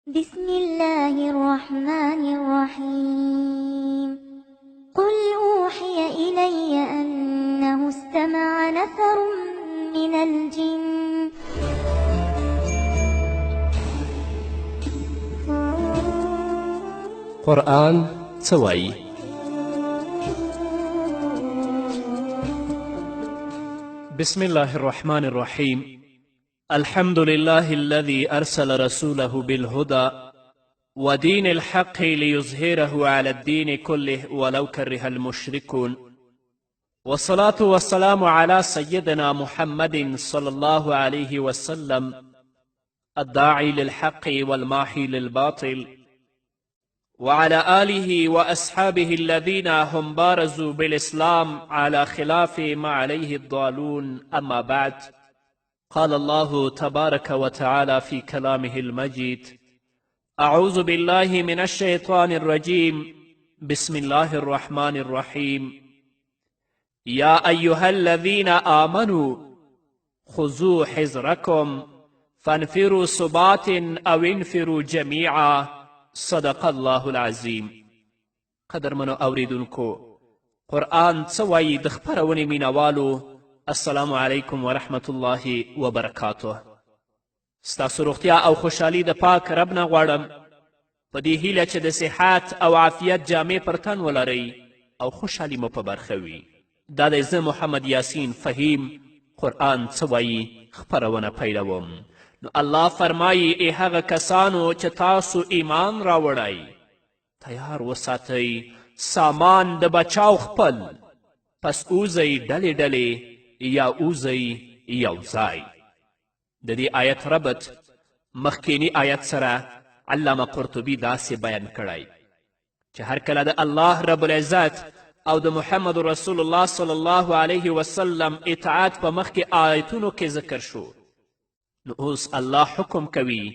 بسم الله الرحمن الرحيم قل أوحي إلي أنه استمع نفر من الجن قرآن څه وایي؟ بسم الله الرحمن الرحيم الحمد لله الذي أرسل رسوله بالهدى ودين الحق ليظهره على الدين كله ولو كره المشركون والصلاة والسلام على سيدنا محمد صلى الله عليه وسلم الداعي للحق والماحي للباطل وعلى آله وأصحابه الذين هم بارزوا بالإسلام على خلاف ما عليه الضالون أما بعد قال الله تبارك وتعالى في كلامه المجيد أعوذ بالله من الشيطان الرجيم بسم الله الرحمن الرحيم يا أيها الذين آمنوا خذوا حذركم فانفروا ثبات أو انفروا جميعا صدق الله العظیم. قدرمنو اوریدونکو، قرآن څه وایي د خپرونې مینوالو، السلام علیکم ورحمت الله وبرکاته. ستاسو روغتیا او خوشحالي د پاک رب نه غواړم، په دې هیله چې د صحت او عافیت جامې پر تن ولرئ او خوشحالي مو په برخه وي. دا دی زه محمد یاسین فهیم قرآن څه وایي خپرونه پیلوم. نو الله فرمایي ای هغه کسانو چې تاسو ایمان راوړئ، تیار وساتئ سامان د بچاو خپل، پس اوزئ ډلې ډلې یا اوزئ یو ځای. د دې آیت ربط مخکینی آیت سره علامه قرطبي داسې بیان کړی چې هر کله د الله رب العزت او د محمد رسول الله صلی الله علیه وسلم اطاعت په مخکې آیتونو کې ذکر شو، نو اوس الله حکم کوي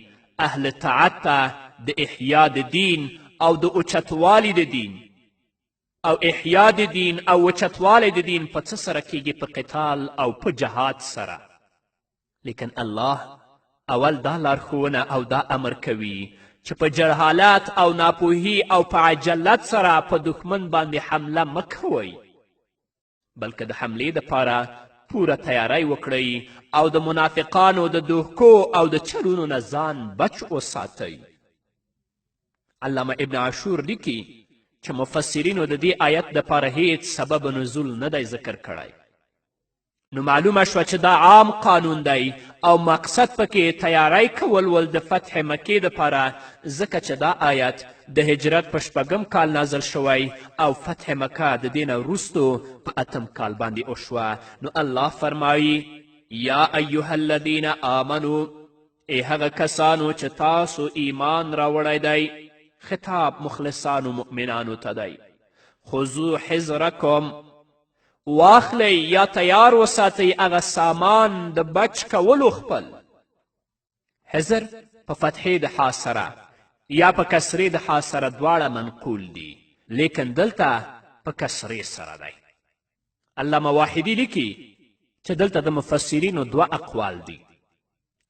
اهل طاعت ته د احیا د دین او د اوچتوالي د دین، او احیا د دین او اوچتوالی د دین په څه سره کیږي؟ په قتال او په جهاد سره. لیکن الله اول دا لارښوونه او دا امر کوي چې په جهالت او ناپوهي او په عجلت سره په دښمن باندې حمله مه کوئ، بلکې د حملې دپاره پوره تیاری وکړئ او د منافقانو د دوښکو او د چلونو نه ځان بچ وساتئ. علامه ابن عاشور لیکي چې مفسرینو د دې آیت دپاره هیڅ سبب نزول نه دی ذکر کړی، نو معلومه شوه چې دا عام قانون دی او مقصد پکې تیاری کول ول د فتح مکې دپاره، ځکه چې دا آیت د هجرت په 8 کال نازل شوی او فتح مکه د دې نه وروستو په 8 کال باندې وشوه. نو الله فرمایي یا ایها الذین آمنو، ای هغه کسانو چې تاسو ایمان راوړی دی، خطاب مخلصانو مؤمنانو ته دی. خذو حذرکم، واخلی یا تیار وساتئ هغه سامان د بچ کولو خپل. حذر په فتحې د ح سره یا په کسرې د ح سره دواړه منقول دي، لیکن دلته په کسرې سره دی. علامه واحدي لیکي چې دلته د مفسرینو 2 اقوال دي.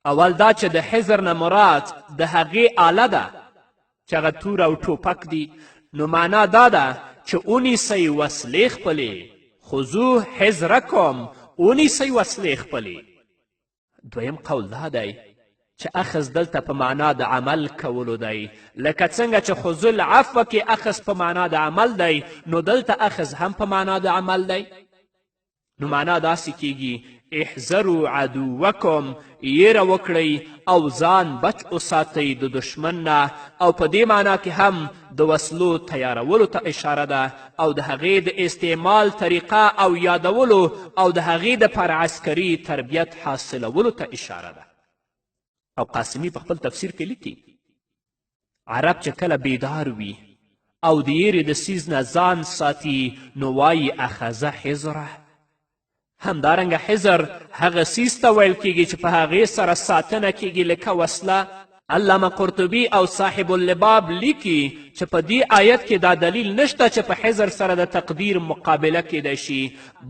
اول دا چې د حذر نه مراد د هغې آله ده چې هغه تور او ټوپک دي، نو معنا دا ده چې ونیسئ وسلې خپلې. خذو حذرکم، ونیسئ وسلې خپلې. دویم قول دا دی چې اخذ دلته په معنا د عمل کولو دی، لکه څنګه چې خذو العفو کې اخذ په معنا د عمل دی، نو دلته اخذ هم په معنا د عمل دی. نو معنا داسې کیږي احذروا عدوکم، یره وکړئ او ځان بچ وساتئ د دشمن نه، او په دې معنا کې هم د وسلو تیارولو ته اشاره ده او د هغې د استعمال طریقه او یادولو او د هغې دپاره عسکري تربیت حاصلولو ته اشاره ده. او قاسمي په خپل تفسیر کې لیکي عرب چې کله بیدار وي او د یېرې د څیز نه ځان ساتي، نو وایي اخذه حذره. همدارنګه حذر هغه څیز ته ویل کیږي چې په هغې سره ساتنه کیږي، لکه وسله علامه قرطبي او صاحب اللباب لیکي چې په دې آیت کې دا دلیل نشته چې په حزر سره د تقدیر مقابله کیدی شي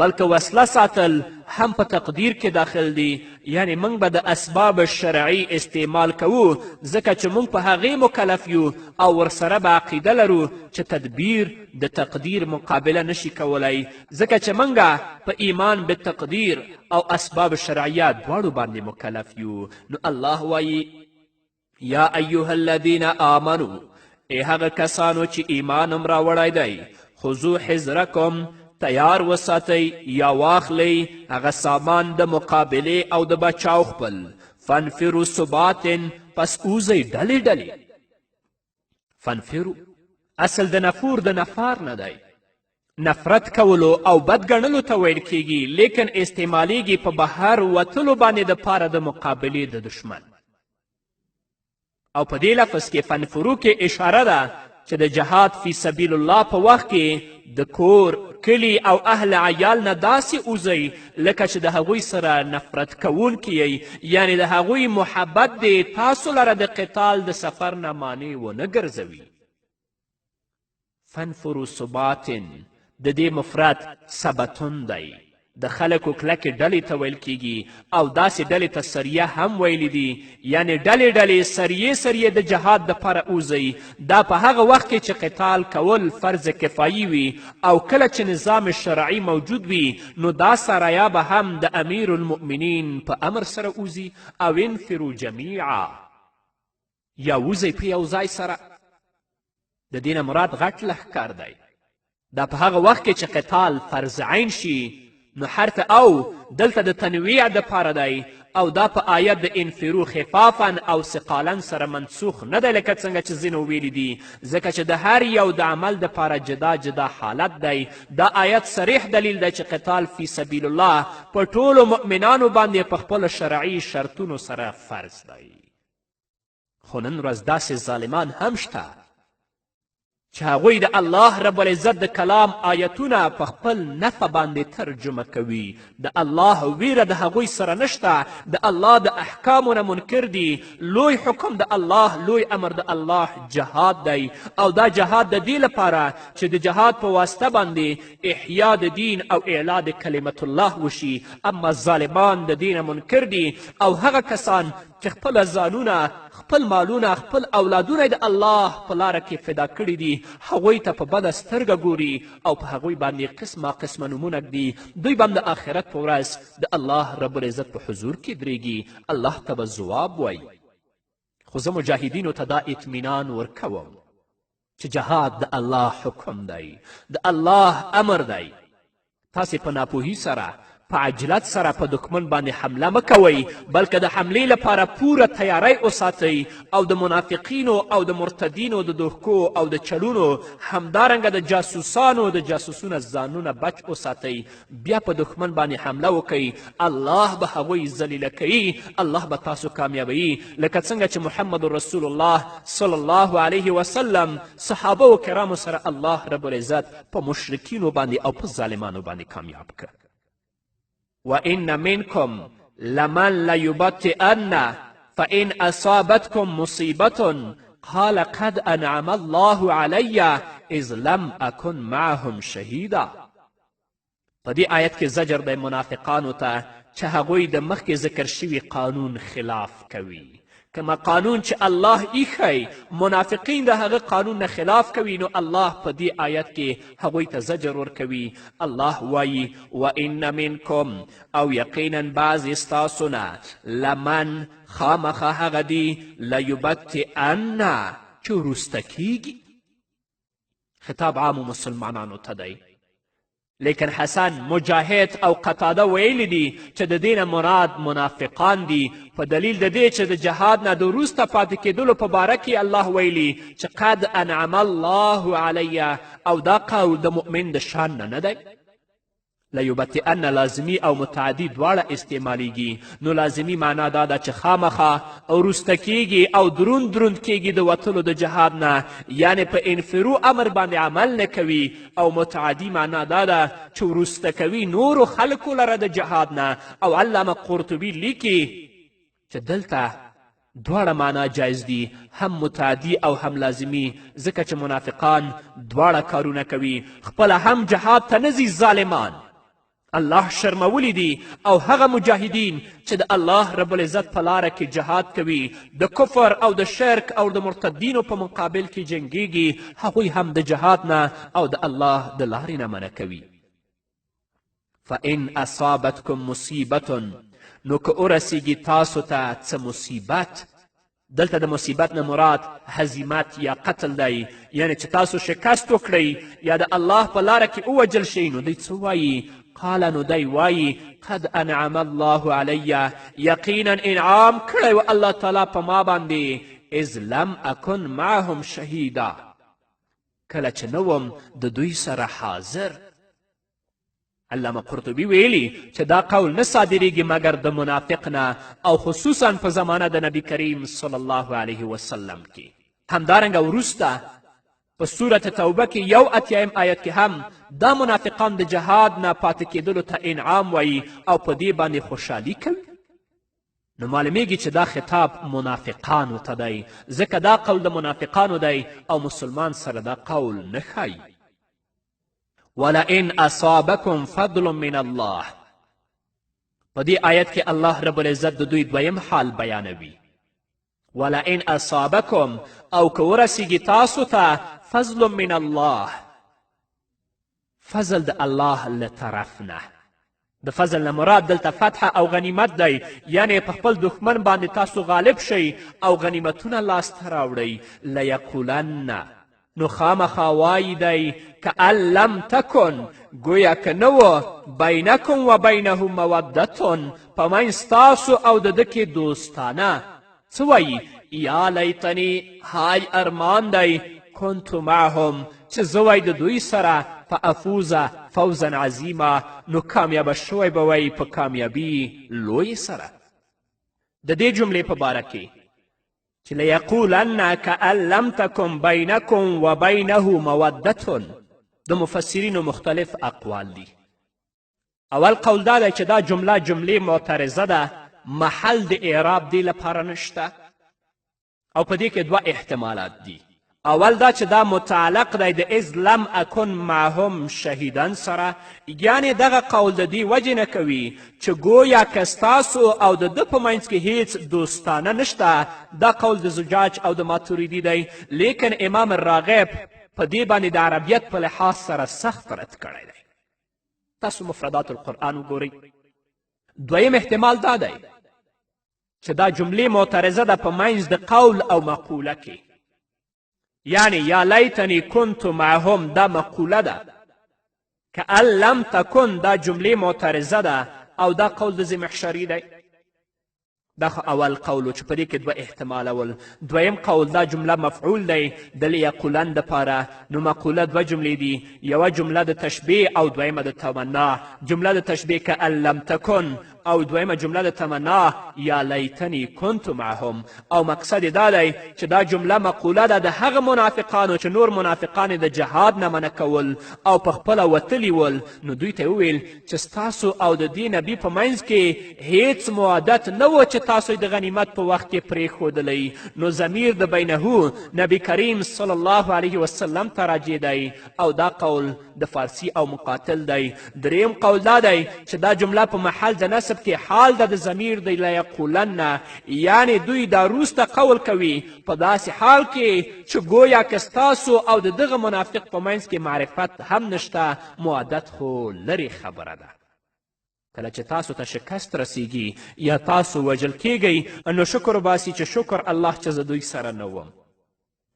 بلکې وسله ساتل هم په تقدیر کې داخل دي یعنی موږ به د اسباب شرعي استعمال کوو ځکه چې موږ په هغې مکلف یو او ورسره به عقیده لرو چې تدبیر د تقدیر مقابله نشي کولی ځکه چې موږ په ایمان بالتقدیر او اسباب شرعیه دواړو باندې مکلف یو نو الله وایي یا ایها الذین آمنو ای هغه کسانو چې ایمان هم راوړی دی خذو حذرکم تیار وساتئ یا واخلئ هغه سامان د مقابلې او د بچاو خپل فانفرو ثبات پس اوزئ ډلې ډلې فانفرو اصل د نفور د نفار نه دی نفرت کولو او بد ګڼلو ته ویل کیږي لیکن استعمالیږي په بهر وتلو باندې د پاره د مقابلې د دشمن او په دې لفظ کې فنفرو کې اشاره ده چې د جهاد فی سبیل الله په وخت کې د کور کلی او اهل عیال نه داسې اوځئ لکه چې د هغوی سره نفرت کوونکي یی یعنی د هغوی محبت دې تاسو لره د قتال د سفر نه مانع ونه ګرځوي فنفرو ثبات د دې مفرد سبتون دی د خلکو کلکې ډلې ته ویل کیږي او داسې ډلې ته سریه هم ویلی دي یعنی ډلې ډلې سریې د جهاد دپاره اوځئ دا په هغه وخت کې چې قتال کول فرض کفایي وي او کله چې نظام شرعي موجود وي نو دا سرایا به هم د امیر المؤمنین په امر سره اوځي او انفرو جمیعا یا اوځئ په یو ځای سره د دې نه مراد غټ لښکر دی دا په هغه وخت کې چې قتال فرض عین شي نو حرف او دلته د تنویع دپاره دی او دا په آیت د انفرو خفافا او ثقالا سره منسوخ نه دی لکه څنګه چې ځینو ویلي دي ځکه چې د هر یو د عمل دپاره جدا جدا حالت دی دا آیت صریح دلیل دی چې قتال فی سبیل الله په ټولو مؤمنانو باندې په خپلو شرعي شرطونو سره فرض دی خو نن ورځ داسې ظالمان هم شته چې هغوی د الله رب العزت د کلام آیتونه په خپل نفع باندې ترجمه کوي د الله ویره د هغوی سره نشته د الله د احکامو نه منکر دي لوی حکم د الله لوی امر د الله جهاد دی او دا جهاد د دې لپاره چې د جهاد په واسطه باندې احیا د دین او اعلا د کلمت الله وشي اما ظالمان د دین منکر دي او هغه کسان چې خپل ځانونه خپل مالونه خپل اولادونه د الله په لاره کې فدا کړي دي هغوی ته په بده سترګه ګوري او په هغوی باندې قسمه قسمه نومونه ږدي دوی به د آخرت په ورځ د الله رب العزت په حضور کې درېږي الله ته به ځواب وایي خو زه مجاهدینو ته دا اطمینان ورکوم چې جهاد د الله حکم دی د الله امر دی تاسې په ناپوهي سره په عجلت سره په دښمن باندې حمله مه کوئ بلکې د حملې لپاره پوره تیاری وساتئ او د منافقینو او د مرتدینو د دوښکو او د چلونو همدارنګه د جاسوسانو د جاسوسونه ځانونه بچ وساتئ بیا په دښمن باندې حمله وکئ الله به هغوی ذلیله کوي الله به تاسو کامیابوي لکه څنګه چې محمد رسول الله صلی الله علیه وسلم صحابه و کرامو سره الله رب العزت په مشرکینو باندې او په ظالمانو باندې کامیاب کړ وَإِنَّ مِنْكُمْ لَمَنْ لَيُبَطِّئَنَّ فَإِنْ أَصَابَتْكُمْ مُصِيبَةٌ قَالَ قَدْ أَنْعَمَ اللَّهُ عَلَيَّ إِذْ لَمْ أَكُنْ مَعَهُمْ شَهِيدًا په دې آیت کې زجر دی منافقانو ته چې هغوی د مخکې ذکر شوي قانون خلاف کوي کما قانون چې الله ایښی منافقین د هغه قانون نه خلاف کوي نو الله په دې آیت کې هغوی ته زجر ورکوي الله وایي وان منکم او یقینا بعضې ستاسو نه لمن خامخا هغه دي لیبطئن چې وروسته کیږي خطاب عامو مسلمانانو ته دی لیکن حسن مجاهد او قتاده ویلی دي چې د دې نه مراد منافقان دي په دلیل د دې چې د جهاد نه د وروسته پاتې کېدلو په باره کې الله ویلي چې قد انعم الله علی او دا قول د مؤمن د شان نه دی لیبطئن لازمی او متعدی دواړه استعمالیږي نو لازمی معنا دا ده چې خامخا وروسته کیږي او دروند دروند کیږي د وتلو د جهاد نه یعنی په انفرو امر باندې عمل نه کوي او متعدی معنا دا ده چې وروسته کوي نورو خلکو لره د جهاد نه او علامه قرطبي لیکي چې دلته دواړه معنا جایز دي، هم متعدي او هم لازمي، ځکه چې منافقان دواړه کارونه کوي. خپله هم جهاد ته نه ځي ظالمان، الله شرمولی دي، او هغه مجاهدین چې د الله رب العزت په لاره کې جهاد کوي، د کفر او د شرک او د مرتدینو په مقابل کې جنګیږي، هغوی هم د جهاد نه او د الله د لارې نه منع کوي. فإن اصابتکم مصیبة، نو که ورسیږي تاسو ته څه مصیبت، دلته د مصیبت نه مراد هزیمت یا قتل دی، یعنی چې تاسو شکست وکړئ یا د الله په لاره کې ووجل شئ، نو دی څه وایي؟ قال، نو دی وایي قد انعم الله علی، یقینا انعام کړی و الله تعالی په ما باندې، اذ لم اکن معهم شهیدا، کله چې نه وم د دوی سره حاضر. علامه قرطبي ویلي چې دا قول نه صادریږي مګر د منافق نه، او خصوصا په زمانه د نبی کریم صلی الله علیه وسلم کې. همدارنګه وروسته په سورة توبه کې 81 آیت کې هم دا منافقان د جهاد نه پاتې کېدلو ته انعام وایي او په دې باندې خوشحالي کوي. نو معلومیږي چې دا خطاب منافقانو ته دی، ځکه دا قول د منافقانو دی او مسلمان سره دا قول نه ښایي. ولئن اصابکم فضل من الله، په دې آیت کې الله رب العزت د دوی دویم حال بیانوي. ولئن اصابکم، او که ورسیږي تاسو ته فضل من الله، فضل د الله له طرف نه. د فضل نه مراد دلته فتح او غنیمت دی، یعنی په خپل دښمن باندې تاسو غالب شئ او غنیمتونه لاسته راوړئ. لیقولن، نو خامخا وایي دی کأن لم تکن، گویا که نه و بینکم و بینه مودتون، په منځ ستاسو او د ده کې دوستانه. څه وایي؟ یا لیتنی، های ارمان دی، کنتو معهم، چې زه وای د دوی سره، فافوز فوزا عظیما، نو کامیابه شوی به وی په کامیابي لوی سره. د دې جملې په باره کې چې لیقولن کأن لم تکن بینکم و بینه مودتون، د مفسرینو مختلف اقوال دي. اول قول دا دی چې دا جمله معترضه ده، محل د اعراب دی لپاره نشته، او په دې کې دوه احتمالات دي. اول دا چې دا متعلق دی د اذ لم اکن معهم شهیدن سره، یعنی دغه قول د دې وجې نه کوي چې گویا که ستاسو او د ده په منځ کې هیڅ دوستانه نشته. دا قول د زجاج او د ماتوریدي دی، لیکن امام الراغب په دې باندې د عربیت په لحاظ سره سخت رد کړی دی. تاسو مفردات القرآن وګورئ. دویم احتمال دا دی چې دا جملې معترضه ده په منځ د قول او مقوله کې، یعنی یا لیتنی کنت معهم دا مقوله ده، کأن لم تکن دا جملې معترضه ده، او دا قول د زمخشري دی. دا خو اول قول چې په دې کې دوه احتماله ول. دویم قول دا جمله مفعول دی د لیقولن دپاره، نو مقوله دوه جملې دي، یوه جمله د تشبیه او دویمه د تمنا. جمله د تشبیه کأن لم تکن، او دویمه جمله د تمنا یا لیتنی کنت معهم. او مقصد دا دی چې دا جمله مقوله ده د هغه منافقانو چې نور منافقان د جهاد نه منع کول او په خپله وتلي ول. نو دوی ته وویل چې ستاسو او د دې نبي په منځ کې هیڅ موادت نه و چې تاسو د غنیمت په وخت کې پرېښودلی. نو ضمیر د بینهو نبی کریم صلی الله علیه وسلم ته راجع دی، او دا قول د فارسی او مقاتل دی. دریم قول دا دی چې دا جمله په محل د نصب کې حال ده د ضمیر د لیقولن، یعنی دوی دا روسته قول کوي په داسې حال کې چې گویا که ستاسو او د دغه منافق په منځ کې معرفت هم نشته، موادت خو لرې خبره ده. کله چې تاسو ته شکست رسیږي یا تاسو وژل کیږئ، نو شکر وباسئ چې شکر الله چې زه دوی سره نه وم.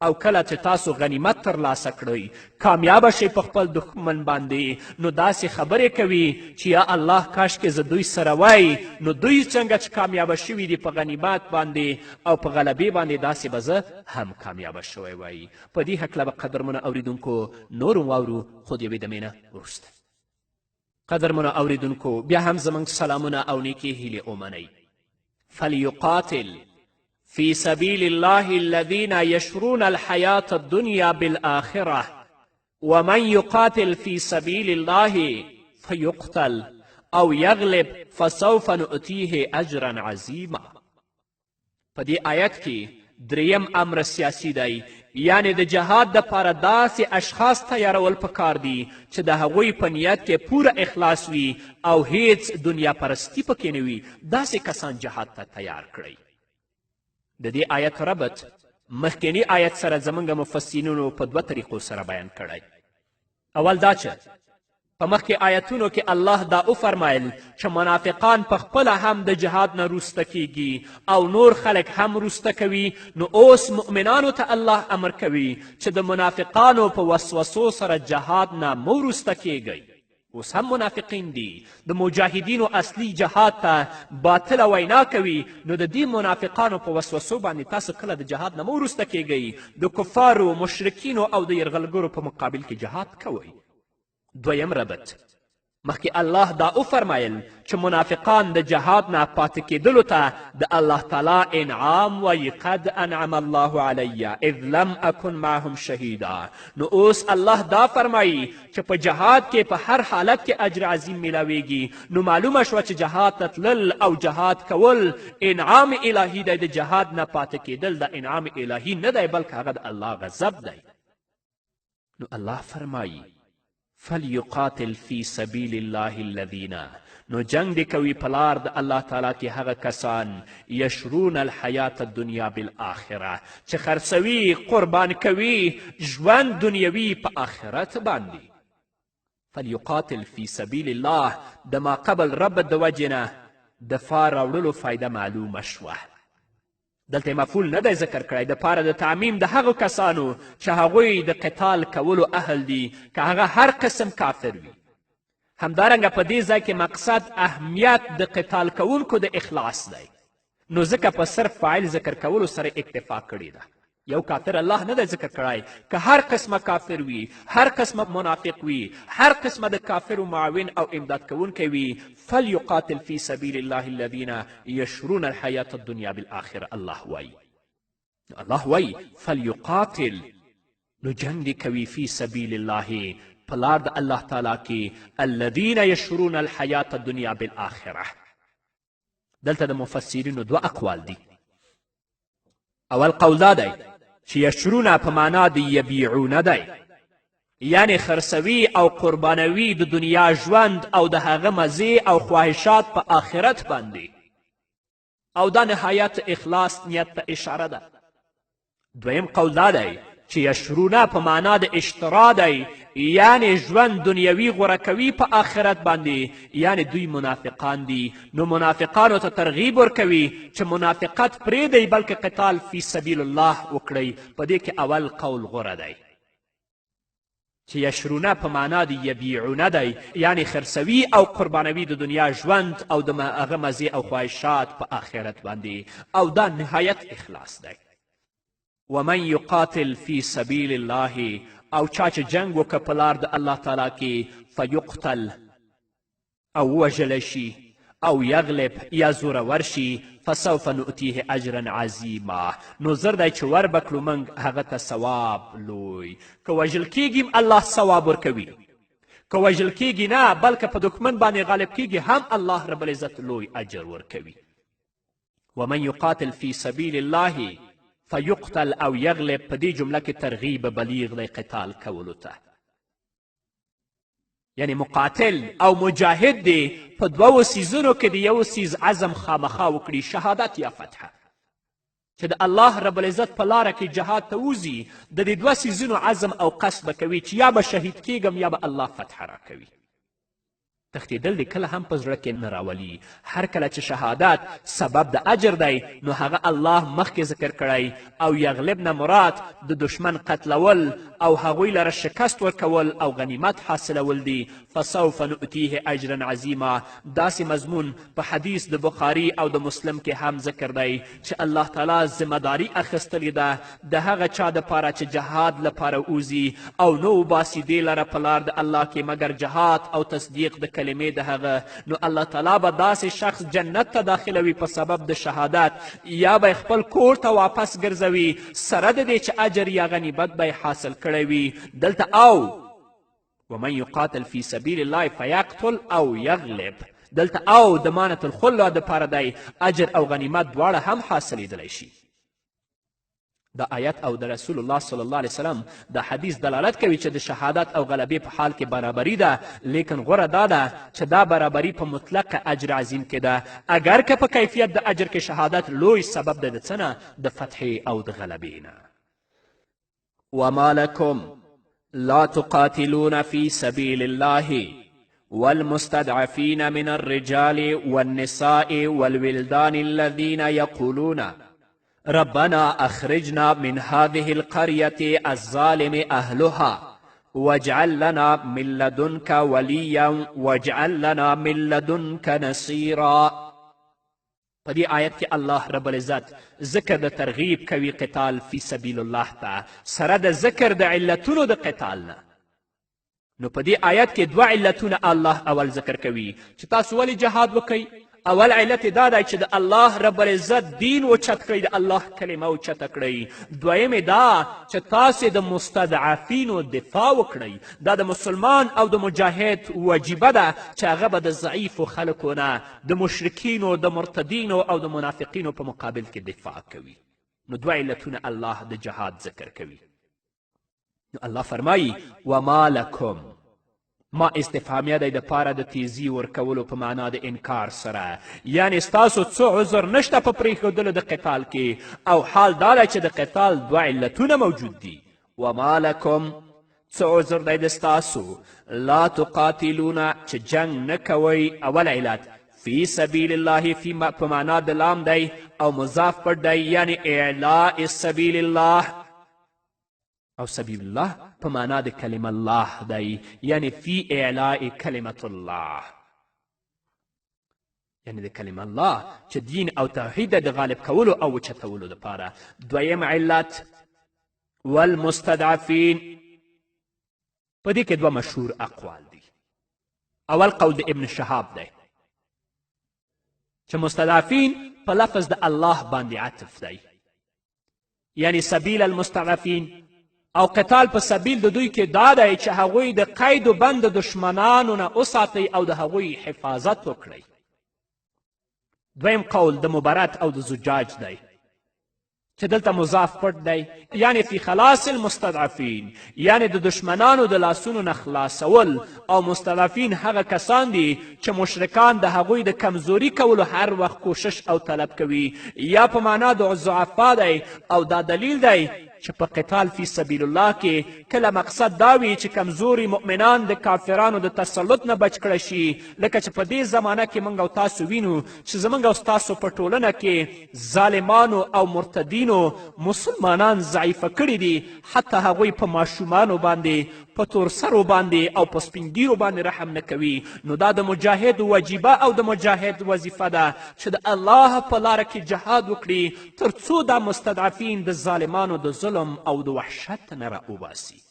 او کله چې تاسو غنیمت ترلاسه کړئ، کامیابه شئ په خپل دښمن باندې، نو داسې خبرې کوي چې یا الله کاشکې زه دوی سره وای، نو دوی څنګه چې کامیابه شوي دي په غنیمت باندې او په غلبې باندې، داسې به زه هم کامیابه شوی وای. په دې هکله به قدرمنو اوریدونکو نور واورو، خو د یوې دمې نه وروسته. قدرمنو اوریدونکو، بیا هم زموږ سلامونه او نیکې هیلې ومنئ. فلیقاتل في سبيل الله الذين يشرون الحياة الدنيا بالآخرة ومن يقاتل في سبيل الله فيقتل أو يغلب فسوف نؤتيه أجرا عظيما. په دې آیت کې دریم امر سیاسی دی، یعنی د جهاد دپاره داسې اشخاص تیارول پکار دي چې د هغوی په نیت کې پوره اخلاص وي او هیڅ دنیا پرستی پکې نه وي. داسې کسان جهاد ته تیار کړئ. د دې آیت ربط مخکینی آیت سره زموږ مفسرینو په دوه طریقو سره بیان کړی. اول دا چې په مخکې آیتونو کې الله دا وفرمایل چې منافقان په خپله هم د جهاد نه روسته کیږي او نور خلک هم روسته کوي، نو اوس مؤمنانو ته الله امر کوي چې د منافقانو په وسوسو سره جهاد نه مو روسته کیږئ. اوس هم منافقین دي، د مجاهدینو اصلي جهاد ته باطله وینا کوي، نو د دې منافقانو په وسوسو باندې تاسو کله د جهاد نه مو وروسته کیږئ. د کفارو، مشرکینو او د یرغلګرو په مقابل کې جهاد کوئ. دویم ربط مخکې الله دا وفرمایل چې منافقان د جهاد نه پاتې کېدلو ته د الله تعالی انعام وایي، قد انعم الله علی اذ لم اکن معهم شهیدا. نو اوس الله دا فرمایي چې په جهاد کې په هر حالت کې اجر عظیم میلاویږي. نو معلومه شوه چې جهاد ته تلل او جهاد کول انعام الهي دی. د جهاد نه پاتې کېدل د انعام الهي نه دی، بلکې هغه د الله غضب دی. نو الله فرمایي فلیقاتل فی سبیل الله الذین، نو جنگ دی کوي په لار د الله تعالی کې هغه کسان یشرون الحیات الدنیا بالآخره چې خرڅوي، قربان کوي ژوند دنیوي په آخرت باندې. فلیقاتل فی سبیل الله د ما قبل رب د وجې نه دفاع راوړلو فایده معلومه شوه. دلته مفعول نه دی ذکر کړی د پاره د تعمیم د هغو کسانو چې هغوی د قتال کولو اهل دي، که هغه هر قسم کافر وي. همدارنګه په دې ځای کې مقصد اهمیت د قتال کوونکو د اخلاص دی، نو ځکه په صرف فاعل ذکر کولو سره اکتفا کړې ده. یو کافر الله نه دی ذکر کړی، که هر قسمه کافر وي، هر قسمه منافق وي، هر قسمه د کافرو معاون او امداد کوونکی وي. فلیقاتل فی سبیل الله الذین یشرون الحیات الدنیا بالآخره. الله وایي فلیقاتل، نو جنگ دی کوي فی سبیل الله په لار د الله تعالی کې الذین یشرون الحیات الدنیا بالآخره. دلته د مفسرینو دوه اقوال دي. اول قول دا دی چې یشرونه په معنا د یبیعونه دی، یعنی خرڅوي او قربانوي د دنیا ژوند او د هغه مزې او خواهشات په آخرت باندې، او دا نهایت اخلاص نیت ته اشاره ده. دویم قول دا دی چې یشرونه په معنا د اشترا دی، یعنی ژوند دنیوي غوره کوي په آخرت باندې، یعنی دوی منافقان دي. نو منافقانو ته ترغیب ورکوي چې منافقت پرېږدئ بلکې قتال فی سبیل الله وکړئ. په دې کې اول قول غوره دی چې یشرونه په معنا د یبیعونه دی، یعنی خرڅوي او قربانوي د دنیا ژوند او د هغه مزې او خواهشات په آخرت باندې، او دا نهایت اخلاص دی. ومن یقاتل فی سبیل الله، او چا چې جنگ وکړه په لار د الله تعالی کې، فیقتل او ووژلی شي، او یغلب یا زورور شي، فسوف نؤتیه اجرا عظیما، نو زر دی چې ور بکړو موږ هغه ته ثواب لوی. که وژل کیږي الله ثواب ورکوي، که وژل کیږي نه بلکې په دښمن باندې غالب کیږي هم الله رب العزت لوی اجر ورکوي. ومن یقاتل فی سبیل الله فیقتل او یغلب، په دې جمله کې ترغیب بلیغ دی قتال کولو ته. یعنی مقاتل او مجاهد دی په دوو څیزونو کې د یو څیز عزم خامخا وکړي، شهادت یا فتحه. چې د الله رب العزت په لاره کې جهاد ته وځي، د دې دوه څیزونو عزم او قصد به کوي چې یا به شهید کیږم یا به الله فتحه راکوي. تښتېدل دې کله هم په زړه کې نه راولي. هر کله چې شهادت سبب د اجر دی، نو هغه الله مخکې ذکر کړی، او یغلب نه مراد د دشمن قتلول او هغوی لره شکست ورکول او غنیمت حاصلول دي. فسوف نؤتیه اجرا عظیما، داسې مضمون په حدیث د بخاري او د مسلم کې هم ذکر دی چې الله تعالی ذمهداري اخیستلې ده د هغه چا دپاره چې جهاد لپاره وځي او نه وباسي دې لره په لار د الله کې مګر جهاد او تصدیق د کلمې د هغه. نو الله تعالی به داسې شخص جنت ته داخلوي په سبب د شهادت، یا به خپل کور ته واپس ګرځوي سره د دې چې اجر یا غنیمت به حاصل کړی وي. دلته او ومن یقاتل فی سبیل الله فیقتل او یغلب، دلته او د مانت الخلا دپاره دی اجر او غنیمت دواړه هم حاصلیدلی شي. د آیت او د رسول الله صلی الله علیه وسلم د حدیث دلالت کوي چې د شهادت او غلبې په حال کې برابري ده، لیکن غوره دا ده چې دا برابري په مطلق اجر عظیم کې ده، اگر که په کیفیت د اجر کې شهادت لوی سبب ده د څه نه؟ د فتح او د غلبې نه. وما لكم لا تقاتلون في سبيل الله والمستضعفين من الرجال والنساء والولدان الذين يقولون ربنا أخرجنا من هذه القرية الظالم أهلها واجعل لنا من لدنك وليا واجعل لنا من لدنك نصيرا. په دې آیت کې الله رب العزت ذکر د ترغیب کوي قتال فی سبیل الله ته سره د ذکر د علتونو د قتال نه. نو په دې آیت کې دوه علتونه الله اول ذکر کوي چې تاسو ولې جهاد وکئ. اول علت دا دی چې د الله رب العزت دین اوچت کړئ، د الله کلمه اوچته کړئ. دویم دا چې تاسې د مستضعفینو دفاع وکړئ. دا د مسلمان او د مجاهد وجیبه ده چې هغه به د ضعیفو خلکو نه، د مشرکینو، د مرتدینو او د منافقینو په مقابل کې دفاع کوي. نو دوه علتونه الله د جهاد ذکر کوي. نو الله فرمایي وما لکم، ما استفهامیه دی دپاره د تیزی ورکولو په معنا د انکار سره، یعنی ستاسو څه عذر نشته په پرېښودلو د قتال کې، او حال دا دی چې د قتال دوه علتونه موجود دي. وما لکم، څه عذر دی د ستاسو، لا تقاتلون، چې جنگ نه کوئ. اول علت فی سبیل الله، فی په معنا د لام دی او مضاف پټ دی، یعنی اعلاء سبیل الله، او سبیل الله په معنا د کلمه الله دی، یعنی فی اعلاء کلمت الله، یعنی د کلمه الله چې دین او توحید د غالب کولو او وچتولو دپاره. دویم علت والمستضعفین، په دې کې دوه مشهور اقوال دي. اول قول د ابن شهاب دی چې مستضعفین په لفظ د الله باندې عطف دی، یعنی سبیل المستضعفین، او قتال په سبیل د دوی کې دا دی چې هغوی د قید و بند دشمنانو نه وساتئ او د هغوی حفاظت وکړئ. دویم قول د مبرد او د زجاج دی چې دلته مضاف پټ دی، یعنی فی خلاص المستضعفین، یعنی د دشمنانو د لاسونو نه خلاصول. او مستضعفین هغه کسان دي چې مشرکان د هغوی د کمزوري کولو هر وخت کوشش او طلب کوي، یا په معنا د ضعفا دی. او دا دلیل دی چې په قتال فی سبیل الله کې کله مقصد دا وي چې کمزوري مؤمنان د کافرانو د تسلط نه بچ کړی شي، لکه چې په دې زمانه کې موږ او تاسو وینو چې زموږ او ستاسو په ټولنه کې ظالمانو او مرتدینو مسلمانان ضعیفه کړي دي، حتی هغوی په ماشومانو باندې، په تورسرو باندې او په سپینګیرو باندې رحم نه کوي. نو دا د مجاهد وجیبه او د مجاهد وظیفه ده چې د الله په لاره کې جهاد وکړي تر څو دا مستضعفین د ظالمانو د ظلم او د وحشت نه راوباسي.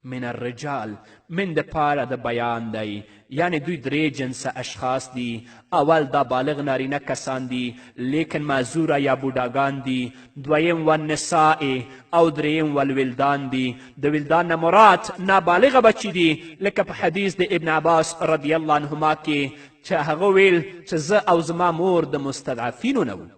من الرجال، من د پاره د بیان دی، یعنی دوی درې جنسه اشخاص دي. اول دا بالغ نارینه کسان دي لیکن معذوره یا بوډاګان دي. دویم والنساء، او دریم والولدان دي. د ولدان نه مراد نابالغه بچي دي، لکه په حدیث د ابن عباس رضی الله عنهما کې چې هغه ویل چې زه او زما مور د مستضعفینو نه وو.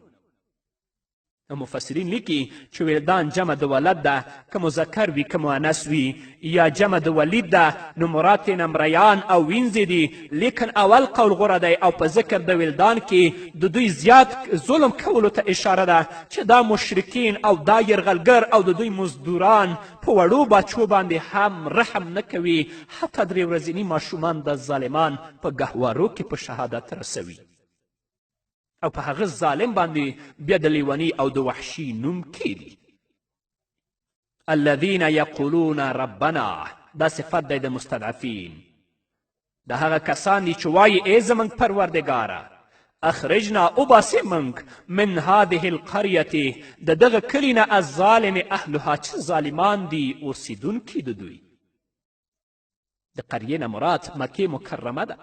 مفسرین لیکي چې ولدان جمع د ولد ده، که مذکر وي که مؤنث وي، یا جمع د ولید ده، نو مراد ترېنه مریان او وینځې دي. لیکن اول قول غوره دی او په ذکر د ولدان کې د دوی زیات ظلم کولو ته اشاره ده چې دا مشرکین او دا یرغلګر او د دوی مزدوران په وړو بچو باندې هم رحم نه کوي، حتی درې ورځني ماشومان د ظالمان په ګهوارو کې په شهادت رسوي او په هغه ظالم باندې بیا د لیوني او د وحشي نوم کیږي. الذین یقولون ربنا، دا صفت دی د مستضعفین. د هغه کسان دي چې وایي ای زموږ پروردګاره، اخرجنا وباسې موږ من هذه القریة، د دغه کلي نه الظالم اهلها، چې ظالمان دي اوسیدونکي د دوی. د قریې نه مراد مکې مکرمه ده.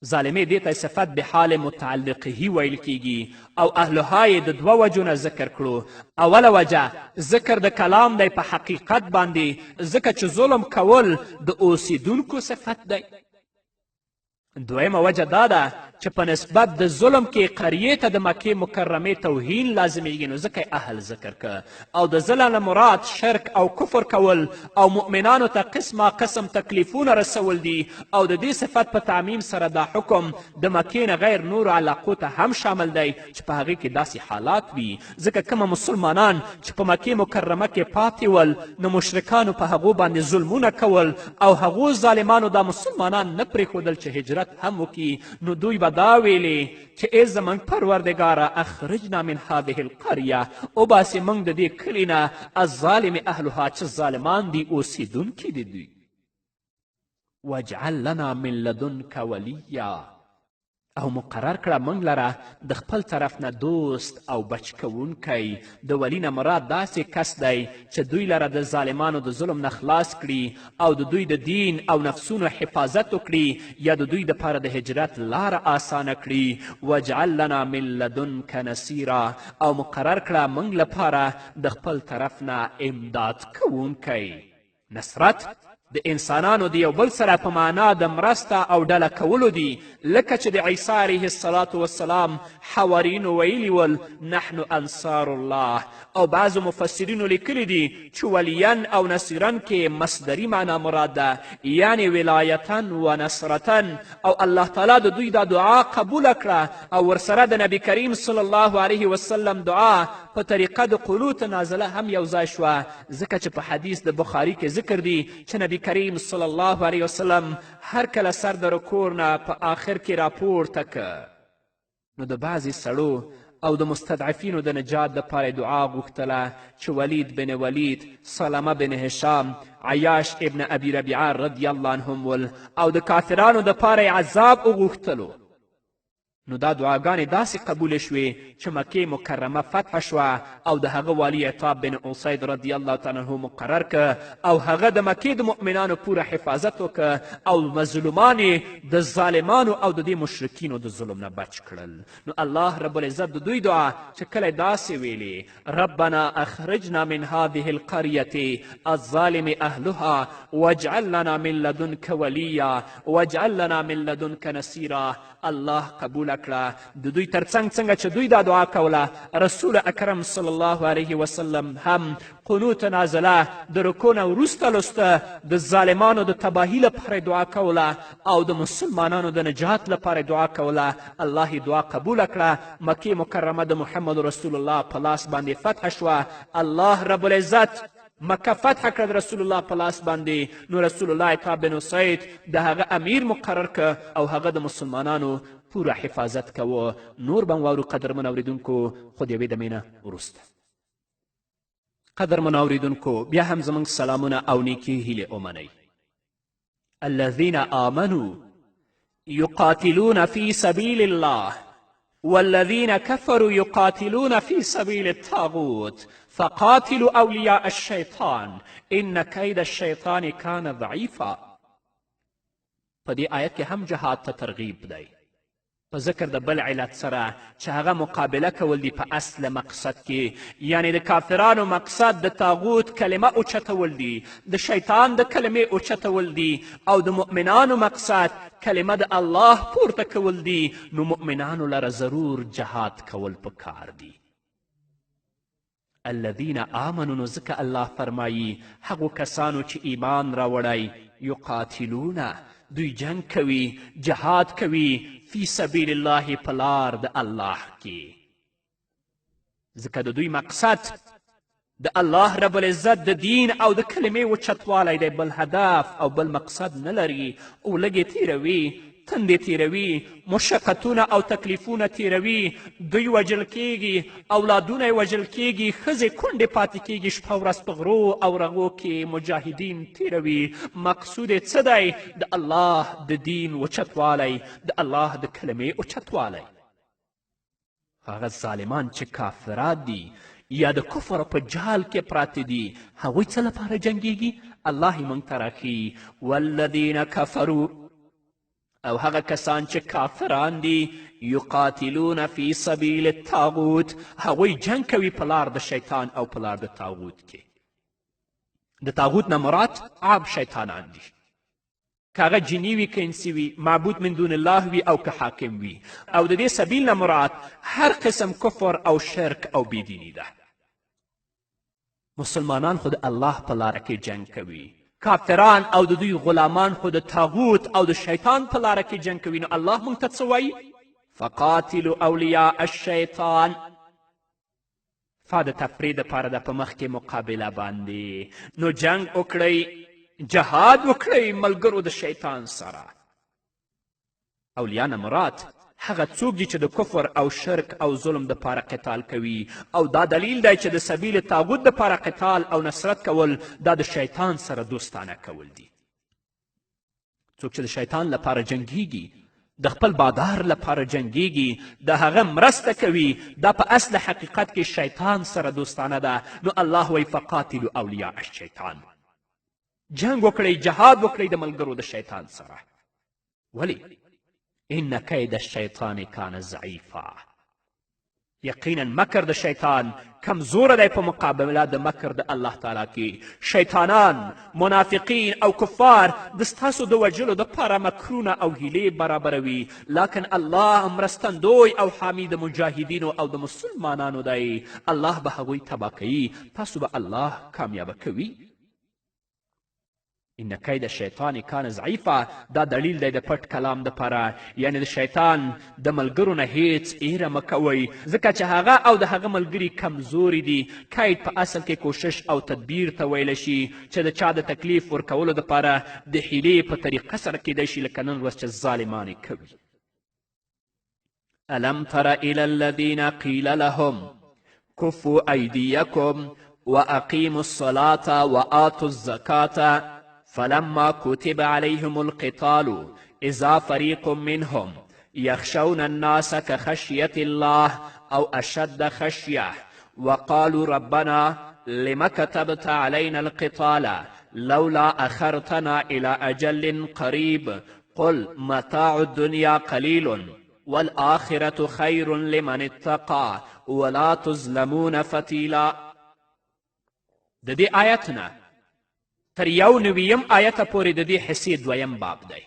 ظالمې دې ته صفت به حال متعلقه ویل کیږي، او اهلها یې د دوه وجو نه ذکر کړو. اوله وجه ذکر د کلام دی په حقیقت باندې، ځکه چې ظلم کول د اوسیدونکو صفت دی. دویمه وجه دا ده چې په نسبت د ظلم کې قریې ته د مکې مکرمې توهین لازمیږي نو ځکه اهل ذکر که او د ظلم نه مراد شرک او کفر کول او مؤمنانو ته قسمه قسم تکلیفونه رسول دي او د دې صفت په تعمیم سره دا حکم د مکې نه غیر نورو علاقو ته هم شامل دی چې په هغې کې داسې حالات وي ځکه کومه مسلمانان چې په مکې مکرمه کې پاتې ول نو مشرکانو په هغو باندې ظلمونه کول او هغو ظالمانو دا مسلمانان نه پرېښودل چې هجرت هم وکړي نو دوی به دا ویلې چې ای زموږ پروردګاره اخرجنا من هذه القریه وباسې موږ د دې کلي نه الظالم اهلها چې ظالمان دي اوسېدونکي دي دوی واجعل لنا من لدنک ولیا او مقرر کړه موږ لره د خپل طرف نه دوست او بچ کوونکی د ولی نه مراد داسې کس دی چې دوی لره د ظالمانو د ظلم نه خلاص کړي او د دوی د دین او نفسونو حفاظت وکړي یا د دوی دپاره د هجرت لاره آسانه کړي واجعل لنا من لدنک نصیرا او مقرر کړه موږ لپاره د خپل طرف نه امداد کوونکی نصرت د انسانانو د یو بل سره په معنا د مرسته او ډله کولو دي لکه چې د عیسی علیه الصلاة والسلام حوارینو ویلي ول نحن انصار الله او بعضو مفسرینو لیکلي دي چې ولیان او نصیرن کې مصدري معنا مراد ده یعنی ولایتن و نصرتن او الله تعالی د دوی دا دعا قبوله کړه او ورسره د نبی کریم صلی الله علیه وسلم دعا په طریقه د قنوت نازله هم یو ځای شوه ځکه چې په حدیث د بخاري کې ذکر دی چې نبی کریم صلی الله علیه وسلم هر کله سر د رکوع نه په آخر کې راپورته که نو د بعضې سړو او د مستضعفینو د نجات دپاره دعا غوښتله چې ولید بن ولید سلمه بن هشام عیاش ابن ابي ربیعه رضی الله عنهم ول او د کافرانو دپاره یې عذاب وغوښتلو نو دا دعاګانې داسې قبولې شوې چې مکې مکرمه فتح شوه او د هغه والي عتاب بن اسید رضی الله تعالی عنه مقرر که او هغه د مکې د مؤمنانو پوره حفاظت وکه او مظلومان یې د ظالمانو او د دې مشرکینو د ظلم نه بچ کړل نو الله رب العزت د دوی دعا چې کله داسې ویلې ربنا اخرجنا من هذه القرية الظالم اهلها واجعل لنا من لدنك وليا واجعل لنا من لدنك نصيرا الله قبول کړه د دوی ترڅنګ څنګه چې دوی دا دعا کوله رسول اکرم صلی الله علیه وسلم هم قنوت نازله د رکوع نه وروسته لسته د ظالمانو د تباهي لپاره دعا کوله او د مسلمانانو د نجات لپاره دعا کوله الله یې دعا قبوله کړه مکې مکرمه د محمد رسول الله په لاس باندې فتح شوه الله رب العزت مکه فتح کړه د رسول الله په لاس باندې نو رسول الله عتاب بن اسید د هغه امیر مقرر که او هغه د مسلمانانو پوره حفاظت کوه نور به واورو قدرمن اوریدونکو خو د یوې دمې نه وروسته قدرمن اوریدونکو بیا هم زموږ سلامونه او نیکې هیلې ومنئ الذین آمنوا یقاتلون فی سبیل الله والذین کفروا یقاتلون فی سبیل الطاغوت فقاتلوا اولیاء الشیطان ان کید الشیطان کان ضعیفا په دې آیت کې هم جهاد ته ترغیب دی په ذکر د بل علت سره چې هغه مقابله کول دي په اصل مقصد کې یعنی د کافرانو مقصد د تاغوت کلمه اوچتول دي د شیطان د کلمې اوچتول دي او د مؤمنانو مقصد کلمه د الله پورته کول دي نو مؤمنانو لره ضرور جهاد کول پکار دي الذین آمنوا نو ځکه الله فرمایي هغو کسانو چې ایمان راوړی یقاتلونه دوی جنگ کوي جهاد کوي فی سبیل الله په لار د الله کې ځکه د دوی مقصد د الله رب العزت د دین او د کلمې اوچتوالی دی بل هدف او بل مقصد نه لري او لږې تیروي تندې تیروي مشقتونه او تکلیفونه تیروي دوی وژل کیږي اولادونه یې وژل کیږي ښځې کونډې پاتې کیږي شپه ورځ په غرو او رغو کې مجاهدین تیروي مقصود یې څه دی د الله د دین اوچتوالی د الله د کلمې اوچتوالی هغه ظالمان چې کافرات دي یا د کفر په جال کې پراته دي هغوی څه لپاره جنګیږي الله یې موږ ته راښیي والذین کفروا او هغه کسان چې کافران دي یقاتلون فی سبیل الطاغوت هغوی جنگ کوي په لار د شیطان او په لار د طاغوت کې د طاغوت نه مراد عام شیطانان دي که هغه جني وي که انسي وي، معبود من دون الله وي او که حاکم وي. او د دې سبیل نه مراد هر قسم کفر او شرک او بېدیني ده. مسلمانان خو د الله په لاره کې جنګ کوي، کافران او د دوی غلامان خو د تاغوت او د شیطان په لاره کې جنګ کوي. نو الله موږ ته څه وایي؟ فقاتلوا اولیاء الشیطان. فا د تفریح دپاره ده په مخکې مقابله باندې. نو جنګ وکړئ، جهاد وکړئ ملګرو د شیطان سره. اولیا نه مراد هغه څوک دي چې د کفر او شرک او ظلم دپاره قتال کوي، او دا دلیل دی چې د سبیل تاغوت دپاره قتال او نصرت کول دا د شیطان سره دوستانه کول دي. څوک چې د شیطان لپاره جنګیږي، د خپل بادار لپاره جنګیږي، د هغه مرسته کوي، دا په اصل حقیقت کې شیطان سره دوستانه ده. نو الله وایي فقاتلو اولیاء الشیطان. جنګ وکړئ، جهاد وکړئ د ملګرو د شیطان سره. ولی؟ ان کید الشیطان کان ضعیفا. یقینا مکر د شیطان کمزوره دی په مقابله د مکر د الله تعالی کې. شیطانان، منافقین او کفار د ستاسو د وژلو دپاره مکرونه او هیلې برابروي، لکن الله مرستندوی او حامی د مجاهدینو او د مسلمانانو دی. الله به هغوی تباه کوي، تاسو به الله کامیابه کوي. ان کید الشیطان کان ضعیفا دا دلیل دی د پټ کلام دپاره، یعنی د شیطان د ملګرو نه هیڅ ایره مه کوئ، ځکه چې هغه او د هغه ملګري کمزوري دي. کید په اصل کې کوشش او تدبیر ته ویلی شي چې د چا د تکلیف ورکولو دپاره د حیلې په طریقه سره کیدی شي، لکه نن ورځ چې ظالمان یې کوي. الم تر الی الذین قیل لهم کفوا ایدیکم واقیموا الصلاة وآتوا الزکاة فلما كتب عليهم القتال إذا فريق منهم يخشون الناس كخشية الله أو أشد خشية وقالوا ربنا لم كتبت علينا القتال لولا أخرتنا إلى أجل قريب قل متاع الدنيا قليل والآخرة خير لمن اتقى ولا تظلمون فتيلا. د دې آیتنا تر 91 آیته پورې د دې حصې دویم باب دی.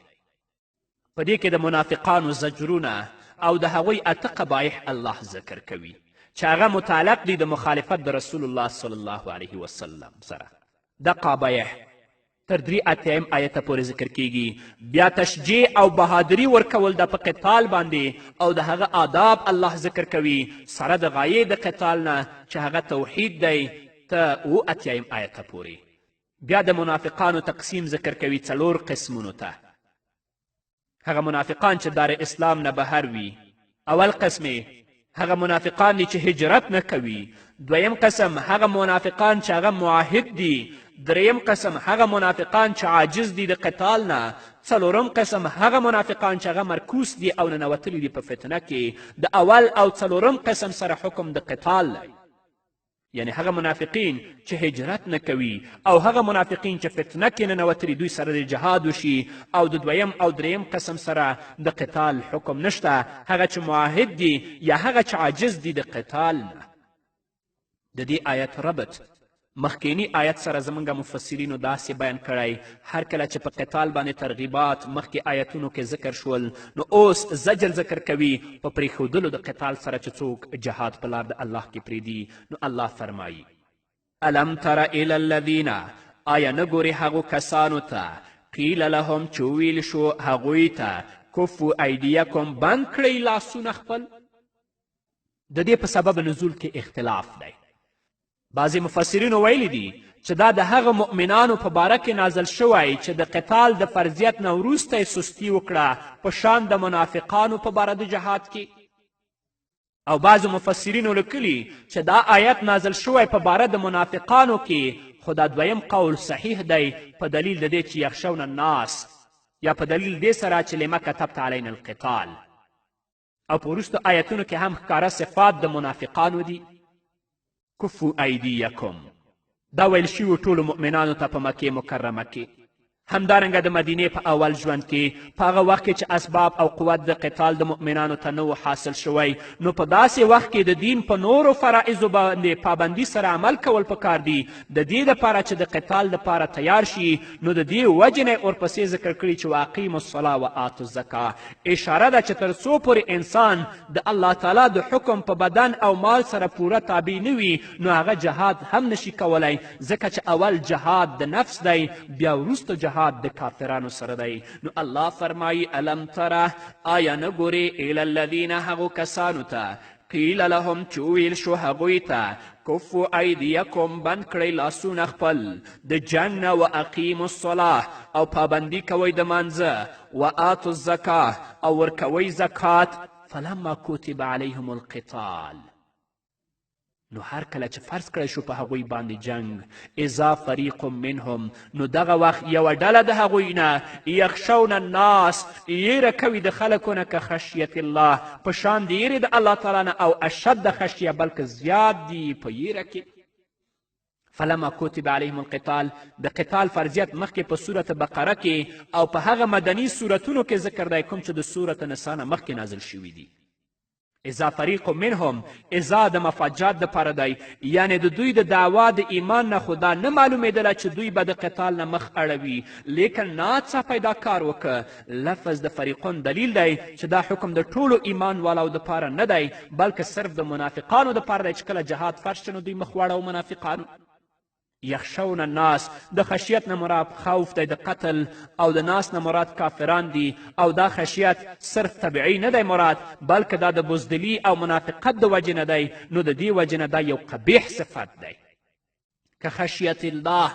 په دې کې د منافقانو زجرونه او د هغوی 8 قبایح الله ذکر کوي چې هغه متعلق دي د مخالفت د رسول الله صلی الله علیه وسلم سره. د قبایح تر 83 آیته پورې ذکر کیږي. بیا تشجیع او بهادري ورکول د په قتال باندې او د هغه آداب الله ذکر کوي سره د غایې د قتال نه چې هغه توحید دی ته 80 آیته پورې. بیا د منافقانو تقسیم ذکر کوي 4 قسمونو ته. هغه منافقان چې دار اسلام نه بهر وي. اول قسم هغه منافقان دي چې هجرت نه کوي. دویم قسم هغه منافقان چې هغه معاهد دي. دریم قسم هغه منافقان چې عاجز دي د قتال نه. څلورم قسم هغه منافقان چې هغه مرکوس دي او ننوتلي دي په فتنه کې. د اول او څلورم قسم سره حکم د قتال دی، یعنی هغه منافقین چې هجرت نه کوي او هغه منافقین چې فتنه کې ننوتلي دوی سره د جهاد وشي. او د دویم او دریم قسم سره د قتال حکم نشته، هغه چې معاهد دي یا هغه چې عاجز دي د قتال نه. د دې آیت ربط مخکینی آیت سره زمونږ مفسرینو داسې بیان کړی، هر کله چې په قتال باندې ترغیبات مخکې آیتونو کې ذکر شول، نو اوس زجر ذکر کوي په پرېښودلو د قتال سره چې څوک جهاد په لار د الله کې پرېږدي. نو الله فرمایي الم تر الی الذین، آیا نه ګورې هغو کسانو ته قیل لهم چې وویل شو هغوی ته کفو ایدیکم بند کړئ لاسونه خپل. د دې په سبب نزول کې اختلاف دی. بعضې مفسرینو ویلی دي چې دا د هغه مؤمنانو په باره کې نازل شوی چې د قتال د فرضیت نه وروسته یې سستي وکړه په شان د منافقانو په باره د جهاد کې. او بعضو مفسرینو لیکلي چې دا آیت نازل شوی په باره د منافقانو کې، خو دا دویم قول صحیح دی په دلیل د دې چې یخشون الناس، یا په دلیل دې سره چې لما کتبت علینا القتال. او په وروستو آیتونو کې هم ښکاره صفات د منافقانو دي. کفو ایدیکم دا ویل شوي ټولو مؤمنانو ته په مکې مکرمه کې. همدارنګه د مدینې په اول ژوند کې په هغه وخت کې چې اسباب او قوت د قتال د مؤمنانو ته نه حاصل شوی، نو په داسې وخت کې د دین په نورو فرائضو باندې پابندي سره عمل کول پکار دي، د دې دپاره چې د قتال دپاره تیار شي. نو د دې وجې نه ورپسې ذکر کړي چې واقیموا الصلاة وآتوا الزکاه. اشاره ده چې تر څو پورې انسان د الله تعالی د حکم په بدن او مال سره پوره تابع نه وي، نو هغه جهاد هم نشي کولی، ځکه چې اول جهاد د نفس دی، بیا وروسته جهاد د کافرانو سره دی. نو الله فرمایي الم تره، آیا نه ګورې الی الذین هغو کسانو ته قیل لهم چې وویل شو هغوی ته کفو ایدیکم بند کړئ لاسونه خپل د جنګ نه، واقیموا الصلاة او پابندي کوئ د مانځه، وآتوا الزکاه او ورکوئ زکات. فلما کتب علیهم القتال، نو هر کله چې فرض کړی شو په هغوی باندې جنگ، اذا فریق منهم، نو دغه وخت یوه ډله د هغوی نه یخشون الناس، یېره کوي د خلکو نه که خشیت الله، په شان د یېرې د الله تعالی نه، او اشد خشیه، بلکې زیات دي په یېره کې. فلما کتب علیهم القتال، د قتال فرضیت مخکې په صورت بقره کې او په هغه مدني صورتونو کې ذکر دی کوم چې د صورت نسا نه مخکې نازل شوي دي. اذا فریق منهم، اذا د مفاجات دپاره دی، یعنی د دوی د دعوا د ایمان نه خو دا نه معلومېدله چې دوی به د قتال نه مخ اړوي، لیکن ناڅاپه دا کار وکړه. لفظ د فریقون دلیل دی چې دا حکم د ټولو ایمان والاو دپاره نه دی، بلکې صرف د منافقانو دپاره دی چې کله جهاد فرض شي نو دوی مخ واړه منافقانو. یخشون الناس، د خشیت نه مراد خوف دی د قتل، او د ناس نه مراد کافران دي، او دا خشیت صرف طبیعي نه دی مراد، بلکې دا د بزدلي او منافقت د وجې نه دی. نو د دې وجې نه دا یو قبیح صفت دی. که خشیت الله،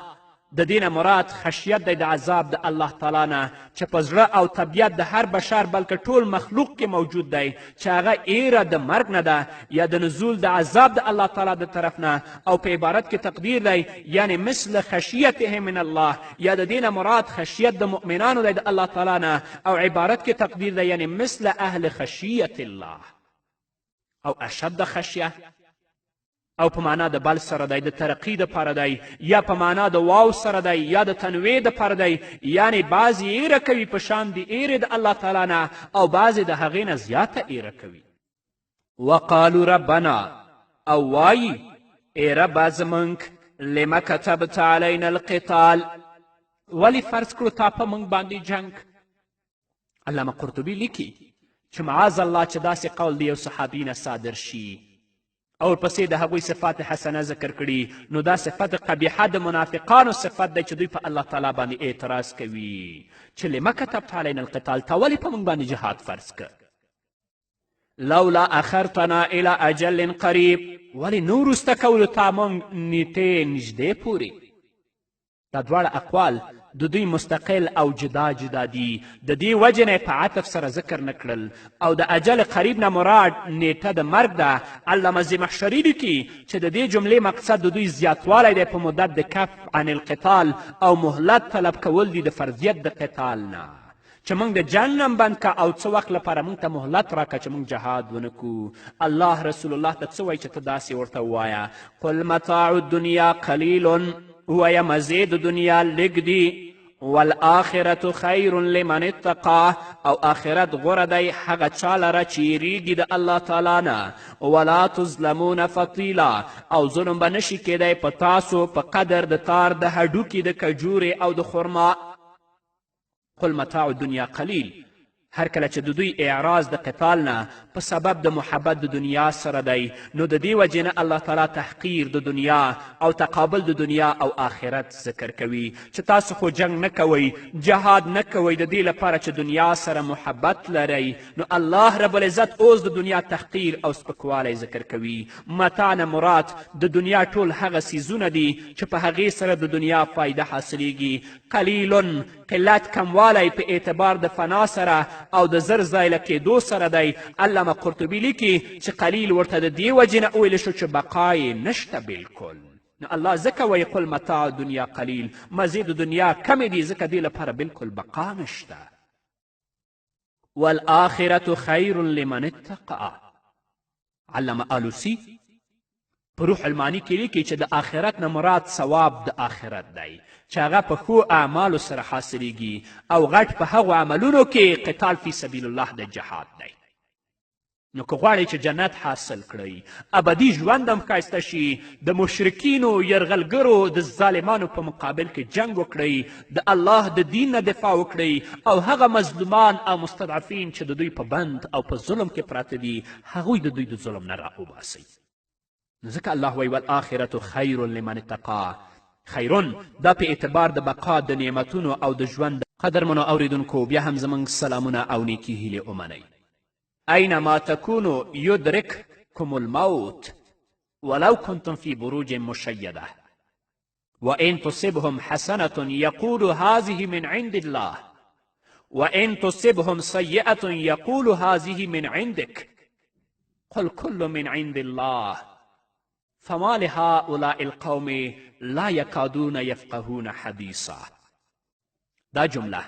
د دې نه مراد خشیت دی د عذاب د الله تعالی نه چې په زړه او طبیعت د هر بشر بلکې ټول مخلوق کې موجود دی، چې هغه ایره د مرګ نه ده یا د نزول د عذاب د الله تعالی د طرف نه، او په عبارت کې تقدیر دی یعنی مثل خشیته من الله، یا د دې نه مراد خشیت د مؤمنانو دی د الله تعالی نه، او عبارت کې تقدیر دی یعنی مثل اهل خشیت الله او اشد خشیه، او په معنا د بل سره دی، د ترقی دپاره دی، یا په معنا د واو سره دی، یا د تنویع دپاره دی، یعنی بعضې ایره کوي په شان د ایرې د الله تعالی نه، او بعضې د هغې نه زیاته ایره کوي. وقالو ربنا، او وایي ای ربه زمونږ لما کتبت علینا القتال، ولې فرض کړو تا په موږ باندې جنګ. علامه قرطبي لیکي چې معاذ الله چې داسې قول د یو صحابي نه صادر شي او ورپسې د هغوی صفات حسنه ذکر کړي، نو دا صفت قبیحه د منافقانو صفت دی چې دوی په الله تعالی باندې اعتراض کوي چې لما کتبت علینا القتال، تا ولې په موږ باندې جهاد فرض که. لولا اخرتنا الى اجل قریب، ولې نه وروسته کولو تا موږ نیټې نږدې پورې. دا دواړه اقوال د دوی مستقل او جدا جدا دي، د دې وجې نه په عطف سره ذکر نه کړل، او د اجل قریب نه مراد نیټه د مرګ ده. علامه زمخشري لیکي چې د دې جملې مقصد د دوی زیاتوالی دی په مدت د کف عن القتال او مهلت طلب کول دي د فرضیت د قتال نه، چې موږ د جنګ نه بند که او څه وخت لپاره موږ ته مهلت راکړه چې موږ جهاد ونه کړو. الله رسول الله ته څه وایي چې ته داسې ورته ووایه قل متاع الدنیا قلیل، وایه مزې د دنیا لږ دي، والآخرة خیر لمن اتقا، او آخرت غوره دی هغه چا لره چې یریږي د الله تعالی نه، ولا تظلمون فتیلا، او ظلم به نشي کیدی په تاسو په قدر د تار د هډوکي د کجورې او د خرما. قل متاع الدنیا قلیل، هر کله چې د دوی اعراض د قتال نه په سبب د محبت د دنیا سره دی، نو د دې وجې نه الله تعالی تحقیر د دنیا او تقابل د دنیا او آخرت ذکر کوي چې تاسو خو جنگ نه کوئ، جهاد نه کوئ د دې لپاره چې دنیا سره محبت لرئ. نو الله رب العزت اوس د دنیا تحقیر او سپکوالی ذکر کوي. متاع نه مراد د دنیا ټول هغه څیزونه دي چې په هغې سره د دنیا فایده حاصلیږي. قلیل، قلت کموالی په اعتبار د فنا سره او د زر ځایله کېدو سره دی. علامه قرطبي لیکي چې قلیل ورته د دې وجې نه وویل شو چې بقا یې نشته بلکل. نو الله ځکه وایي قل متاع دنیا قلیل، مزې د دنیا کمې دي ځکه دې لپاره بلکل بقا نشته. والآخرة خیر لمن اتقا، علامه آلوسی په روح المانی کې لیکي چې د آخرت نه مراد ثواب د آخرت دی چې هغه په ښو اعمالو سره حاصلیږي او غټ په هغو عملونو کې قتال فی سبیل الله د جهاد دی. نو که غواړئ چې جنت حاصل کړئ، ابدي ژوند هم ښایسته شي، د مشرکینو یرغلګرو د ظالمانو په مقابل کې جنگ وکړئ، د الله د دین نه دفاع وکړئ او هغه مظلومان او مستضعفین چې د دوی په بند او په ظلم کې پراته دي هغوی د دوی د ظلم نه راوباسئ. نو ځکه الله وایي والآخرة خیر لمن اتقا. خیرون دا په اعتبار د بقا د نعمتونو او د ژوند. قدرمنو اوریدونکو بیا هم زموږ سلامونه او نیکي هیلې ومنئ. أينما تكونوا يدرككم الموت ولو كنتم في بروج مشيدة وإن تصبهم حسنة يقول هذه من عند الله وإن تصبهم سيئة يقول هذه من عندك قل كل من عند الله فما لهؤلاء القوم لا يكادون يفقهون حديثا. دا جمله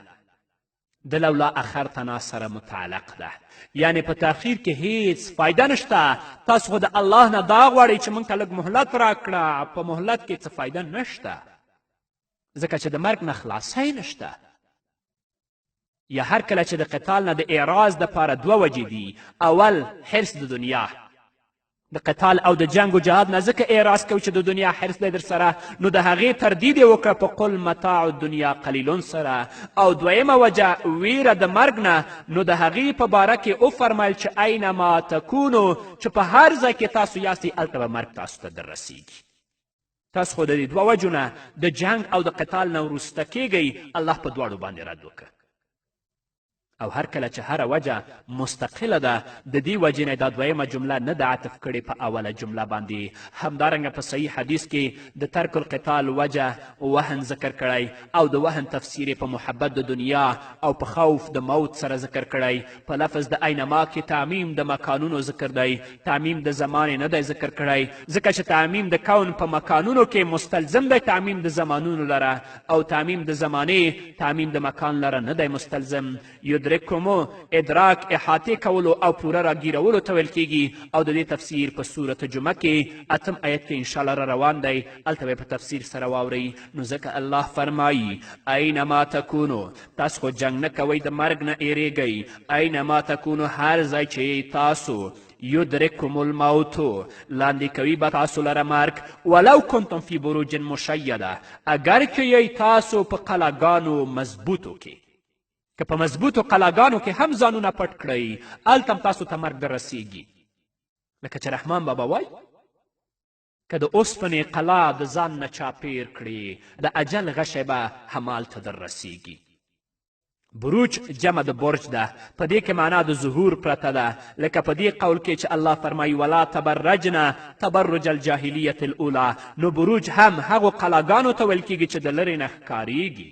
د لولا اخرتنا سره متعلق ده، یعنی په تاخیر کې هیڅ فایده نشته. تاسو خو د الله نه دا غواړئ چې موږ ته لږ مهلت راکړه، په مهلت کې څه فایده نشته ځکه چې د مرګ نه خلاصی نشته. یا هر کله چې د قتال نه د اعراض دپاره دوه وجې دي. اول حرص د دنیا، د قتال او د جنگ و جهاد نه ځکه اعراض کوي چې د دنیا حرص دی در سره، نو د هغې تردید یې وکړه په قل متاع الدنیا قلیلون سره. او دویمه وجه ویره د مرګ نه، نو د هغې په باره کې وفرمیل چې اینما تکونو، چې په هر ځای کې تاسو یاستئ هلته به مرګ تاسو ته در رسیږي. تاسو خو د دې دوه وجو نه د جنگ او د قتال نه وروسته کیږئ. الله په دواړو باندې رد وکړه. او هر کله چې هره وجه مستقله ده د دې وجې نه دا دویمه جمله نه ده عطف کړې په اوله جمله باندې. همدارنګه په صحیح حدیث کې د ترک القتال وجه وهن ذکر کړی او د وهن تفسیر په محبت د دنیا او په خوف د موت سره ذکر کړی. په لفظ د اینما کې تعمیم د مکانونو ذکر دی، تعمیم د زمانې نه دی ذکر کړی ځکه چې تعمیم د کون په مکانونو کې مستلزم دی تعمیم د زمانونو لره، او تعمیم د زمانې تعمیم د مکان لره نه دی مستلزم. یدرککمو ادراک احاطې کولو او پوره راګیرولو ته ویل کیږي. او د دې تفسیر په سورت جمعه کې 8 آیت کې انشاءالله را روان دی، هلته به په تفسیر سره واورئ. نو ځکه الله فرمایي اینما تکونو، تاسو خو جنګ نه کوئ، د مرګ نه ایریږئ. اینما تکونو، هر ځای چې تاسو یدرککم الموت، لاندې کوي به تاسو لره مرګ. ولو کنتم فی بروج مشیده، اگر که یی تاسو په قلاګانو مضبوطو کې، که په مضبوطو قلاګانو کې هم ځانونه پټ کړئ هلته هم تاسو ته مرګ در رسیږي. لکه چې رحمان بابا وایي که د اوسپنې قلا د ځان نه چاپیر کړي د اجل غشی به همالته در رسیږي. بروج جمع د برج ده، په دې کې معنا د ظهور پرته ده. لکه په دې قول کې چې الله فرمایي ولا تبرجنا تبرج الجاهلیة الاولی، نو بروج هم هغو قلاګانو ته ویل کیږي چې د لرې نه ښکاریږي.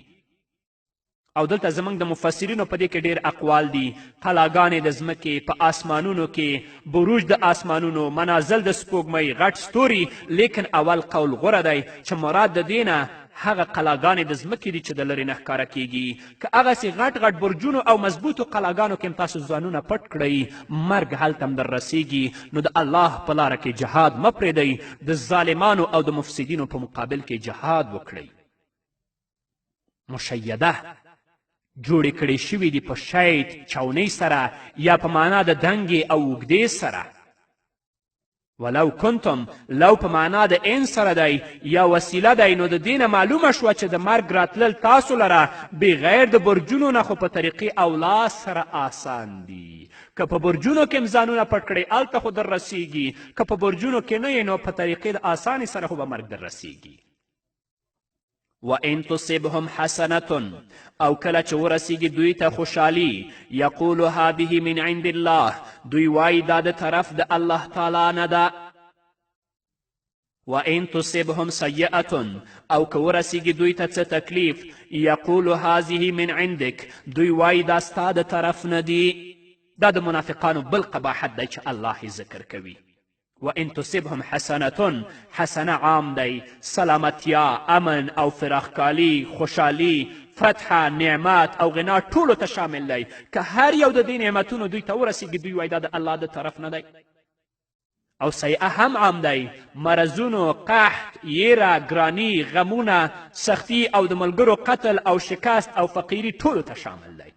او دلته زموږ د مفسرینو په دې کې ډېر اقوال دي. قلاګانې د ځمکې په آسمانونو کې، بروج د آسمانونو، منازل د سپوږمۍ، غټ ستوري. لیکن اول قول غوره دی چې مراد د دې نه هغه قلاګانې د ځمکې دي چې د لرې نه ښکاره کیږي. که هغسې غټ غټ برجونو او مضبوطو قلاګانو کې هم تاسو ځانونه پټ کړئ مرګ هلته هم در رسیږي. نو د الله په لاره کې جهاد مه پرېږدئ، د ظالمانو او د مفسدینو په مقابل کې جهاد وکړئ. مشیده جوړې کړې شوي دي په شید چاونۍ سره یا په معنا د دنګې او اوږدې سره. ولو کنتم، لو په معنا د ان سره دی یا وسیله دی، نو د دې نه معلومه شوه چې د مرګ راتلل تاسو لره بغیر د برجونو نه خو په طریقې اولا سره آسان دي. که په برجونو کې هم ځانونه پټ کړئ هلته خو در رسیږي، که په برجونو کې نه یې نو په طریقې د آسانۍ سره خو به مرګ در رسیږي. وَإِن تُصِبْهُمْ حَسَنَةٌ، او کله چې ورسیږي دوی ته خوشحالي، یقول هذه من عند الله، دوی وایي دا د طرف د الله تعالی نه ده. وَإِن تُصِبْهُمْ سَيِّئَةٌ، او که ورسیږي دوی ته څه تکلیف، یقول هذه من عندک، دوی وایي دا ستا د طرف نه دي. دا د منافقانو بل قباحت دی چې الله یې ذکر کوي. وَإِن تُصِبْهُمْ حَسَنَةٌ، حسنه عام دی، سلامتیا، امن او فراخکالي، خوشحالي، فتح، نعمت او غنا ټولو ته شامل دی. که هر یو د دې نعمتونو دوی ته ورسیږي دوی وایي دا د الله د طرف نه دی. او سیئه هم عام دی، مرضونو، قحط، ییره، ګراني، غمونه، سختی او د ملګرو قتل او شکست او فقیري ټولو ته شامل دی.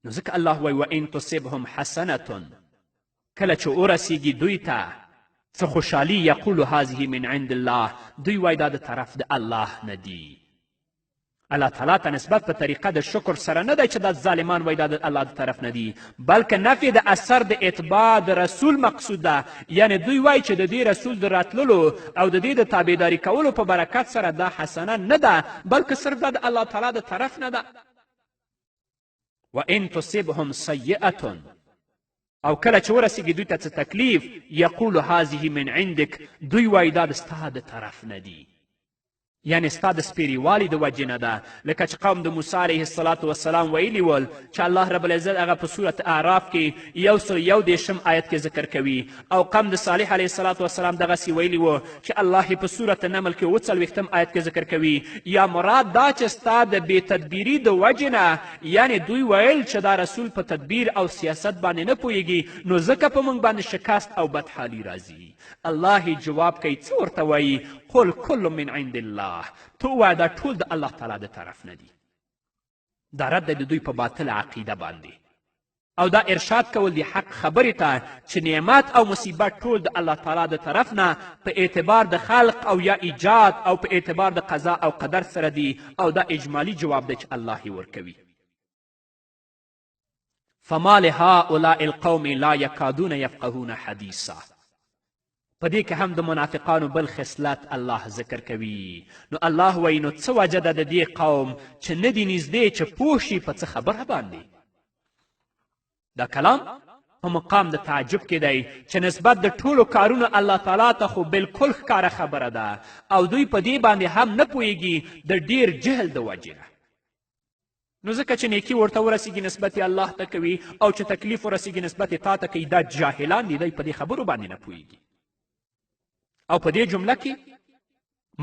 نو ځکه الله وایي وان تصبهم حسنة، کله چې ورسیږي دوی ته څه خوشحالي، یقولو هذه من عند الله، دوی وایي دا د طرف د الله نه دی. الله تعالی ته نسبت په طریقه د شکر سره نه دی چې دا ظالمان وایي دا د الله د طرف نه دی، بلکې نفی د اثر د اتباع د رسول مقصود ده. یعنی دوی وایي چې د دې رسول د راتللو او د دې د تابعداري کولو په برکت سره دا حسنه نه ده، بلکې صرف دا د الله تعالی د طرف نه ده. وان تصبهم سیئة، او کله چې ورسیږي دوی ته څه تکلیف، یقولو هذه من عندک، دوی وایي دا د ستا د طرف نه دی، یعنی ستا د سپیریوالي د وجې نه ده. لکه چې قوم د موسی علیه السلام ویلي ول چې الله رب العزت هغه په صورت اعراف کې 131 آیت کې ذکر کوي، او قوم د صالح علیه السلام دغسې ویلي و چې الله یې په صورت نمل کې 40 آیت کې ذکر کوي. یا مراد دا چې ستا د بې تدبیري د وجې نه، یعنی دوی ویل چې دا رسول په تدبیر او سیاست باندې نه پوهیږي، نو ځکه په موږ باندې شکست او بدحالي راځي. الله جواب کوي، څه ورته وایي؟ قل کل من عند الله، تو ووایه دا ټول د الله تعالی د طرف نه دي. دا رد دی د دوی په باطل عقیده باندې، او دا ارشاد کول دی حق خبرې ته چې نعمت او مصیبت ټول د الله تعالی د طرف نه په اعتبار د خلق او یا ایجاد او په اعتبار د قضا او قدر سره دی، او دا اجمالی جواب دی چې الله یې ورکوي. فما لهؤلاء القوم لا یکادون یفقهون حدیثا، په دې کې هم د منافقانو بل خصلت الله ذکر کوي. نو الله وایي نو څه وجه ده د دې قوم چې نه دي نږدې چې پوه شي په څه خبره باندې. دا کلام په مقام د تعجب کې دی چې نسبت د ټولو کارونو الله تعالی ته خو بالکل ښکاره خبره ده، او دوی په دې باندې هم نه پوهیږي د ډیر جهل د وجې نه. نو ځکه چې نیکي ورته ورسیږي نسبت الله ته کوي، او چې تکلیف ورسیږي نسبت تا ته کوي. دا جاهلان دي، دوی په دې خبرو باندې نه پوهیږي. او په دې جمله کې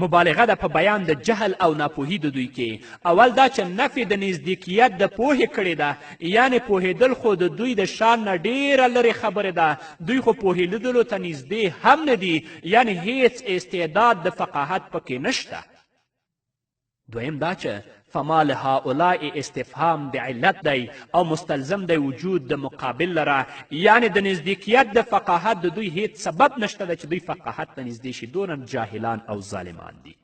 مبالغه ده په بیان د جهل او ناپوهي د دوی کې. اول دا چې نفي د نزدیکیت د پوهې کړې ده، یعنې پوهېدل خو د دوی د شان نه ډېره لرې خبرې ده، دوی خو پوهېدلو ته نږدې هم نه دي، یعنې هیڅ استعداد د فقاهت پکې نشته. دویم دا چې فما لهؤلاء استفهام د علت دی او مستلزم دی وجود د مقابل لره، یعنی د نزدیکیت د فقاهت د دوی هیڅ سبب نشته ده چې دوی فقاهت ته نږدې شي، دونه جاهلان او ظالمان دي.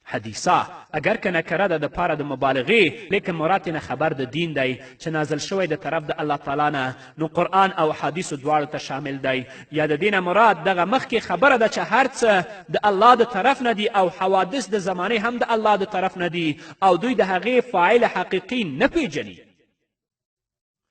حدیثه اگر که نکره ده د پاره د مبالغې، لیکن مراد نه خبر د دین دی چې نازل شوی د طرف د الله تعالی نه، نو قرآن او حدیثو دواړو ته شامل دی. یا د دې نه مراد دغه مخکې خبره ده چې هر څه د الله د طرف نه دي، او حوادث د زمانې هم د الله د طرف نه دي، او دوی د هغې فاعل حقیقي نه پیژني.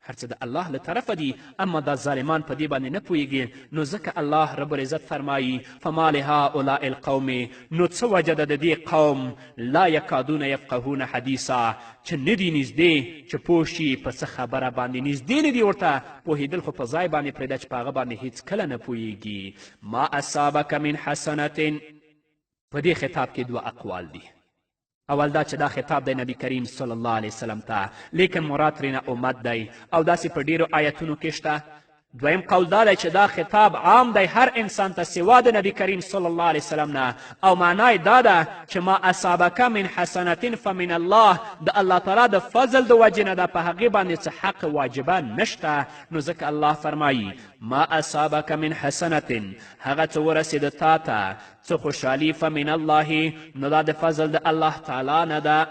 هر څه د الله له طرفه دي، اما دا ظالمان په دې باندې نه پوهیږي. نو ځکه الله رب العزت فرمایي فما لهؤلاء القوم، نو څه وجه ده د دې قوم لا یکادون یفقهون حدیثا، چې نه دي نږدې چې پوه شي په څه خبره باندې، نږدې نه دي ورته، پوهېدل خو په ځای باندې پرېږده چې په هغه باندې هیڅ کله نه پوهیږي. ما اصابک من حسنة، په دې خطاب کې دوه اقوال دي. اول دا چې دا خطاب دی نبی کریم صلی الله علیه وسلم ته، لیکن مراد ترېنه امت دی، او داسې په ډېرو آیتونو کې شته. دویم قول دا دی چې دا خطاب عام دی هر انسان ته سوا د نبی کریم صلی الله علیه وسلم نه، او معنای دا ده چې ما اصابک من حسنة فمن الله، د الله تعالی د فضل د وجې نه ده، په هغې باندې څه حق واجبه نشته. نو ځکه الله فرمایي ما اصابک من حسنة، هغه څه ورسېده تا ته څه خوشحالي، فمن الله، نو دا د فضل د الله تعالی نه ده.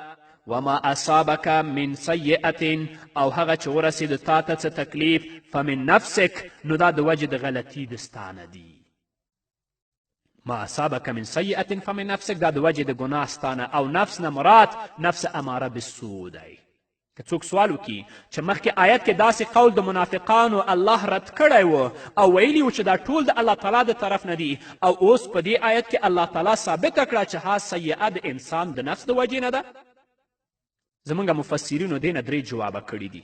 وما اصابک من سیئة، او هغه چې ورسېده تا ته څه تکلیف، فمن نفسک، نو دا د وجې د غلطي د ستا نه دي. ما اصابک من سیئة فمن نفسک، دا د وجې د ګناه ستا نه، او نفس نه مراد نفس اماره بالسوء دی. که څوک سوال وکړي چې مخکې آیت کې داسې قول د منافقانو الله رد کړی و او ویلي و چې دا ټول د الله تعالی د طرف نه دي، او اوس په دې آیت کې الله تعالی ثابته کړه چې ها سیئه د انسان د نفس د وجې نه ده. زمونږ مفسرینو دې نه 3 جوابه کړي دي.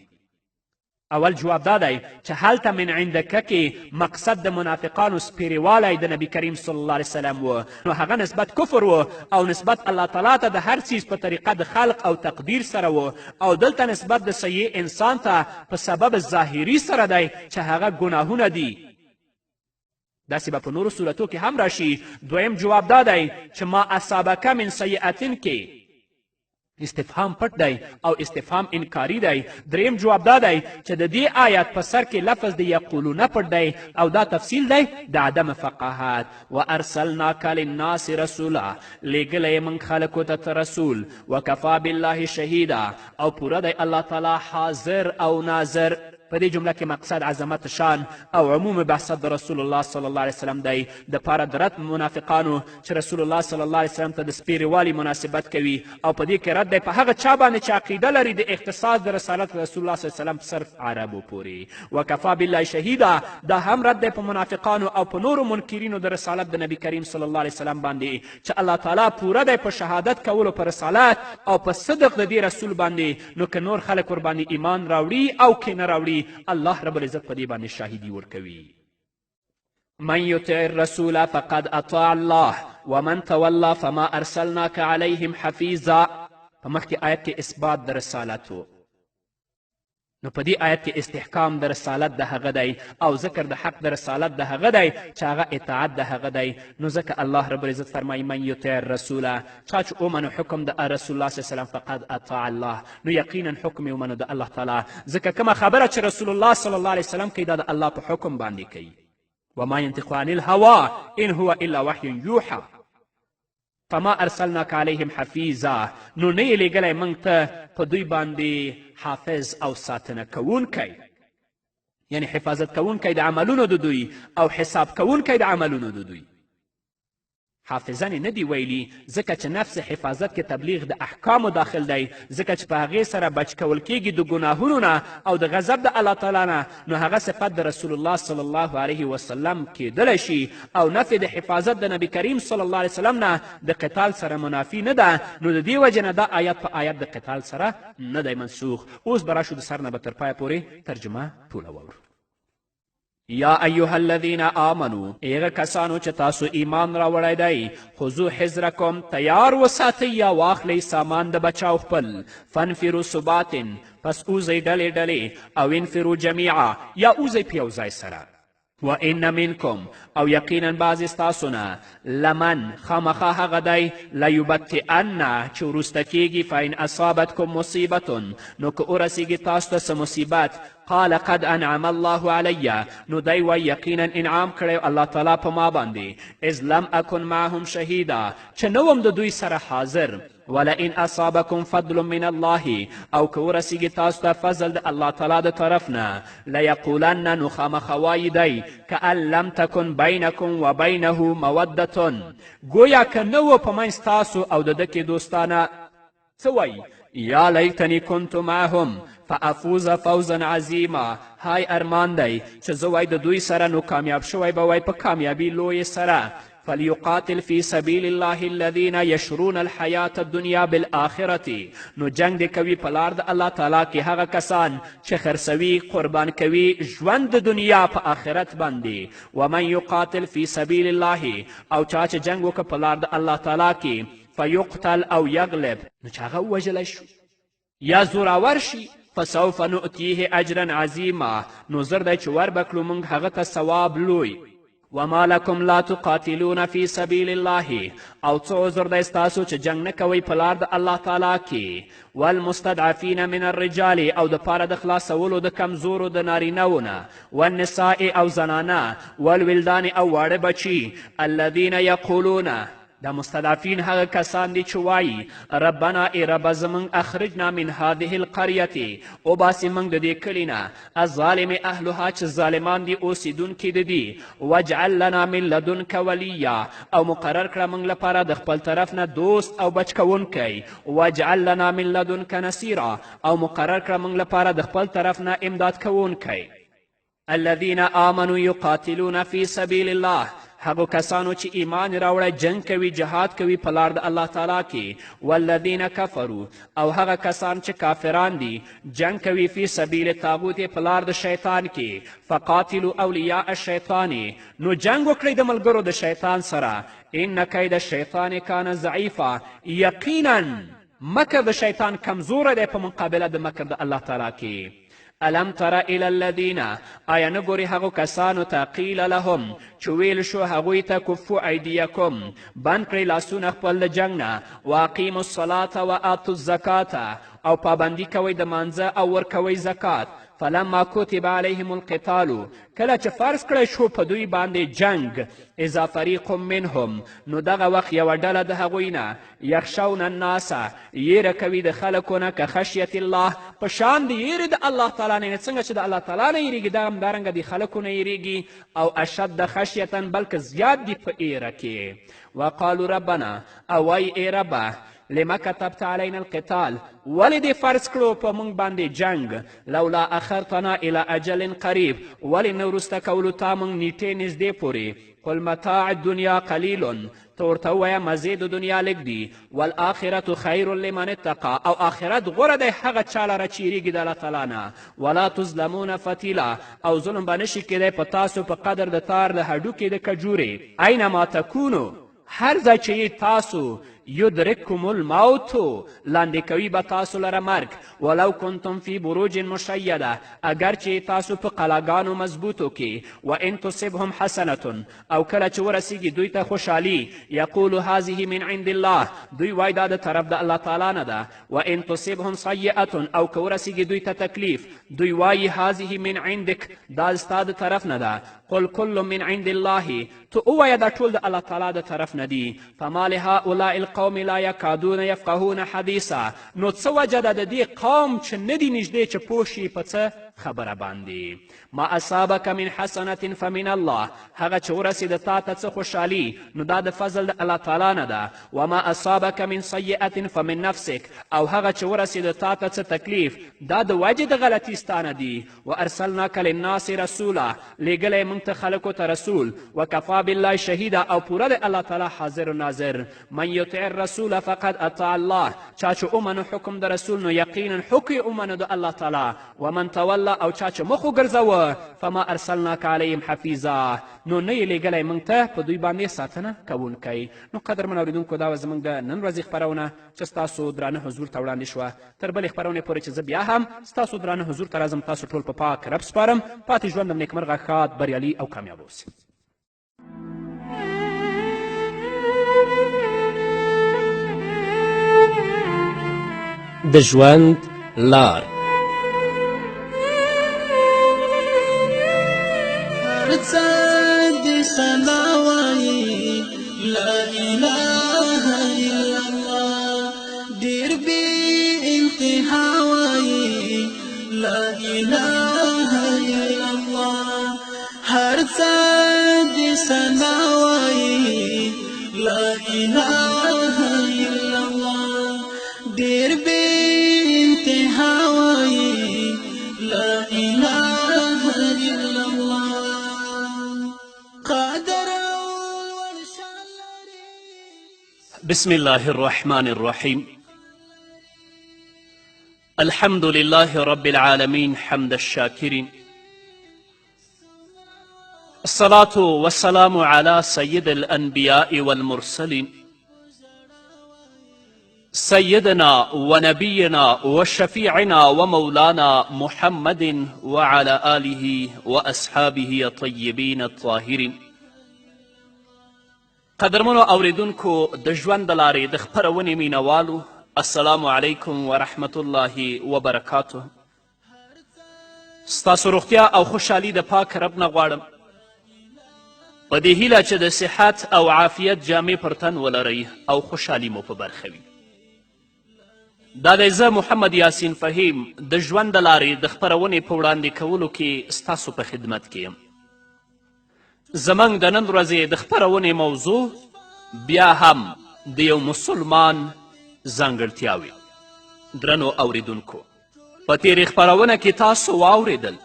اول جواب دا دی چې هلته من عندکه کې مقصد د منافقانو سپیروالی د نبی کریم صلی الله علیه وسلم و، نو هغه نسبت کفر و او نسبت الله تعالی ته د هر څیز په طریقه د خلق او تقدیر سره و، او دلته نسبت د سیع انسان ته په سبب ظاهري سره دی چې هغه ګناهونه دي. داسې به په نورو صورتو کې هم راشي. دویم جواب دا دی چې ما اصابکه من سیئتن کې استفهام پټ دی او استفهام انکاری دی. دریم جواب دا دی چې د دې آیات په سر کې لفظ د یقولونه پټ دی او دا تفصیل دی د عدم فقاهت. وارسلناک للناس رسولا، لیږلی موږ خلکو ته رسول، وکفا بالله شهیدا، او پوره دی الله تعالی حاضر او ناظر. په دې جمله کې مقصد عظمت شان او عموم بعثت د رسول الله صلی الله علیه وسلم دی د پاره د رد منافقانو چې رسول الله صلی الله علیه وسلم ته د سپیروالي مناسبت کوي، او په دې کې رد دی په هغه چا باندې چې عقیده لري د اختصاص د رسالت رسول الله صلی الله علیه وسلم صرف عربو پورې. وکفا بالله شهیدا، دا هم رد دی په منافقانو او په نورو منکرینو د رسالت د نبی کریم صلی الله علیه وسلم باندې چې الله تعالی پوره دی په شهادت کولو په رسالت او په صدق د دې رسول باندې. نو که نور خلک ورباندې ایمان راوړي او که نه راوړي، الله رب العزت په دې باندې شاهدي ورکوي. من یطع الرسول فقد اطاع الله ومن تولى فما ارسلناک علیهم حفیظا. په مخکې آیت کې اثبات د رسالت و، نو په دې آیت کې استحکام د رسالت د هغه دی او ذکر د حق د رسالت د هغه دی چې هغه اطاعت د هغه دی. نو ځکه الله رب العزت فرمایي من یطع الرسول، چا چې ومنو حکم د رسول الله صلی الله علیه وسلم فقد اطاع الله، نو یقینا حکم یې ومنو د الله تعالی. ځکه کومه خبره چې رسول الله صلی الله علیه وسلم کوي دا د الله په حکم باندې کوي. وما ينطق عن الهوى ان هو الا وحی یوحى فما ارسلناک علیهم حفیظا، نو نه یې لیږلی موږ ته په دوی باندې حافظ او ساتنه کوونکی، یعنی حفاظت کوونکی د عملونو د دوی او حساب کوونکی د عملونو د دوی. حافظان نه دی ویلي ځکه چې نفس حفاظت کې تبلیغ د احکامو داخل دی، ځکه چې په هغې سره بچ کول کیږي د ګناهونو نه او د غضب د الله تعالی نه. نو هغه صفت د رسول الله صلی الله علیه وسلم کیدلی شي او نفي د حفاظت د نبی کریم صلی الله علیه وسلم نه د قتال سره منافي نه ده. نو د دې وجې نه دا آیت په آیت د قتال سره نه دی منسوخ. اوس به راشو د سر نه به تر پایه پورې ترجمه ټوله واورو. یا ایها الذین آمنو، ایغه کسانو چې تاسو ایمان راوړی دی، خذو حذرکم، تیار وساتئ یا واخلئ سامان د بچاو خپل. فانفروا ثبات، پس اوزئ ډلې ډلې، او انفروا جمیعا، یا اوزئ په یو ځای سره. و ان منکم، او یقینا بعض ستاسو نه، لمن خامخا هغه دی، لیبطئن چې وروسته کیږي، فان اصابتکم مصیبتون، نو که ورسیږي تاسو ته څه مصیبت، قال قد انعم الله علی، نو دی وایي یقینا انعام کړی الله تعالی په ما باندې، اذ لم اکن معهم شهیدا، چې نه وم د دوی سره حاضر. ولئن اصابکم فضل من الله، او که ورسیږي تاسو ته فضل د الله تعالی د طرف نه، لیقولن، نو خامخا وایي دی، کأن لم تکن بینکم و بینه مودتون، گویا که نه و په منځ تاسو او د ده کې دوستانه. څه وایي؟ یا لیتنی کنت معهم فافوز فوزا عظیما، های ارمان دی چې زه وای د دوی سره نو کامیاب شوی به وای په کامیابی لوی سره. فلیقاتل فی سبیل الله الذین یشرون الحیاة الدنیا بالآخرة، نو جنگ دی کوي په لار د الله تعالی کې هغه کسان چې خرڅوي قربان کوي ژوند د دنیا په آخرت باندې. ومن یقاتل فی سبیل الله، او چا چې جنگ وکړه په لار د الله تعالی کې، فیقتل او یغلب، نو چې هغه ووژلی شو یا زوراور شي، فسوف نؤتیه اجرا عظیما، نو زر دی چې وربکړو موږ هغه ته ثواب لوی. وما لکم لا تقاتلون فی سبیل الله، او څه عذر دی ستاسو چې جنگ نه کوئ په لار د الله تعالی کې. والمستضعفین من الرجال، او د پاره د خلاصولو د کمزورو د نارینهو نه. والنساء، او زنانه. والولدان، او واړه بچي. الذین یقولون، دا مستضعفین هغه کسان دي چې وایي ربنا ای رب زموږ اخرجنا من هذه القریة، وباسې موږ د دې کلي نه، الظالم اهلها چې ظالمان دي اوسیدونکي د دي. واجعل لنا من لدنک ولیا، او مقرر کړه موږ لپاره د خپل طرف نه دوست او بچ کوونکی. واجعل لنا من لدنک نصیرا، او مقرر کړه موږ لپاره د خپل طرف نه امداد کوونکی. الذین آمنوا یقاتلون فی سبیل الله، هغو کسانو چې ایمان راوړی جنګ کوي جهاد کوي په لار د الله تعالی کې والذین کفروا او هغه کسان چې کافران دي جنګ کوي فی سبیل تاغوت په لار د شیطان کې فقاتلوا اولیاء الشیطان نو جنګ وکړئ د ملګرو د شیطان سره ان کید الشیطان کان ضعیفا یقینا مکر د شیطان کمزوره دی په مقابله د مکر د الله تعالی کې الم تر الی الذین آیا نه ګورې هغو کسانو ته قیل لهم چې ویل شو هغوی ته کفو ایدیکم بند کړئ لاسونه خپل د جنګ نه واقیموا الصلاة وآتوا الزکاة او پابندي کوئ د مانځه او ورکوئ زکات فلما کتب علیهم القتال کله چې فرض کړی شو په دوی باندې جنگ اذا فریق منهم نو دغه وخت یوه ډله د هغوی نه یخشون الناس یېره کوي د خلکو نه که خشیت الله په شان د یېرې د الله تعالی نه څنګه چې د الله تعالی نه یېرېږي دغه همدارنګه د خلکو نه یېرېږي او اشد خشیتا بلکې زیات دي په یېره کې وقالو ربنا او وایي ای ربه لما كتبت علينا القتال ولې دې فرض کړو په موږ باندې جنگ لولا اخرتنا الى اجل قریب ولې نه وروسته کولو تا موږ نیټې نږدې پورې قل متاع الدنیا قلیل ته ورته ووایه مزې د دنیا لږ دي والآخرة خیر لمن اتقا او آخرت غوره دی هغه چا لره چې یېرېږي د الله تعالی نه ولا تظلمون فتیلا او ظلم به نشي کیدی په تاسو په قدر د تار د هډوکې د کجورې اینما تکونو هر ځای چې تاسو یدرککم الموت لاندې کوي به تاسو لره مرګ ولو کنتم فی بروج مشیده اگر چې تاسو په قلاګانو مضبوطو کې و ان تصبهم حسنة او کله چې ورسیږي دوی ته خوشحالي یقولو هذه من عند الله دوی وایي دا د طرف د الله تعالی نه ده و ان تصبهم سیئة او که ورسیږي دوی ته تکلیف دوی وایي هذه من عندک دا ستا د طرف نه ده قل کل من عند الله تو ووایه دا ټول د الله تعالی د طرف نه دي فما لهؤلاء القوم لا یکادون یفقهون حدیثا نو څه وجه ده د دې قوم چې نه دي نږدې چې پوه شي په څه خبره باندې ما اصابک من حسنة فمن الله هغه چې ورسېده تا ته څه خوشحالي نو دا د فضل د الله تعالی نه ده وما اصابک من سیئة فمن نفسک او هغه چې ورسېده تا ته څه تکلیف دا د وجې د غلطي ستانه دي وارسلناک للناس رسولا لیږلی موږ ته خلکو ته رسول وکفا بالله شهیدا او پوره د الله تعالی حاضر و ناظر من یطع الرسول فقد اطاع الله چا چې ومنو حکم د رسول نو یقینا حکم یې ومنو د الله تعالی ومن توله او چا چې مخ وګرځوه فما ارسلناک علیهم حفیظا نو نه یې لیږلی موږ ته په دوی باندې ساتنه کوونکی نو قدرمن اورېدونکو دا وه زموږ د نن ورځې خپرونه چې ستاسو درانه حضور ته وړاندې شوه تر بلې خپرونې پورې چې زه بیا هم ستاسو درانه حضور ته راځم تاسو ټول په پاک رب سپارم پاتې ژوند م نیکمرغه ښاد بریالي او کامیاب اوسئ د ژوند لار دې ثنا وایي لا اله الا الله ډېر بې انتها وایي لا اله الا الله هر څه دې ثنا وایي لا اله الا الله ډېر بې انتها وایي لا اله الا الله بسم الله الرحمن الرحيم الحمد لله رب العالمين حمد الشاكرين الصلاة والسلام على سيد الأنبياء والمرسلين سيدنا ونبينا وشفيعنا ومولانا محمد وعلى آله وأصحابه الطيبين الطاهرين قدرمنو اوریدونکو د ژوند د لارې د خپرونې مینوالو السلام علیکم ورحمت الله وبرکاته ستاسو روغتیا او خوشحالي د پاک رب نه غواړم په دې هیله چې د صحت او عافیت جامې پر تن ولرئ او خوشحالي مو په برخه وي دا دی زه محمد یاسین فهیم د ژوند د لارې د خپرونې په وړاندې کولو کې ستاسو په خدمت کې یم زموږ د نن ورځې د خپرونې موضوع بیا هم د یو مسلمان ځانګړتیاوې درنو اوریدونکو په تیرې خپرونه کې تاسو واورېدل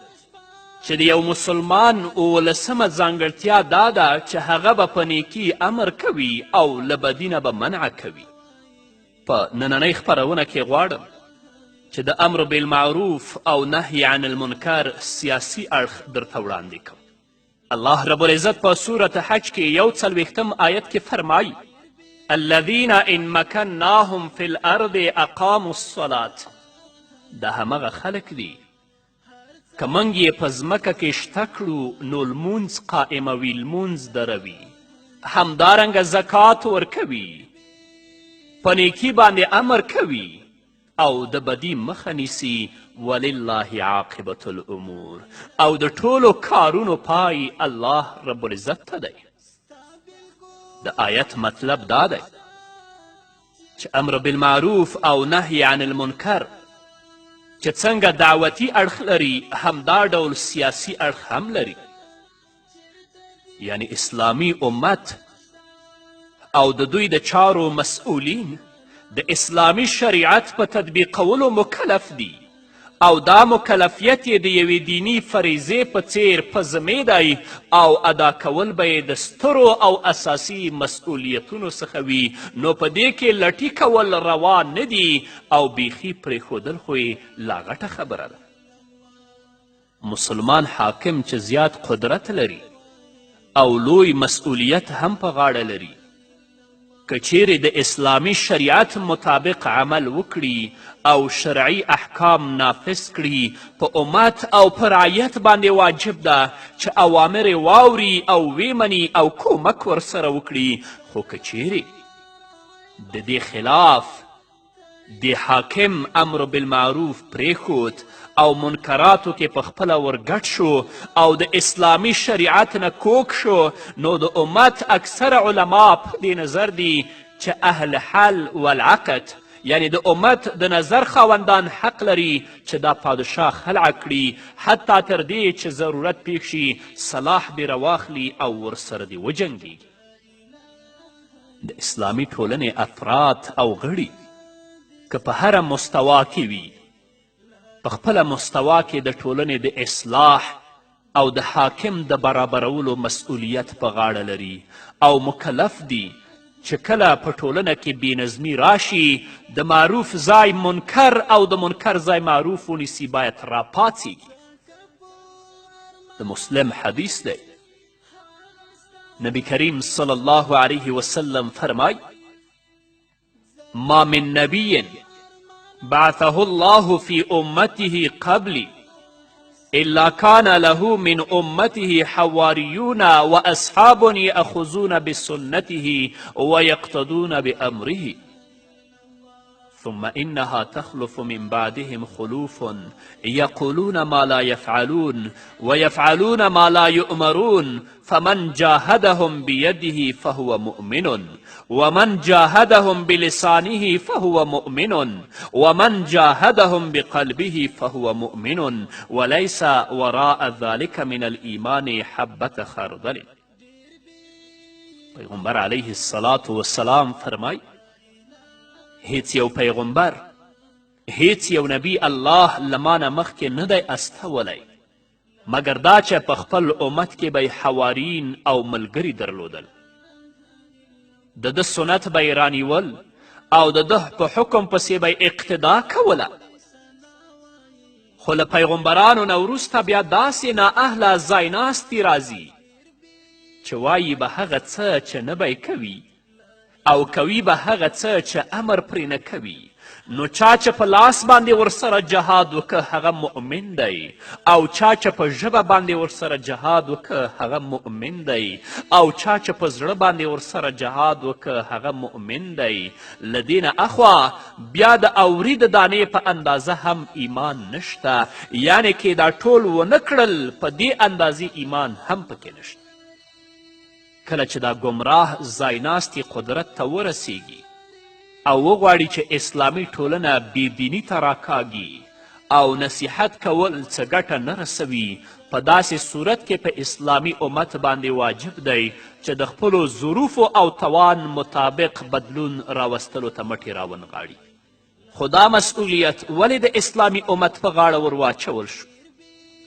چې د یو مسلمان 18مه ځانګړتیا دا ده چې هغه به په نیکي امر کوي او له بدي نه به منع کوي. په نننۍ خپرونه کې غواړم چې د امر بالمعروف او نهی عن المنکر سیاسي اړخ درته وړاندې کوم. الله رب العزت په سورة حج کې 41 آیت کې فرمایي الذین ان مکناهم فی الارض اقاموا الصلاة. دا همغه خلک دي که موږ یې په ځمکه کې شته کړو نو لمونځ قائموي، لمونځ دروي، همدارنګه زکات ورکوي، په نیکي باندې امر کوي او د بدی مخه نیسي. ولله عاقبة الامور. او د ټولو کارونو پای الله رب العزت ته دی. د آیت مطلب دا دی چې امر بالمعروف او نهی عن المنکر چې څنګه دعوتي اړخ لري همدا ډول سیاسي اړخ هم لري. یعنی اسلامی امت او د دوی د چارو مسئولین د اسلامی شریعت په تطبیقولو مکلف دي او دا مکلفیت یې د یوې دینی فریضې په څیر په ذمې دی او ادا کول به یې د سترو او اساسي مسئولیتونو څخه وي. نو په دې کې لټي کول روا نه دي او بیخي پرېښودل خو یې لا غټه خبره ده. مسلمان حاکم چې زیات قدرت لري او لوی مسئولیت هم په غاړه لري که چیرې د اسلامي شریعت مطابق عمل وکړي او شرعي احکام نافذ کړي په امت او په رعیت باندې واجب ده چې اوامر یې واوري او ویمني او کومک ورسره وکړي. خو که چیرې د دې خلاف د حاکم امر بالمعروف پریښود او منکراتو کې په خپله ورګډ شو او د اسلامي شریعت نه کوږ شو نو د امت اکثر علما په دې نظر دي چې اهل حل والعقد یعنی د امت د نظر خاوندان حق لري چې دا پادشاه خلع کړي حتی تر دې چې ضرورت پیښ شي صلاح دې راواخلي او ورسره دې وجنګي. د اسلامي ټولنې افراد او غړي که په هره مستوا کې وي په خپله مستوا کې د ټولنې د اصلاح او د حاکم د برابرولو مسئولیت په غاړه لري او مکلف دي چې کله په ټولنه کې بېنظمي راشي د معروف ځای منکر او د منکر ځای معروف ونیسي باید راپاڅېږي. د مسلم حدیث دی نبی کریم صلی الله علیه وسلم فرمای ما من نبی بعثه الله في أمته قبلي إلا كان له من أمته حواريون وأصحاب يأخذون بسنته ويقتدون بأمره ثم إنها تخلف من بعدهم خلوف يقولون ما لا يفعلون ويفعلون ما لا يؤمرون فمن جاهدهم بيده فهو مؤمن ومن جاهدهم بلسانه فهو مؤمن ومن جاهدهم بقلبه فهو مؤمن وليس وراء ذلك من الإيمان حبة خردل. پیغمبر علیه الصلاة والسلام فرمای هیڅ یو پیغمبر هیڅ یو نبی الله لمانه مخکې نه دی استولی مګر دا چې په خپل امت کې به حوارین او ملګري درلودل د ده سنت به یې رانیول او د ده په حکم پسې به یې اقتدا کوله. خو له پیغمبرانو نه وروسته بیا داسې نااهله ځایناستي راځي چې وایي به هغه څه چې نه به کوي او کوي به هغه څه چې امر پرې نه کوي. نو چا چې په لاس باندې ورسره جهاد وکه هغه مؤمن دی او چا چې په ژبه باندې ورسره جهاد وکه هغه مؤمن دی او چا چې په زړه باندې ورسره جهاد وکه هغه مؤمن دی. له دې نه اخوا بیا د اوري د دانې په اندازه هم ایمان نشته یعنی کې دا ټول ونه کړل په دې اندازې ایمان هم پکې نشته. کله چې دا ګمراه ځایناستي قدرت ته ورسیږي او وغواړي چې اسلامي ټولنه بېدیني ته راکاږي او نصیحت کول څه ګټه نه رسوي په داسې صورت کې په اسلامي امت باندې واجب دی چې د خپلو ظروفو او توان مطابق بدلون راوستلو ته مټې راونغاړي. خو دا مسئولیت ولې د اسلامي امت په غاړه ور واچول شو؟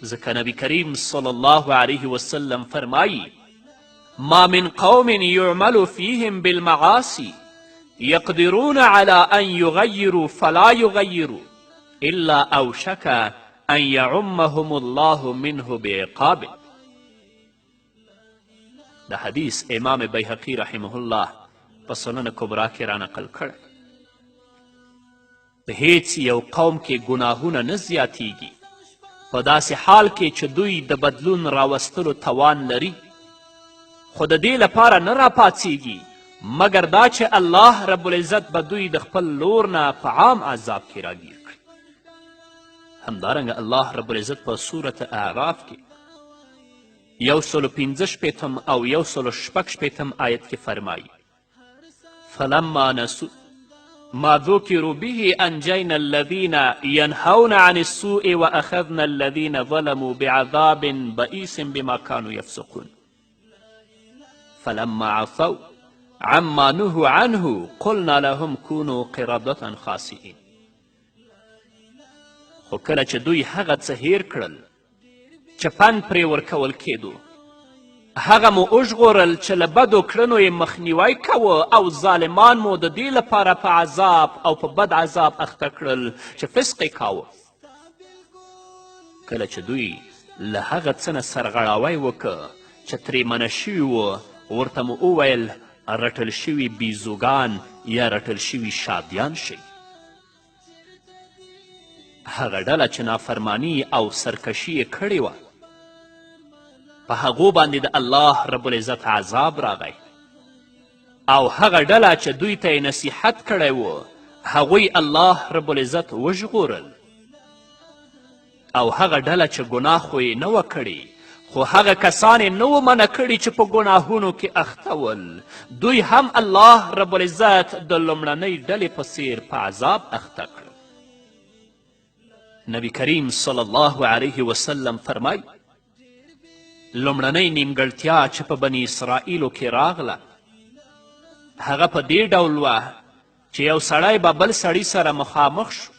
ځکه نبی کریم صلی الله علیه وسلم فرمایی ما من قوم یعمل فیهم بالمعاصی یقدرون على ان یغیروا فلا یغیروا الا اوشک ان یعمهم الله منه بعقابه. د حدیث امام بیهقی رحمه الله په سنن کبرا کې رانقل کړی. په هیڅ یو قوم کې ګناهونه نه زیاتیږي په داسې حال کې چې دوی د بدلون راوستلو توان لري، خو د دې لپاره نه راپاڅیږي مګر دا چې الله رب العزت به دوی د خپل لور نه په عام عذاب کې راګیر کړي. همدارنګه الله رب العزت په صورت اعراف کې 115 او 116 آیت کې فرمایي فلما نسوا ما ذكروا به أنجينا الذين ينهون عن السوء وأخذنا الذين ظلموا بعذاب بئيس بما كانوا يفسقون فلما عفوا عما نهوا عنه قلنا لهم كونوا قردة خاسئين. خو کله چې دوی هغه څه هیر کړل چې پند پرې ورکول کېدو، هغه مو وژغورل چې له بدو کړنو یې مخنیوی کوه او ظالمان مو د دې لپاره په عذاب او په بد عذاب اخته کړل چې فسق یې کاوه. کله چې دوی له هغه څه نه سرغړاوی وکړه چې ترې منع شوي وو، ورته مو وویل رټل شوي بیزوګان یا رټل شوي شادیان شئ. هغه ډله چې نافرمانی او سرکشي یې کړې وه په هغو باندې د الله رب العزت عذاب راغی، او هغه ډله چې دوی ته یې نصیحت کړی و هغوی الله رب العزت وژغورل، او هغه ډله چې ګناه خو یې نه وه کړې خو هغه کسان یې نه و منع کړي چې په ګناهونو کې اخته ول، دوی هم الله رب العزت د لومړنۍ ډلې په څیر په عذاب اخته کړل. نبی کریم صلی الله علیه وسلم فرمایي لومړنۍ نیمګړتیا چې په بني اسرائیلو کې راغله هغه په دې ډول وه چې یو سړی به بل سړي سره مخامخ شو،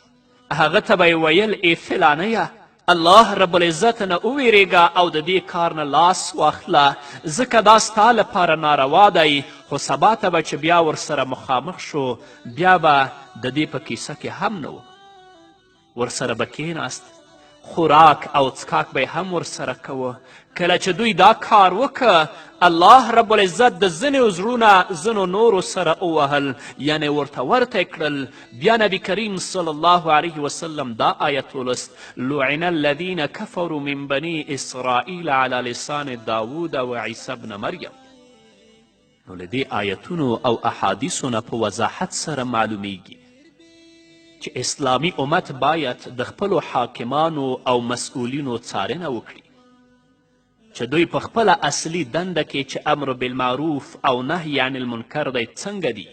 هغه ته به یې ویل ای فلانیه الله رب العزت نه وویرېږه او د دې کار نه لاس واخله ځکه دا ستا لپاره ناروا دی، خو سبا ته به چې بیا ورسره مخامخ شو بیا به د دې په کیسه کې هم نه و، ورسره به کیناست، خوراک او څکاک به هم ورسره کوه. کله چې دوی دا کار وکه الله رب العزت د ځینو زړونه ځینو نورو سره ووهل، یعنې ورته ورته کړل. بیا نبی کریم صلی الله علیه وسلم دا آیت ولست لعن الذین کفروا من بني اسرائیل علی لسان داوود و عیسی ابن مریم. نو له دې آیتونو او احادیثو نه په وضاحت سره معلومیږي چې اسلامي امت باید د خپلو حاکمانو او مسئولینو څارنه وکړي چې دوی په خپله اصلي دنده کې چې امر بالمعروف او نهی عن المنکر دی څنګه دي،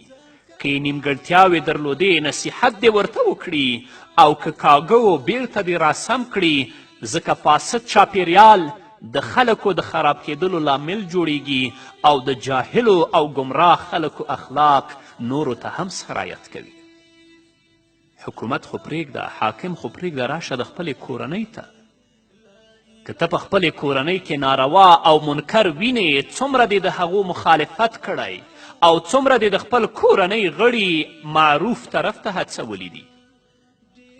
که یې نیمګړتیاوې درلودې نصیحت دې ورته وکړي، او که کاږه و بیرته دې راسم کړي، ځکه فاسد چاپیریال د خلکو د خراب کېدلو لامل جوړیږي او د جاهلو او ګمراه خلکو اخلاق نورو ته هم سرایت کوي. حکومت خو پرېږده، حاکم خو پرېږده، راشه د خپلې کورنۍ ته. که ته په خپلې کورنۍ کې ناروا او منکر وینې څومره دې د هغو مخالفت کړی او څومره دې د خپل کورنۍ غړي معروف طرف ته هڅولی دي،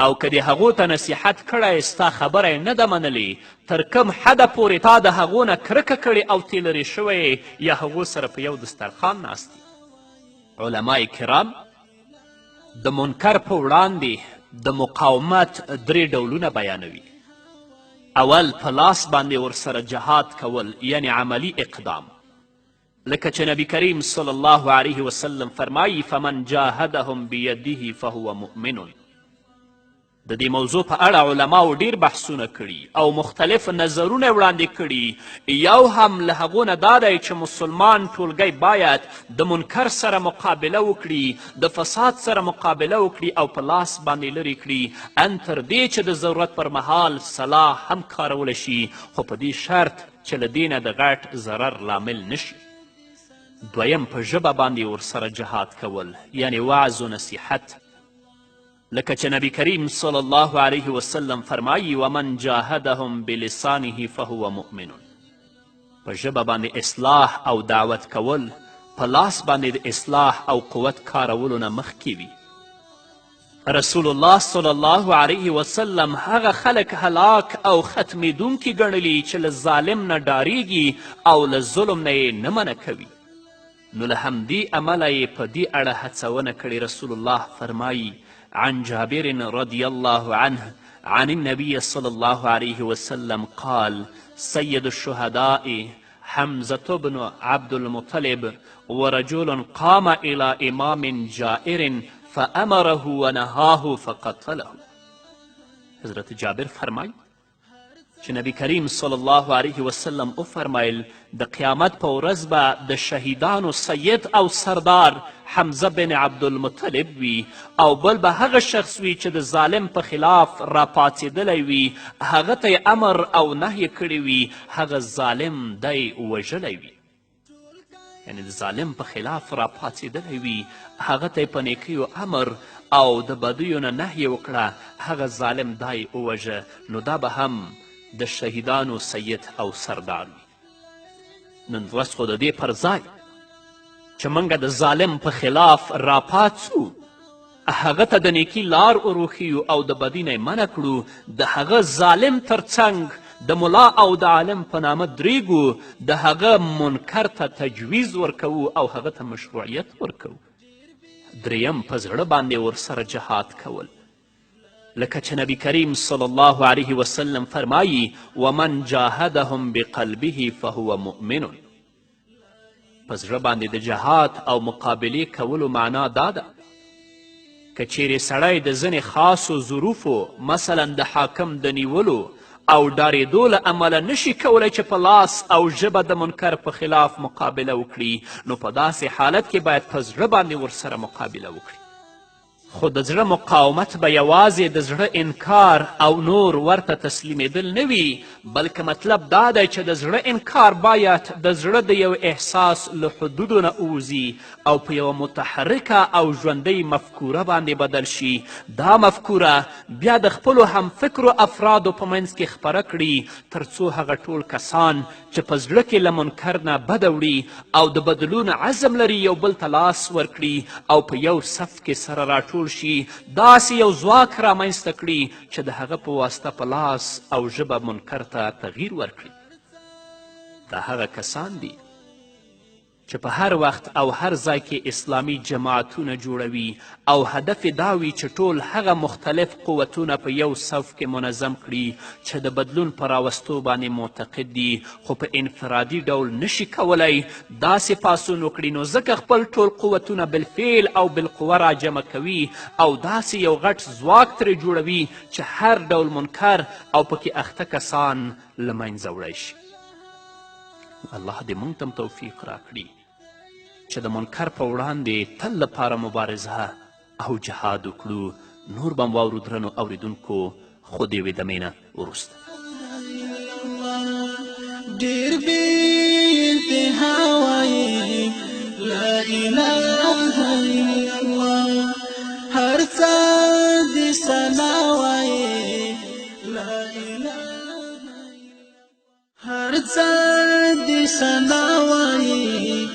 او که دې هغو ته نصیحت کړی ستا خبره یې نه ده منلې، تر کوم حده پورې تا د هغو نه کرکه کړې او تې لرې شوی یا هغو سره په یو دسترخوان ناست دي. علمای کرام د منکر په وړاندې د مقاومت 3 ډولونه بیانوي. اول په لاس باندې ورسره جهاد کول، یعنی عملی اقدام، لکه چې نبی کریم صلی الله علیه وسلم فرمایي فمن جاهدهم بیده فهو مؤمن. د دې موضوع په اړه علماو ډیر بحثونه کړي او مختلف نظرونه وړاندې کړي. یو هم له هغو نه دا دی چې مسلمان ټولګی باید د منکر سره مقابله وکړي، د فساد سره مقابله وکړي او په لاس باندې لرې کړي، ان تر دې چې د ضرورت پر مهال سلاح هم کارولی شي، خو په دې شرط چې له دې نه د غټ ضرر لامل نشي. دویم په ژبه باندې ورسره جهاد کول، یعنی وعظ و نصیحت. لکه چې نبی کریم صلی الله علیه وسلم فرمایي ومن جاهدهم بلسانه فهو مؤمن. په ژبه باندې اصلاح او دعوت کول په لاس باندې د اصلاح او قوت کارولو نه مخکې وي. رسول الله صلی الله علیه وسلم هغه خلک هلاک او ختمیدونکي ګڼلي چې له ظالم نه ډاریږي او له ظلم نه یې نه منع کوي. نو له همدې امله یې په دې اړه هڅونه کړې. رسول الله فرمایي عن جابر رضی الله عنه عن النبي صلى الله عليه وسلم قال سيد الشهداء حمزة بن عبد المطلب ورجل قام إلى إمام جائر فأمره ونهاه فقتله. حضرت جابر فرمای چې نبی کریم صلی الله علیه وسلم وفرمایل د قیامت په ورځ به د شهیدانو سید او سردار حمزه بن عبدالمطلب وي او بل به هغه شخص وي چې د ظالم په خلاف راپاڅېدلی وي، هغه ته یې امر او نهی کړی وي، هغه ظالم دی وژلی وي. یعنی د ظالم په خلاف راپاڅېدلی وي، هغه ته یې په نیکیو امر او د بدیو نه نهی وکړه، هغه ظالم دی ووژه. نو دا به هم د شهیدانو سید او سردار وي. نن ورځ خو د دې پر ځای چې موږ د ظالم په خلاف راپاڅو، هغه ته د نیکي لار وروښیو او د بدي نه یې منع کړو، د هغه ظالم تر څنګ د ملا او د عالم په نامه درېږو، د هغه منکر ته تجویز ورکوو او هغه ته مشروعیت ورکوو. دریم په زړه باندې ورسره جهاد کول، لکه چې نبی کریم صلی الله علیه وسلم فرمایي ومن جاهدهم بقلبه فهو مؤمن. په زړه باندې د جهاد او مقابلې کولو معنا دا ده که چیرې سړی د ځینې خاصو ظروفو مثلا د حاکم د نیولو او ډارېدو له امله نشي کولی چې په لاس او ژبه د منکر په خلاف مقابله وکړي، نو په داسې حالت کې باید په زړه باندې ورسره مقابله وکړي. خو د زړه مقاومت به یوازې د زړه انکار او نور ورته تسلیمېدل نه وي، بلکې مطلب دا دی چې د زړه انکار باید د زړه د یو احساس له حدودو نه ووځي او په یوه متحرکه او ژوندۍ مفکوره باندې بدل شي. دا مفکوره بیا د خپلو همفکرو افرادو په منځ کې خپره کړي تر څو هغه ټول کسان چې په زړه کې له منکر نه بده وړي او د بدلون عزم لري یو بل ته لاس ورکړي او په یو صف کې سره راټول شي، داسې یو ځواک رامنځته کړي چې د هغه په واسطه په لاس او ژبه منکر ته تغییر ورکړي. دا هغه کسان دي چې په هر وخت او هر ځای کې اسلامي جماعتونه جوړوي او هدف دا وي چې ټول هغه مختلف قوتونه په یو صف کې منظم کړي چې د بدلون په راوستو باندې معتقد دي، خو په انفرادي ډول نشي کولی داسې پاڅون وکړي، نو ځکه خپل ټول قوتونه بالفعل او بالقوه راجمع کوي او داسې یو غټ ځواک ترې جوړوي چې هر ډول منکر او پکې اخته کسان له منځه وړی شي. الله دې موږ ته توفیق راکړي چې د منکر په وړاندې تل لپاره مبارزه او جهاد وکړو. نور به م واورو درنو اوریدونکو خو د یوې دمې نه وروسته. ډېر بې انتها وایي لا اله الا الله، هر څه دې ثنا وایي لا اله، هر څه دې ثنا وایي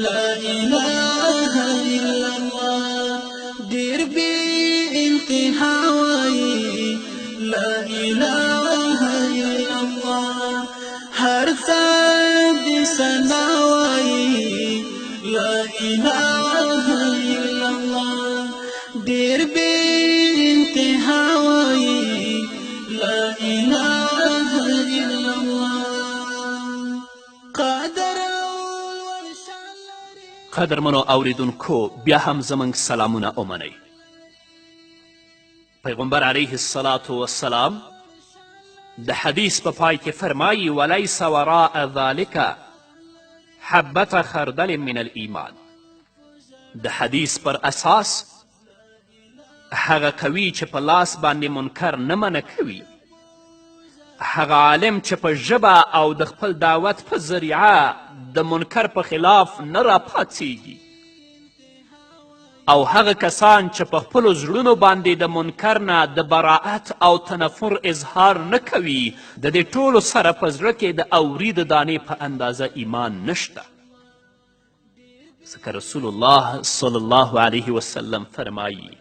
لا اله الا الله، ډېر بې انتها وایي لا اله الا الله، هر څه دې ثنا وایي لا اله الا الله، ډېر بې انتها وایي لا اله الا الله. قدرمنو اوریدونکو بیا هم زموږ سلامونه ومنئ. پیغمبر علیه الصلاة والسلام د حدیث په پای کې فرمایي ولیس وراء ذلک حبة خردل من الایمان. د حدیث پر اساس هغه قوي چې په لاس باندې منکر نه منع کوي، هغه عالم چې په ژبه او د خپل دعوت په ذریعه د منکر په خلاف نه راپاڅیږي او هغه کسان چې په خپلو زړونو باندې د منکر نه د براعت او تنفر اظهار نه کوي د دې ټولو سره په زړه کې د اوري د دانې په اندازه ایمان نشته. ځکه رسول الله صلی الله علیه وسلم فرمایی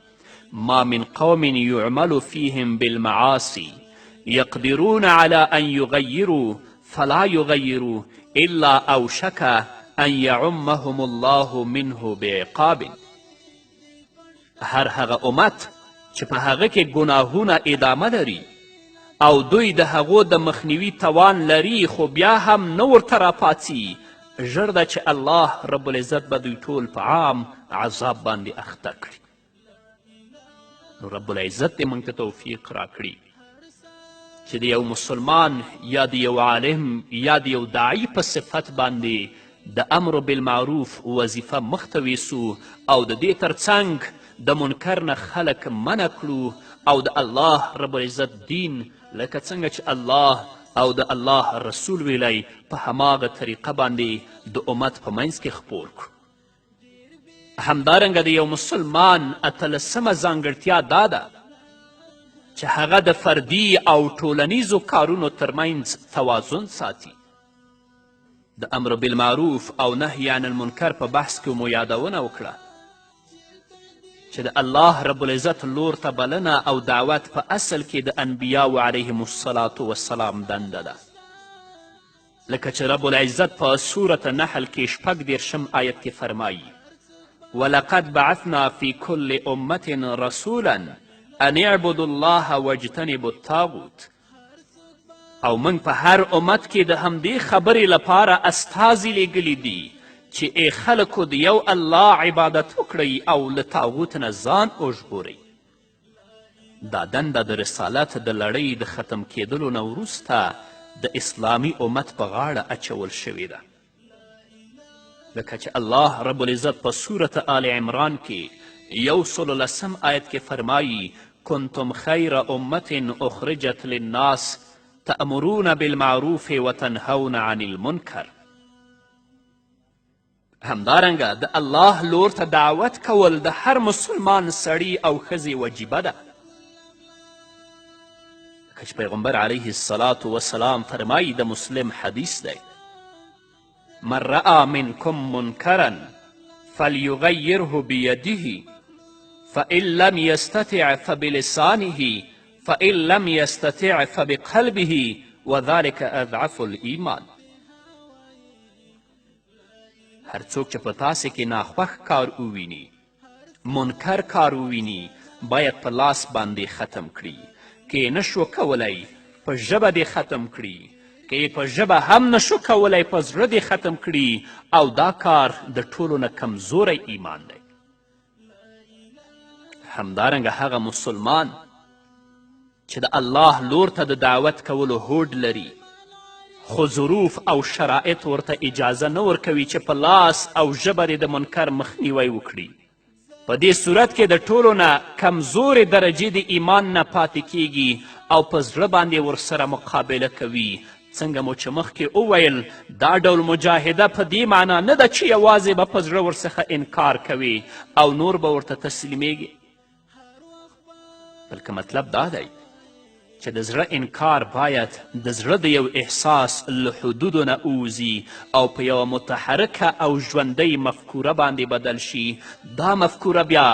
ما من قوم يعمل فيهم بالمعاصي يقدرون على أن يغيروا فلا يغيروا إلا أوشك أن يعمهم الله منه بعقاب. هر هغه امت چې په هغه کې ګناهونه ادامه لري او دوی د هغو د مخنیوي توان لري خو بیا هم نه ورته راپاڅي، ژر ده چې الله رب العزت به دوی ټول په عام عذاب باندې اخته کړي. نو رب العزت دې موږ ته توفیق راکړي چې د یو مسلمان یا د یو عالم یا د یو داعی په صفت باندې د امر بالمعروف وظیفه مخته ویسو او د دې ترڅنګ د منکر نه خلک منع کړو او د الله رب العزت دین لکه څنګه چې الله او د الله رسول ویلی په هماغه طریقه باندې د امت په منځ کې خپور کړو. همدارنګه د یو مسلمان اتلسمه ځانګړتیا دا ده چې هغه د فردي او ټولنیزو کارونو ترمنځ توازن ساتي. د امر بالمعروف او نهی عن المنکر په بحث کې مو یادونه وکړه چې د الله رب العزت لور ته بلنه او دعوت په اصل کې د انبیاو علیهم الصلاة والسلام دنده ده. لکه چې رب العزت په سورة نحل کې 14 آیت کې فرمایي ولقد بعثنا في كل أمة رسولا ان اعبدوا الله واجتنبوا الطاغوت. او موږ په هر امت کې د همدې خبرې لپاره استازي لیږلي دي چې ای خلکو د یو الله عبادت وکړئ او له طاغوت نه ځان وژغورئ. دا دنده د رسالت د لړۍ د ختم کېدلو نه وروسته د اسلامي امت په غاړه اچول شوې ده. لکه چې الله رب العزت په صورت آل عمران کې 110 آیت کې فرمایي کنتم خیر امة اخرجت للناس تأمرون بالمعروف وتنهون عن المنکر. همدارنګه د الله لور ته دعوت کول د هر مسلمان سړي او ښځې وجیبه ده. لکه چې پیغمبر علیه الصلاة والسلام فرمایي د مسلم حدیث دی من رأى منكم منکرا فلیغیره بیده فإن لم يستطع فبلسانه فإن لم يستطع فبقلبه وذلك أضعف الإيمان. هر څوک چې په تاسې کې ناخوښ کار وویني، منکر کار وویني، باید په لاس باندې ختم کړي. که یې نشو کولی په ژبه دې ختم کړي، که یې په ژبه هم نشو کولی په زړه دې ختم کړي او دا کار د ټولو نه کمزوری ایمان دی. همدارنګه هغه مسلمان چې د الله لور ته د دعوت کولو هوډ لري خو ظروف او شرایط ورته اجازه نه ورکوي چې په لاس او ژبه د منکر مخنیوی وکړي، په دې صورت کې د ټولو نه کمزورې درجې د ایمان نه پاتې کیږي او په زړه باندې ورسره مقابله کوي. څنګه مو چې مخکې وویل دا ډول مجاهده په دې معنا نه ده چې یوازې به په زړه ورڅخه انکار کوي او نور به ورته تسلیمیږي، بلکې مطلب دا دی چې د زړه انکار باید د زړه د یو احساس له حدودو نه ووځي او په یوه متحرکه او ژوندۍ مفکوره باندې بدل شي. دا مفکوره بیا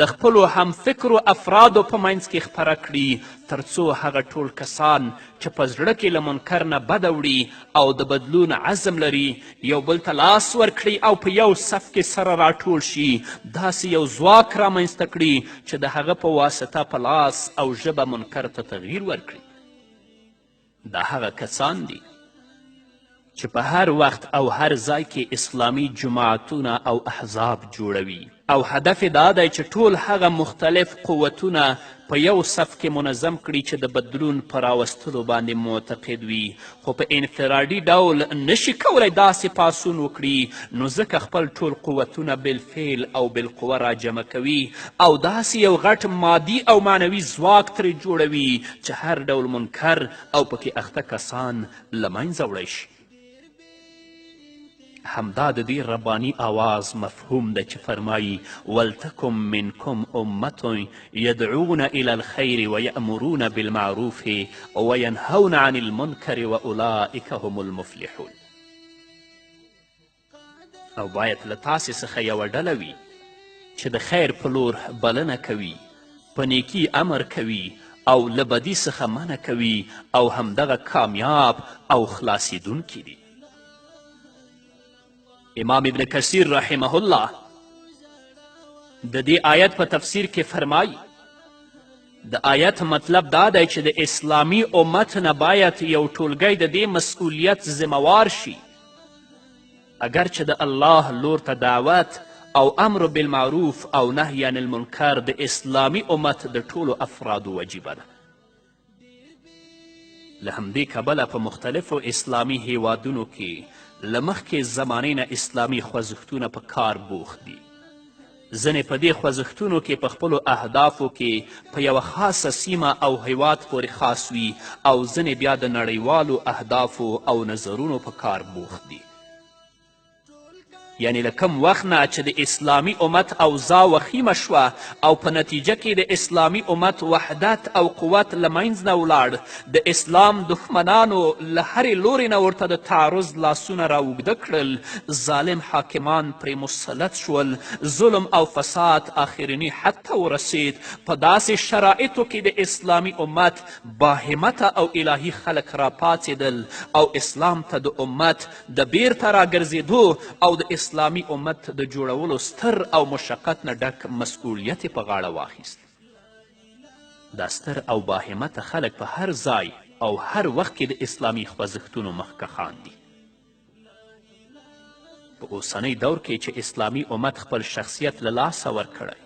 د خپلو همفکرو افرادو په منځ کې خپره کړي تر څو هغه ټول کسان چې په زړه کې له منکر نه بده وړي او د بدلون عزم لري یو بل ته لاس ورکړي او په یو صف کې سره راټول شي، داسې یو ځواک رامنځته کړي چې د هغه په واسطه په لاس او ژبه منکر ته تغییر ورکړي. دا هغه کسان دي چې په هر وخت او هر ځای کې اسلامي جماعتونه او احزاب جوړوي او هدف دا دی چې ټول هغه مختلف قوتونه په یو صف کې منظم کړي چې د بدلون په راوستلو باندې معتقد وي خو په انفرادي ډول نشي کولی داسې پاڅون وکړي، نو ځکه خپل ټول قوتونه بالفعل او بالقوه راجمع کوي او داسې یو غټ مادي او معنوي ځواک ترې جوړوي چې هر ډول منکر او پکې اخته کسان له منځه وړی شي. همدا د دې رباني آواز مفهوم ده چې فرمایي ولتکم منکم امة یدعون الى الخیر ویأمرون بالمعروف وینهون عن المنکر واولئک هم المفلحون. او باید له تاسې څخه یوه ډله وي چې د خیر په لور بلنه کوي، په نیکي امر کوي او له بدي څخه منع کوي او همدغه کامیاب او خلاصیدونکي دي. امام ابن کثیر رحمه الله د دې آیت په تفسیر کې فرمایي د آیت مطلب دا دی چې د اسلامي امت نه باید یو ټولګی د دې مسئولیت ذمهوار شي اگر چې د الله لور ته دعوت او امر بالمعروف او نهی عن المنکر د اسلامي امت د ټولو افرادو وجیبه ده. له همدې کبله په مختلفو اسلامي هیوادونو کې له مخکې زمانې نه اسلامي خوځښتونه په کار بوخت دي. ځینې په دې خوځښتونو کې په خپلو اهدافو کې په یوه خاصه سیمه او هیواد پورې خاص وي او ځینې بیا د نړیوالو اهدافو او نظرونو په کار بوخت دي. یعنی له کم وخت نه چې د اسلامي امت اوضاع وخیمه شوه او په نتیجه کې د اسلامي امت وحدت او قوت له منځ نه ولاړ، د اسلام دښمنانو له هرې لورې نه ورته د تعرض لاسونه راوږده کړل، ظالم حاکمان پرې مسلط شول، ظلم او فساد آخرني حد ته ورسید. په داسې شرایطو کې د اسلامي امت باهمته او الهي خلک راپاڅېدل او اسلام ته د امت د بیرته راګرځېدو او د اسلامي امت د جوړولو ستر او مشقت نه ډک مسئولیت په غاړه واخیست. دا ستر او باهمته خلک په هر ځای او هر وخت کې د اسلامي خوځښتونو مخکښان دي. په اوسنی دور کې چې اسلامي امت خپل شخصیت له لاسه ورکړی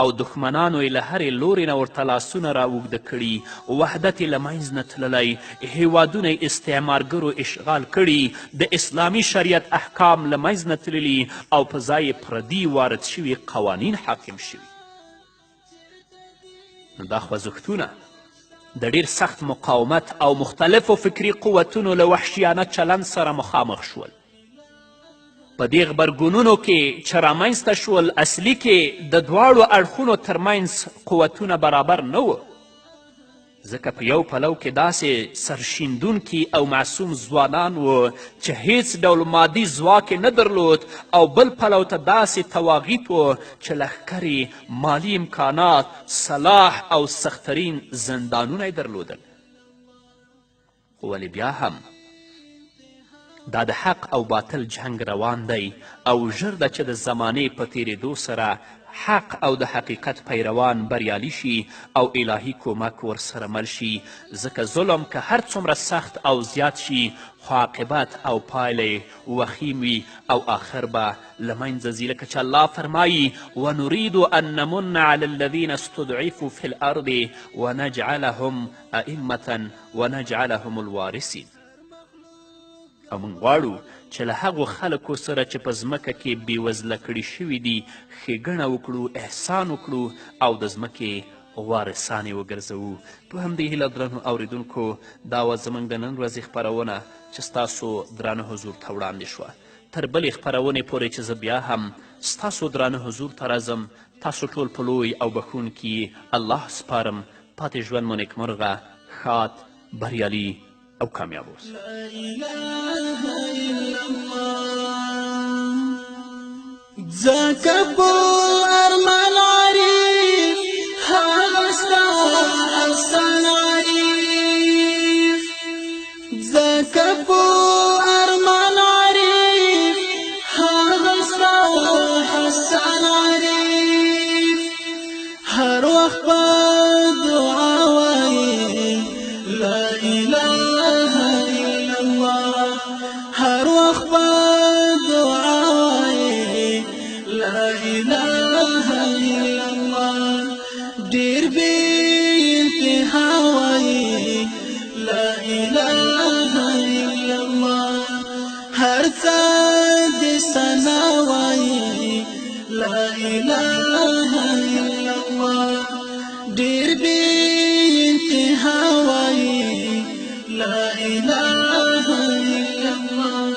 او دښمنانو یې له هرې لورې نه ورته لاسونه راوږده کړي، وحدت یې له منځ نه تللی، هیوادونه یې استعمارګرو اشغال کړي، د اسلامي شریعت احکام له منځ نه تللي او په ځای یې پردي وارد شوي قوانین حاکم شوي. نو دا خوځښتونه د ډیر سخت مقاومت او مختلفو فکري قوتونو له وحشیانه چلند سره مخامخ شول. په دې غبرګونونو کې چې رامنځته شول اصلي کې د دواړو اړخونو ترمنځ قوتونه برابر نه وه، ځکه په یو پلو کې داسې سرشیندونکي او معصوم ځوانان وو چې هیڅ ډول مادي ځواک نه درلود او بل پلو ته داسې تواغیت وو چې لښکرې، مالی امکانات، سلاح او سخترین زندانونه یې درلودل. خو ولې بیا هم دا د حق او باطل جنگ روان دی او ژر ده چې د زمانې په تیریدو سره حق او د حقیقت پیروان بریالي شي او الهي کومک ورسره مل شي، ځکه ظلم که هر څومره سخت او زیات شي خو عاقبت او پایله وخیم وي او آخر به له منځه ځي، لکه چې الله فرمایي ونريد ان نمن على الذين استضعفوا في الارض ونجعلهم ائمة ونجعلهم الوارثين. او موږ غواړو چې له هغو خلکو سره چې په ځمکه کې بېوزله کړي شوي دي ښېګڼه وکړو، احسان وکړو او د ځمکې وارثان یې وګرځوو. په همدې هیله درنو اوریدونکو دا وه زموږ د نن ورځې خپرونه چې ستاسو درانه حضور ته وړاندې شوه. تر بلې خپرونې پورې چې زه بیا هم ستاسو درانه حضور ته راځم، تاسو ټول په لوی او بخښونکي الله سپارم. پاتې ژوند مو نیکمرغه، ښاد، بریالي او کامیاب اوس. لا إله إلا الله ذاك أرمل عريف هذا أحسن عريف ذاك أرمل عريف هذا أحسن عريف هر وقت دعاوي لا إله إلا الله هر وقت دعاوي لا إله إلا الله دير بانتهاوي لا إله إلا الله هر ثاد سناوي لا إله إلا الله دير بانتهاوي لا إله إلا الله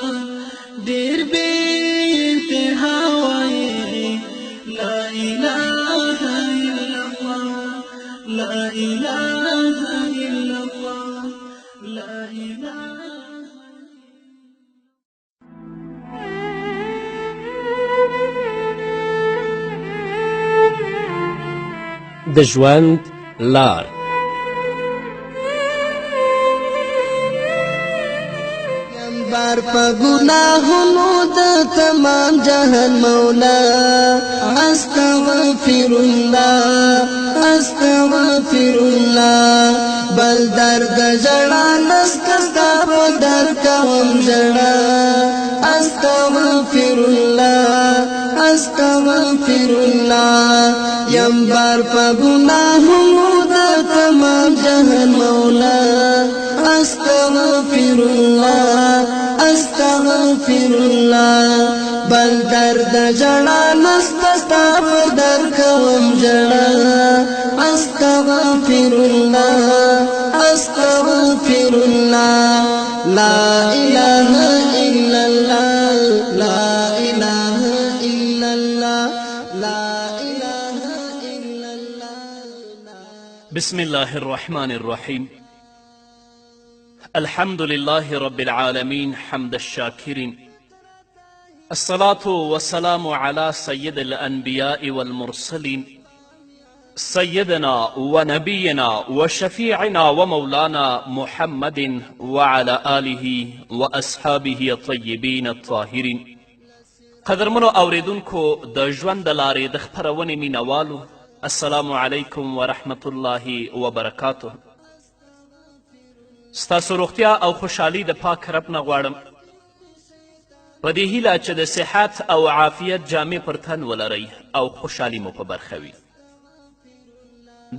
دير إله إلا الله لا إله إلا الله لا إله د ژوند لار بار په ګناهونو د تمام جهان مولا استغفر الله استغفر الله بل درد جړا نستا په در کوم جړا استغفر الله استغفر الله یم بار په ګناهونو د تمام جهان مولا استغفر الله استغفر الله بل درد جړا نستا په در کوم جړا استغفر الله استغفر الله لا اله الا الله لا اله الا الله لا اله الا الله بسم الله الرحمن الرحيم الحمد لله رب العالمين حمد الشاكرين الصلاة والسلام على سيد الأنبياء والمرسلين سيدنا ونبينا وشفيعنا ومولانا محمد وعلى آله وأصحابه الطيبين الطاهرين قدرمنو اوریدونکو د ژوند د لارې د خپرونې مینوالو السلام علیکم ورحمة الله وبرکاته ستاسو روغتیا او خوشحالي د پاک رب نه غواړم په دې هیله چې د صحت او عافیت جامې پر تن ولرئ او خوشحالي مو په برخه وي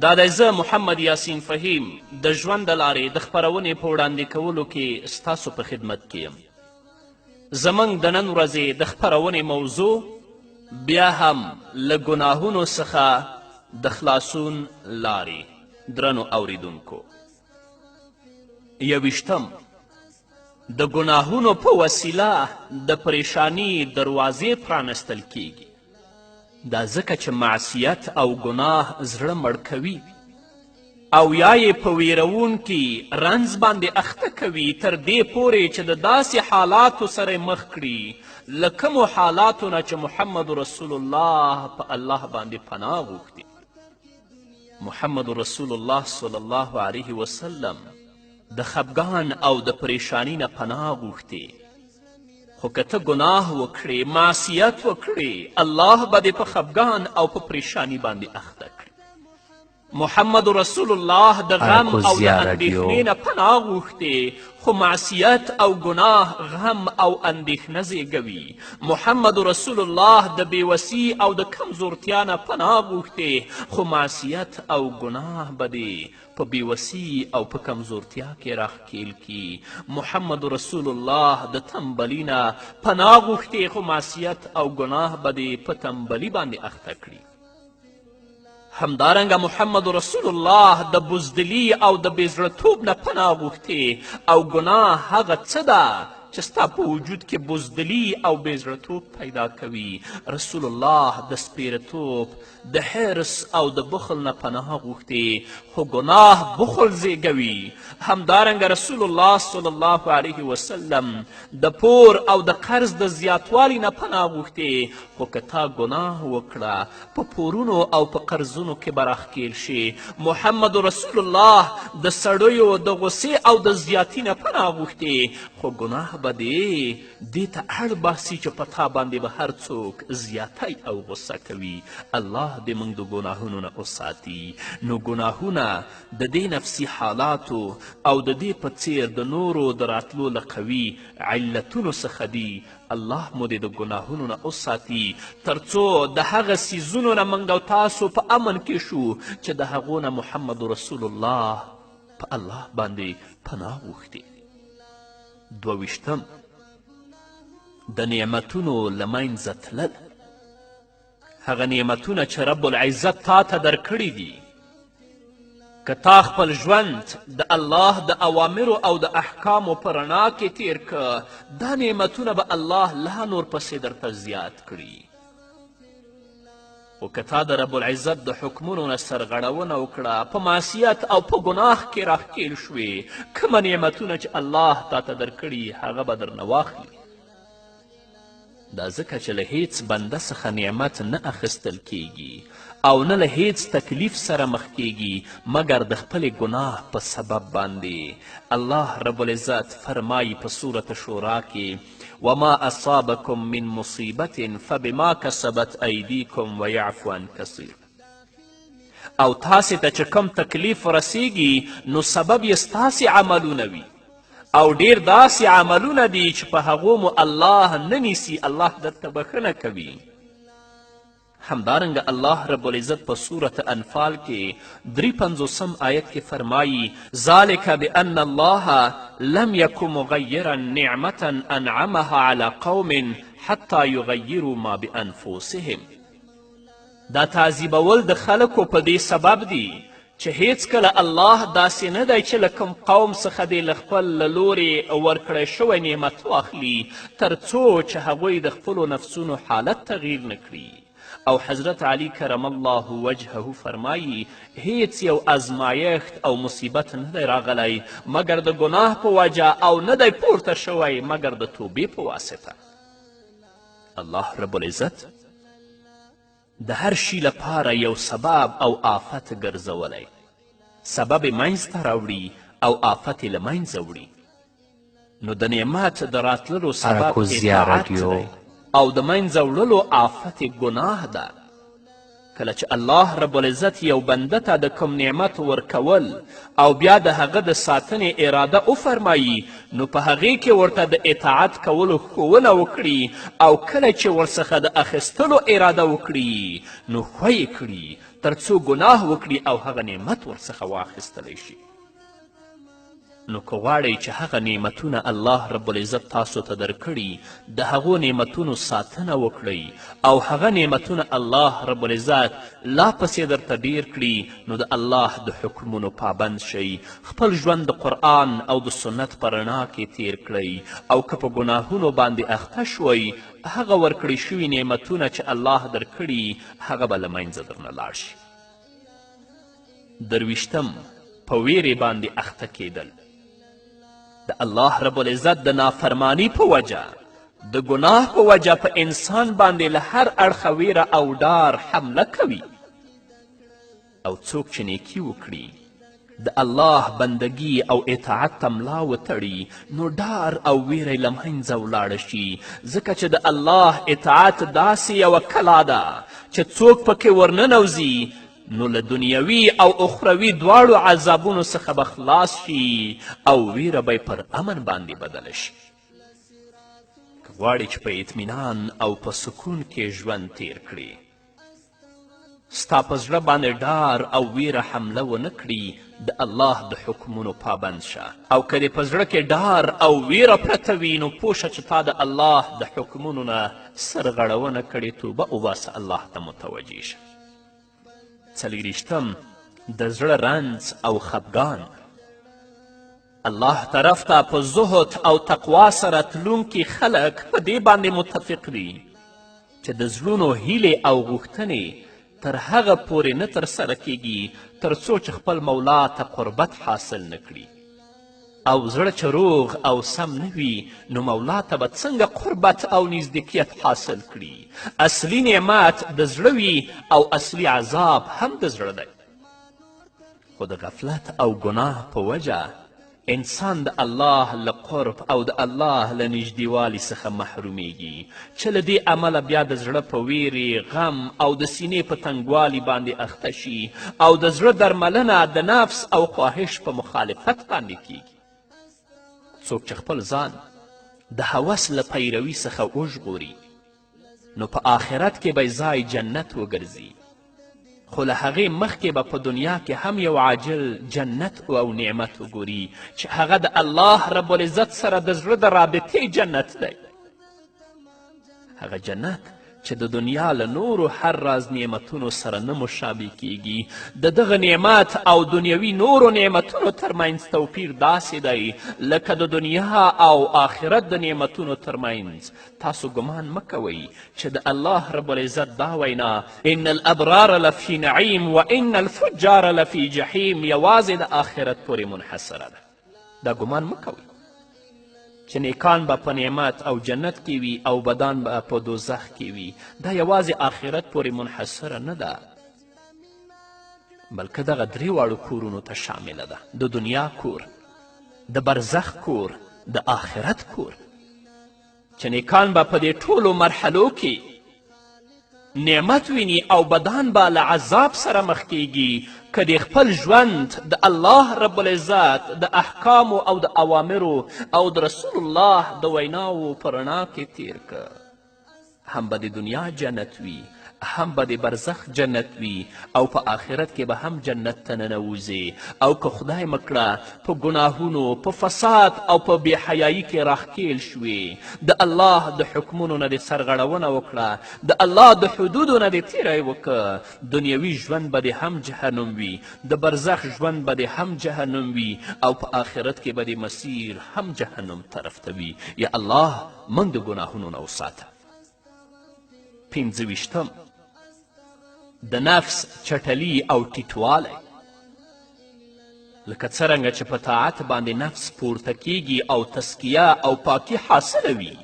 دا دی زه محمد یاسین فهیم د ژوند د لارې د خپرونې په وړاندې کولو کې ستاسو په خدمت کې یم زموږ د نن ورځې د خپرونې موضوع بیا هم له ګناهونو څخه د خلاصون لارې درنو اوریدونکو یویشتم د ګناهونو په وسیله د پریشانی دروازې پرانستل کیږي دا ځکه چې معصیت او ګناه زړه مړ کوي او یا یې په ویرونکي رنځ باندې اخته کوي تر دې پورې چې د داسې حالاتو سره مخ کړي له کومو حالاتو نه چې محمد رسول الله په الله باندې پناه غوښتي محمد رسول الله صلی الله علیه وسلم د خفګان او د پریشانی نه پناه غوښتې خو که ته ګناه وکړې معصیت وکړې الله به دې په خفګان او په پریشانی باندې اخته کړي محمد رسول الله د غم او د اندېښنې نه پناه غوښتې خو معصیت او ګناه غم او اندېښنه زیږوي محمد رسول الله د بېوسي او د کمزورتیا نه پناه غوښتې خو معصیت او ګناه به دې په بېوسي او په کمزورتیا کې راښکیل کي محمد رسول الله د تنبلي نه پناه غوښتې خو معصیت او ګناه به دې په تنبلي باندې اخته کړي همدارنګه محمد رسول الله د بزدلي او د بېزړهتوب نه پناه غوښتې او ګناه هغه څه ده چې ستا په وجود کې بزدلي او بېزړهتوب پیدا کوي رسول الله د سپېرهتوب د حرص او د بخل نه پناه غوښتې خو ګناه بخل زیږوي همدارنګه رسول الله صلی الله علیه وسلم د پور او د قرض د زیاتوالي نه پناه غوښتې خو که تا ګناه وکړه په پورونو او په قرضونو کې به راښکیل شي محمد رسول الله د سړیو د غصې او د زیاتي نه پناه غوښتې خو ګناه به دې ته اړ باسي چې په تا باندې به هر څوک زیاتی او غصه کوي الله دې موږ د ګناهونو نه وساتي نو ګناهونه د دې نفسي حالاتو او د دې په څیر د نورو د راتلو له قوي علتونو څخه دي الله مو دې د ګناهونو نه وساتي تر څو د هغه څیزونو نه موږ او تاسو په امن کې شو چې د هغو نه محمد رسول الله په الله باندې پناه غوښتې دویشتم د نعمتونو له منځه تلل هغه نعمتونه چې رب العزت تا ته درکړي دي که تا خپل ژوند د الله د اوامرو او د احکامو په رڼا کې تیر که دا نعمتونه به الله لا نور پسې درته زیات کړي خو که تا د رب العزت د حکمونو نه سرغړونه وکړه، په معصیت او په ګناه کې راښکېل شوې، کومه نعمتونه چې الله تا ته درکړي هغه به درنه واخلي. دا ځکه چې له هیڅ بنده څخه نعمت نه اخیستل کیږي او نه له هیڅ تکلیف سره مخ کیږي مګر د خپلې ګناه په سبب باندې. الله رب العزت فرمایي په سورة شورا کې: وما اصابکم من مصیبت فبما کسبت ایدیکم ویعفو عن کثیر. او تاسې ته چې کوم تکلیف رسیږي نو سبب یې ستاسې عملونه وي، او ډیر داسې عملونه دي چې په هغو مو الله نه نیسي، الله درته بخښنه کوي. همدارنګه الله رب العزت په سورة انفال کې 53 آیت کې فرمایي: ذلك بأن الله لم يكن مغيرا نعمة انعمها على قوم حتى يغيروا ما بانفسهم. دا تعذیبول د خلکو په دې سبب دی چې هیڅ کله الله داسې نه دی چې له کوم قوم څخه دې له خپل له لورې ورکړی شوی نعمت واخلي تر څو چې هغوی د خپلو نفسونو حالت تغییر نه کړي. او حضرت علی کرم الله وجهه فرمایي هیڅ یو ازمایښت او مصیبت نه دی راغلی مګر د ګناه په وجه او نه دی پورته شوی مګر د توبې په واسطه. الله رب العزت د هر شي لپاره یو سبب او آفت ګرځولی، سبب یې منځته راوړي او آفت یې له منځه وړي. نو د نعمت د راتللو سبب اطاعت دی او د منځه وړلو آفت ګناه ده. کله چې الله رب العزت یو بنده ته د کوم نعمت ورکول او بیا د هغه د ساتنې اراده وفرمایي نو په هغې کې ورته د اطاعت کولو ښوونه وکړي، او کله چې ورڅخه د اخیستلو اراده وکړي نو ښوی کړي تر څو ګناه وکړي او هغه نعمت ورڅخه واخیستلی شي. نو که غواړئ چې هغه نعمتونه الله رب العزت تاسو ته درکړي د هغو نعمتونو ساتنه وکړئ او هغه نعمتونه الله رب العزت لا پسې درته ډیر کړي نو د الله د حکمونو پابند شئ، خپل ژوند د قرآن او د سنت په رڼا کې تیر کړئ، او که په ګناهونو باندې اخته شوئ هغه ورکړي شوي نعمتونه چې الله درکړي هغه به له منځه درنه لاړ شي. 20 په ویرې باندې اخته کیدل. د الله رب العزت د نافرمانی په وجه د ګناه په وجه په انسان باندې له هر اړخه ویره او ډار حمله کوي، او څوک چې نیکي وکړي د الله بندگی او اطاعت ته ملا وتړي نو ډار او ویره یې له منځه ولاړه شي، ځکه چې د الله اطاعت داسې یوه کلا ده چې څوک پکې ورننوځي نو له دنیوي او اخروي دواړو عذابونو څخه به خلاص شي او ویره به پر امن باندې بدله شي. که غواړې چې په اطمینان او په سکون کې ژوند تیر کړي، ستا په زړه باندې ډار او ویره حمله ونه کړي، د الله د حکمونو پابند شه. او که دې په زړه کې ډار او ویره پرته وي نو پوه شه چې تا د الله د حکمونو نه سرغړونه کړې، توبه وباسه، الله ته متوجه شه. 40 د زړه رنځ او خفګان. الله طرف ته په زهد او تقوا سره تلونکي خلک په دې باندې متفق دي چې د زړونو هیلې او غوښتنې تر هغه پورې نه ترسره کیږي تر څو چې خپل مولا ته قربت حاصل نه کړي، او زړه چې روغ او سم نه وي نو مولا ته به څنګه قربت او نزدیکیت حاصل کړي. اصلي نعمت د زړه وي او اصلي عذاب هم د زړه دی، خو د غفلت او ګناه په وجه انسان د الله له قرب او د الله له نږدېوالي څخه محرومیږي چې له دې عمله بیا د زړه په ویرې، غم او د سینې په تنګوالي باندې اخته شي او د زړه درملنه د نفس او خواهش په مخالفت باندې کیږي. څوک چې خپل ځان د هوس له پیروي څخه وژغوري نو په آخرت کې به ځای جنت وګرځي، خو له هغې مخکې به په دنیا کې هم یو عاجل جنت او نعمت وګوري چې هغه د الله رب العزت سره د زړه د رابطې جنت دی. هغه جنت چې د دنیا له نورو هر راز نعمتونو سره نه مشابه کیږي. د دغه نعمت او دنیوي نورو نعمتونو ترمنځ توپیر داسې دی لکه د دنیا او آخرت د نعمتونو ترمنځ. تاسو ګمان مه کوئ چې د الله رب العزت دا وینا ان الابرار لفی نعیم و ان الفجار لفی جحیم یوازې د آخرت پورې منحصره ده. دا ګمان مه کوئ چې نیکان به په نعمت او جنت کې وي او بدان به په دوزخ کې وي. دا یوازې آخرت پورې منحصره نه ده بلکې دغه درې واړو کورونو ته شامله ده. د دنیا کور، د برزخ کور، د آخرت کور. چې نیکان به په دې ټولو مرحلو کې نعمت ویني او بدان به له عذاب سره مخ کیږي که د خپل ژوند د الله رب العزت د احکامو او د اوامرو او د رسول الله د ویناو په رڼا کې تیر که. هم به د دنیا جنت وي، هم به د برزخ جنت وي او په آخرت کې به هم جنت ته ننوځې. او که خدای مکړه په ګناهونو، په فساد او په بېحیایي کې راښکیل شوې، د الله د حکمونو نه دې سرغړونه وکړه، د الله د حدودو نه دې تیری وکړه، دنیوي ژوند به دې هم جهنم وي، د برزخ ژوند به دې هم جهنم وي او په آخرت کې به دې مسیر هم جهنم طرف ته وي. یا الله موږ د ګناهونو نه وساته. 25 د نفس چټلي او ټیټوالی. لکه څرنګه چې په طاعت باندې نفس پورته کیږي او تسکیه او پاکي حاصله وي،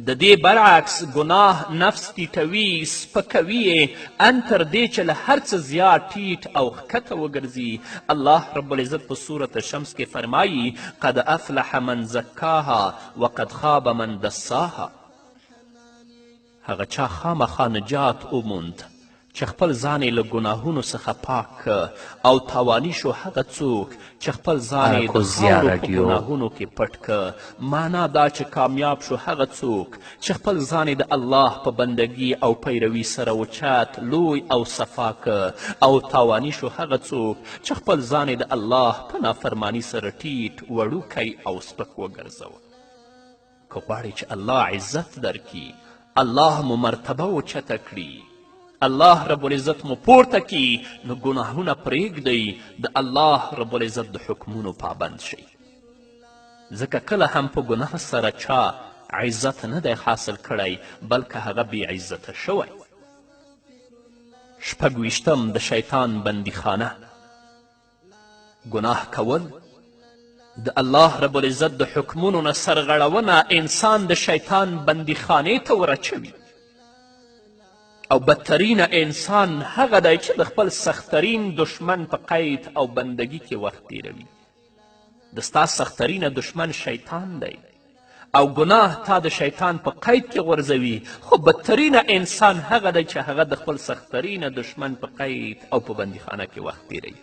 د دې برعکس ګناه نفس ټیټوي، سپکوي یې ان تر دې چې له هر څه زیات ټیټ او ښکته وګرځي. الله رب العزت په صورت شمس کې فرمایي قد افلح من زکاها وقد خاب من دساها. هغه چا خامخا نجات وموند چې خپل ځان یې له ګناهونو څخه پاک او تاواني شو هغه څوک چې خپل ځان یې د خاورو په ګناهونو کې پټ که. معنا دا چې کامیاب شو هغه څوک چې خپل ځان یې د الله په بندګي او پیروي سره اوچت، لوی او صفا که. او تاواني شو هغه څوک چې خپل ځان یې د الله په نافرماني سره ټیټ، وړوکی او سپک وګرځوه. که غواړئ چې الله عزت درکړي، الله مو مرتبه اوچته کړي، الله رب العزت مو پورته کی، نو ګناهونه پرېږدئ، د الله رب العزت د حکمونو پابند شئ. ځکه کله هم په ګناه سره چا عزت نه دی حاصل کړی بلکې هغه بې عزته شوی. 26 د شیطان بندیخانه. ګناه کول، د الله رب العزت د حکمونو نه سرغړونه انسان د شیطان بندیخانې ته ورچوي. او بدترینه انسان هغه دی چې د خپل سختترین دشمن په قید او بندگی کې وخت تیروي. د ستا سختترینه دشمن شیطان دی او ګناه تا د شیطان په قید کې غورځوي. خو بدترینه انسان هغه دی چې هغه د خپل سختترینه دشمن په قید او په بندیخانه کې وخت تیروي.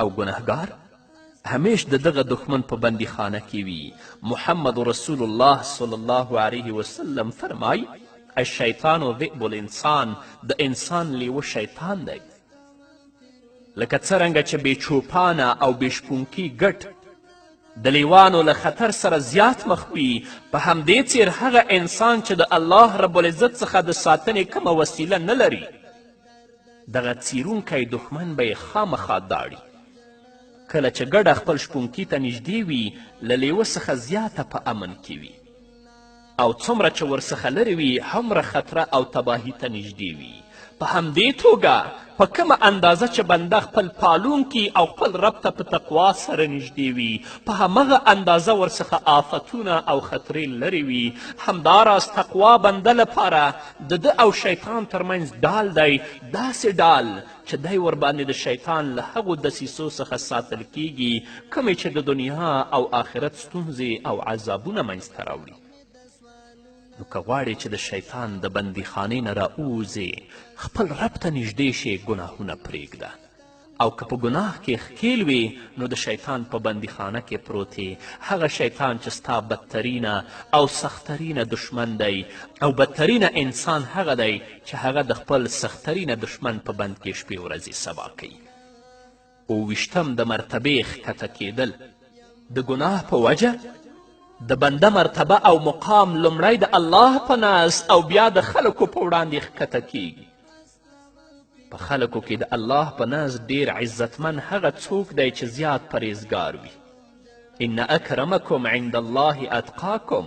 او ګناهګار همیش د دغه دښمن په بندیخانه کې وي. محمد رسول الله صلی الله علیه وسلم فرمای الشیطان ذئب الانسان، د انسان لیوه شیطان دی. لکه څرنګه چې بې چوپانه او بې شپونکي ګټ د لیوانو له خطر سره زیات مخ وي، په همدې څیر هغه انسان چې د الله رب العزت څخه د ساتنې کومه وسیله نه لري، دغه څیرونکی دښمن به یې خامخا داړي. کله چې ګډه خپل شپونکي ته نږدې وي، له لیوه څخه زیاته په امن کې وي، او څومره چې ورڅخه لرې وي هومره خطره او تباهي ته نږدې وي. په همدې توګه په کومه اندازه چې بنده خپل پالونکي او خپل رب ته په تقوا سره نږدې وي، په همغه اندازه ورڅخه آفتونه او خطرې لرې وي. همداراز تقوا بنده لپاره د ده او شیطان ترمنځ ډال دی، داسې ډال چې دی ورباندې د شیطان له هغو دسیسو څخه ساتل کیږي کومې چې د دنیا او آخرت ستونزې او عذابونه منځته راوړي. نو که غواړې چې د شیطان د بندیخانې نه راووځې، خپل رب ته نږدې شې، ګناهونه پرېږده. او که په ګناه کې ښکیل وي، نو د شیطان په بندیخانه کې پروت یې. هغه شیطان چې ستا بدترینه او سختترینه دشمن دی، او بدترینه انسان هغه دی چې هغه د خپل سختترینه دشمن په بند کې شپې ورځې سبا کوي. 28 د مرتبې ښکته کیدل. د ګناه په وجه د بنده مرتبه او مقام لومړی د الله په نزد او بیا د خلکو په وړاندې ښکته کیږي. په خلکو کې د الله په نزد ډیر عزتمن هغه څوک دی چې زیات پرهیزګار وي. ان اکرمکم عند الله اتقاکم.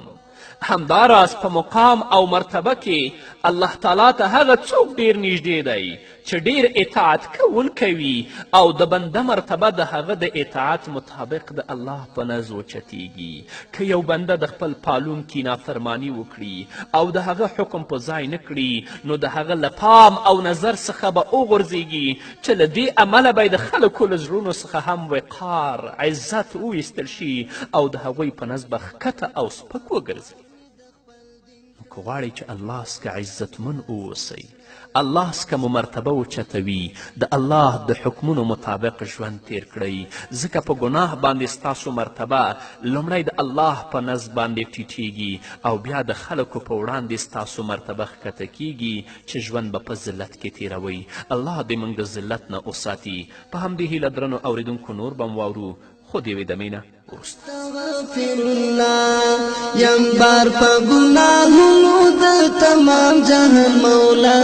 همداراز په مقام او مرتبه کې الله تعالی ته هغه څوک ډیر نږدې دی چې ډیر اطاعت کوونکی وي او د بنده مرتبه د هغه د اطاعت مطابق د الله په نزد اوچتیږي. که یو بنده د خپل پالونکي نافرمانی وکړي او د هغه حکم په ځای نه کړي نو د هغه له پام او نظر څخه به وغورځېږي چې له دې امله به د خلکو له زړونو څخه هم وقار عزت وویستل شي او د هغوی په نزد به ښکته او سپک وګرځي. که غواړئ چې الله څخه عزتمن اوسئ، الله څخه مو مرتبه اوچتوي، د الله د حکمونو مطابق ژوند تیر کړئ، ځکه په ګناه باندې ستاسو مرتبه لومړی د الله په نزد باندې ټیټیږي او بیا د خلکو په وړاندې ستاسو مرتبه ښکته کیږي چې ژوند به په ذلت کې تیروئ. الله دې موږ د ذلت نه وساتي. په همدې هیله درنو اوریدونکو نور به واورو خو د یوې دمې نه وروسته. استغفرالله یم بار په ګناهونو د تمام جهان مولا.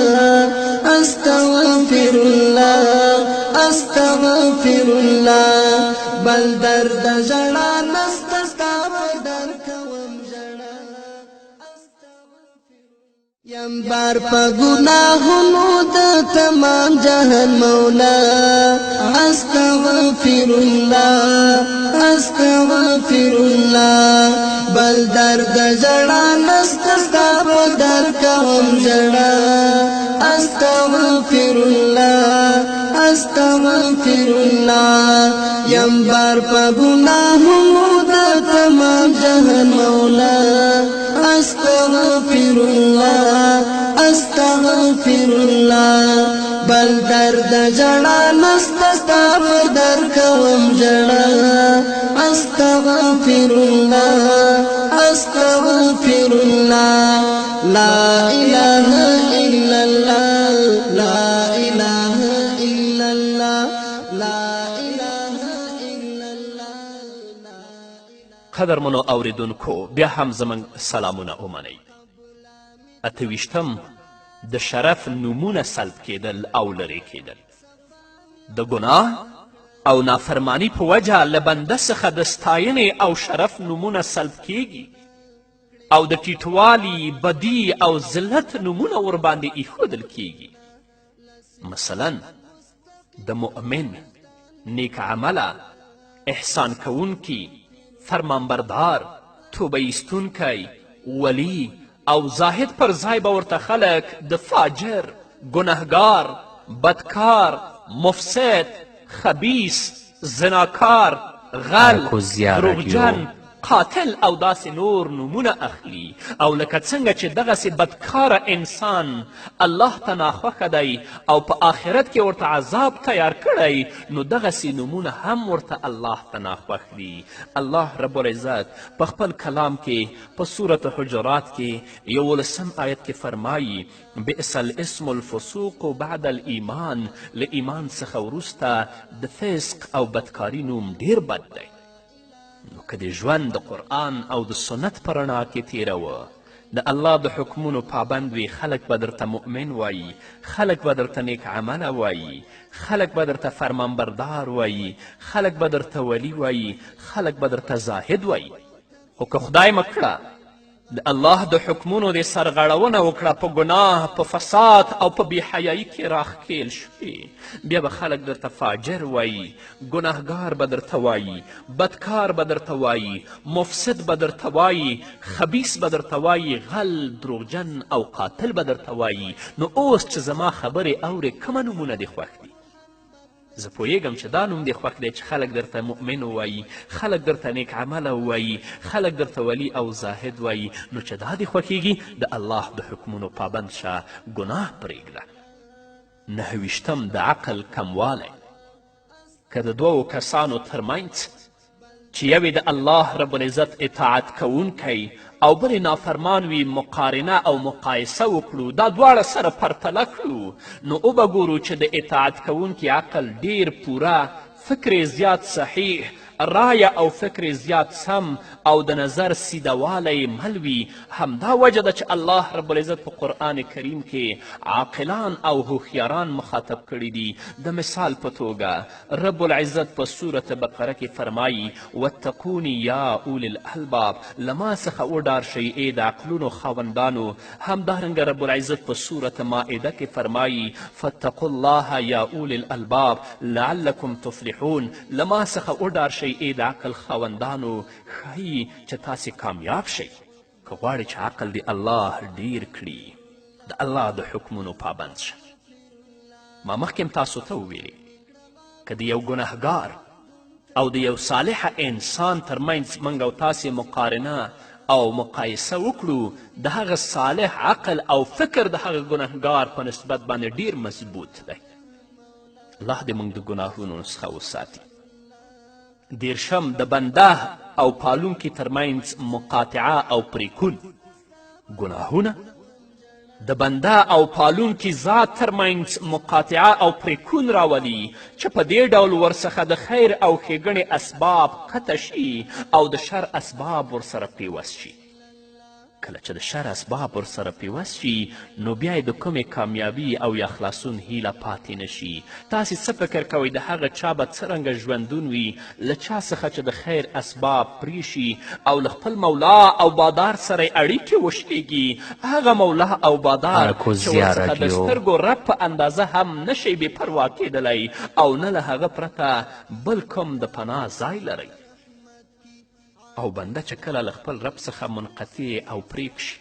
استغفرالله استغفرالله بل درد ژړا نسته ستا په در کوم ژړا. یم بار په ګناهونو د تمام جهان مولا. استغفرالله استغفرالله بل درد ژړا نسته ستا په در کوم ژړا. استغفرالله استغفرالله یم بار په ګناهونو د تمام جهان مولا. استغفرالله استغفرالله بل درد ژړا نسته ستا په در کوم ژړا. استغفرالله استغفرالله لا اله الا الله لا اله الا الله لا اله الا الله. قدرمنو اوریدونکو بیا هم زموږ سلامونه ومنئ. 28 د شرف نومونه سلب کېدل او لرې کېدل. د ګناه او نافرمانی په وجه له بنده څخه د ستاینې او شرف نومونه سلب کیږي او د ټیټوالي بدی او ذلت نومونه ورباندې ایښودل کیږي. مثلا د مؤمن، نیک عمله، احسان کوونکی، فرمانبردار، توبه ایستونکی، ولی او زاهد پر ځای به ورته خلک د فاجر، ګنهګار، بدکار، مفسد، خبیث، زناکار، غل، دروغجن، قاتل او داسې نور نومونه اخلي. او لکه څنګه چې دغسې بدکاره انسان الله ته ناخوښه دی او په آخرت کې ورته عذاب تیار کړی، نو دغسې نومونه هم ورته الله ته ناخوښ دي. الله رب العزت په خپل کلام کې په سورة حجرات کې 11 آیت کې فرمایي بئس الاسم الفسوق بعد الایمان. له ایمان څخه وروسته د فسق او بدکاري نوم ډیر بد دی. نو که د ژوند د قرآن او د سنت په رڼا کې تیروه، د الله د حکمونو پابند وي، خلک به درته مؤمن وایي، خلک به درته نیک عمله وایي، خلک به درته فرمانبردار وایي، خلک به درته ولی وایي، خلک به درته زاهد وایي. خو که خدای مه کړه د الله د حکمونو د سرغړونه وکړه، په ګناه، په فساد او په بېحیایي کې راښکېل شوې، بیا به خلک درته فاجر وایي، ګناهګار به درته وایي، بدکار به درته وایي، مفسد به درته وایي، خبیث به درته وایي، غل، دروغجن او قاتل به درته وایي. نو اوس چې زما خبرې اورې کومه نومونه دې خوښ دي؟ زه پوهیږم چې دا نوم دې خوښ دی چې خلک درته مؤمن ووایي، خلک درته نیک عمله ووایي، خلک درته ولی او زاهد وایي. نو چې دا دې خوښیږي د الله د حکمونو پابند شه، ګناه پرېږده. 29 د عقل کموالی. که د دوو کسانو ترمنځ چې یوې د الله رب العزت اطاعت کوونکی او بلې نافرمان وي مقارنه او مقایسه وکړو، دا دواړه سره پرتله کړو، نو وبه ګورو چې د اطاعت کوونکي عقل ډیر پوره، فکر زیات صحیح رایه او فکر زیات سم او د نظر سیدهوالی مل وي. همدا وجه ده چې الله رب العزت په قرآن کریم کې عاقلان او هوښیاران مخاطب کړي دي. د مثال په توګه رب العزت په صورت بقره کې فرمایي واتقوني یا اولی الالباب، لما څخه وډار شئ ای د عقلونو خاوندانو. همدارنګه رب العزت په صورت مائده کې فرمایي فاتقوا الله یا اولی الالباب لعلکم تفلحون، لما څخه وډار شئ ای د عقل خاوندانو، ښایي چې تاسې کامیاب شئ. که غواړئ چې عقل د الله ډیر کړي، د الله د حکمونو پابند شه. ما مخکې تاسو ته وویلې که د یو ګنهګار او د یو صالح انسان ترمنځ موږ او تاسې مقارنه او مقایسه وکړو، د هغه صالح عقل او فکر د هغه ګنهګار په نسبت باندې ډیر مضبوط دی. الله دې موږ د ګناهونو څخه وساتي. دیرشم د بنده او پالونکي ترمنځ مقاطعه او پریکون. ګناهونه د بنده او پالونکي ذات ترمنځ مقاطعه او پریکون راولي چې په دې ډول ورڅخه د خیر او ښېګڼې اسباب قطع شي او د شر اسباب ورسره پیوست شي. کله چې د شر اسباب ورسره پیوست شي نو بیا یې د کومې کامیابي او یا خلاصون هیله پاتې نشي. تاسې څه فکر کوئ د هغه چا به څرنګه ژوندون وي له چا څخه چې د خیر اسباب پرې شي او له خپل مولا او بادار سره یې اړیکې وشلېږي. هغه مولا او بادار چې ورڅخه د سترګو رب په اندازه هم نشئ بې پروا کېدلی او نه له هغه پرته بل کوم د پناه ځای لرئ. او بنده چې کله له خپل رب څخه منقطع او پریک شي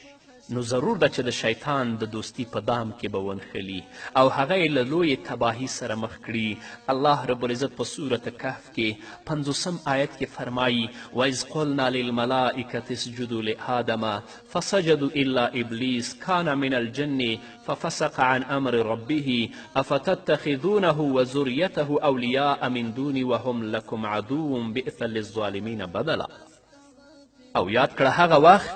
نو ضرور ده چې د شیطان د دوستی په دام کې به ونښلي او هغه یې له لویې تباهي سره مخ کړي. الله رب العزت په صورت کهف کې 50 آیت کې فرمایي وإذ قلنا للملائکة اسجدوا لآدم فسجدوا إلا إبلیس كان من الجن ففسق عن امر ربه افتتخذونه وذريته أولیاء من دوني وهم لكم عدو بئس للظالمین بدلا. او یاد کړه هغه وخت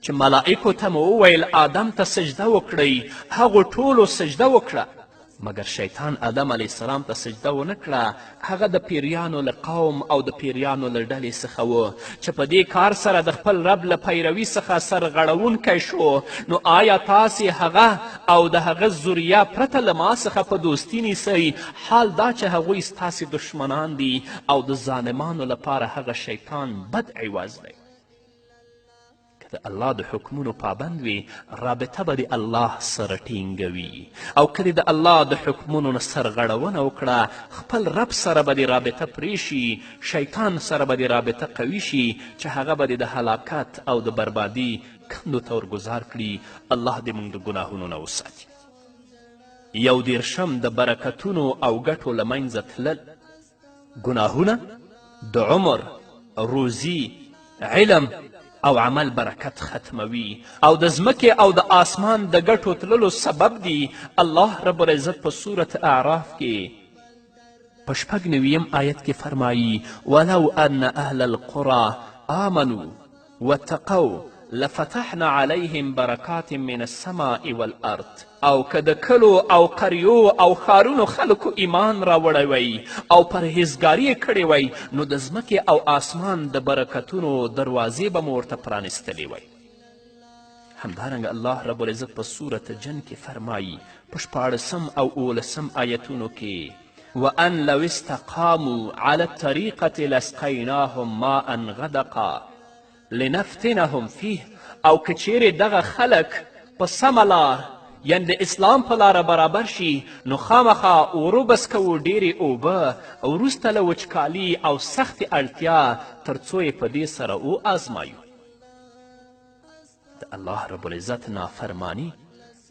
چې ملائکو ته مو وویل آدم ته سجده وکړئ، هغو ټولو سجده وکړه مګر شیطان آدم علیه السلام ته سجده ونه کړه. هغه د پیریانو له قوم او د پیریانو له ډلې څخه و چې په دې کار سره د خپل رب له پیروي څخه سرغړونکی شو. نو آیا تاسې هغه او د هغه ذریه پرته له ما څخه په دوستي نیسئ؟ حال دا چې هغوی ستاسې دشمنان دي او د ظالمانو لپاره هغه شیطان بد عوض دی. د الله د حکمونو پابند وي رابطه به د الله سره ټینګوي، او که د الله د حکمونو نه سرغړونه وکړه خپل رب سره به د رابطه پرې شي، شیطان سره به د رابطه قوي شي چې هغه به د هلاکت او د بربادي کندو ته ورګزار کړي. الله دې موږ د ګناهونو نه وساتي. 11 د برکتونو او ګټو له منځه تلل. ګناهونه د عمر، روزي، علم او عمل برکت ختموي او د ځمکې او د آسمان د ګټو تللو سبب دي. الله رب العزت په صورت اعراف کې په 96 آیت کې فرمایي ولو ان اهل القرى آمنوا واتقوا لفتحنا عليهم برکات من السماء والارض. او که د کلو او قریو او ښارونو خلکو ایمان راوړی وی او پرهیزګاري یې کړې وی نو د ځمکې او آسمان د برکتونو دروازې به مو ورته پرانیستلې وی. همدارنګه الله رب العزت په صورت جن کې فرمایي په 14 او 19 آیتونو کې وان لو استقاموا على الطریقة لاسقیناهم ماء غدقا لنفتنهم فیه. او که چیرې دغه خلک په سمه لار یعنی د اسلام په لاره برابر شي نو خامخا وروبس کوو ډیرې اوبه وروسته له وچکالي او سختې اړتیا تر څو یې په دې سره وآزمایو. د الله رب العزت نافرمانی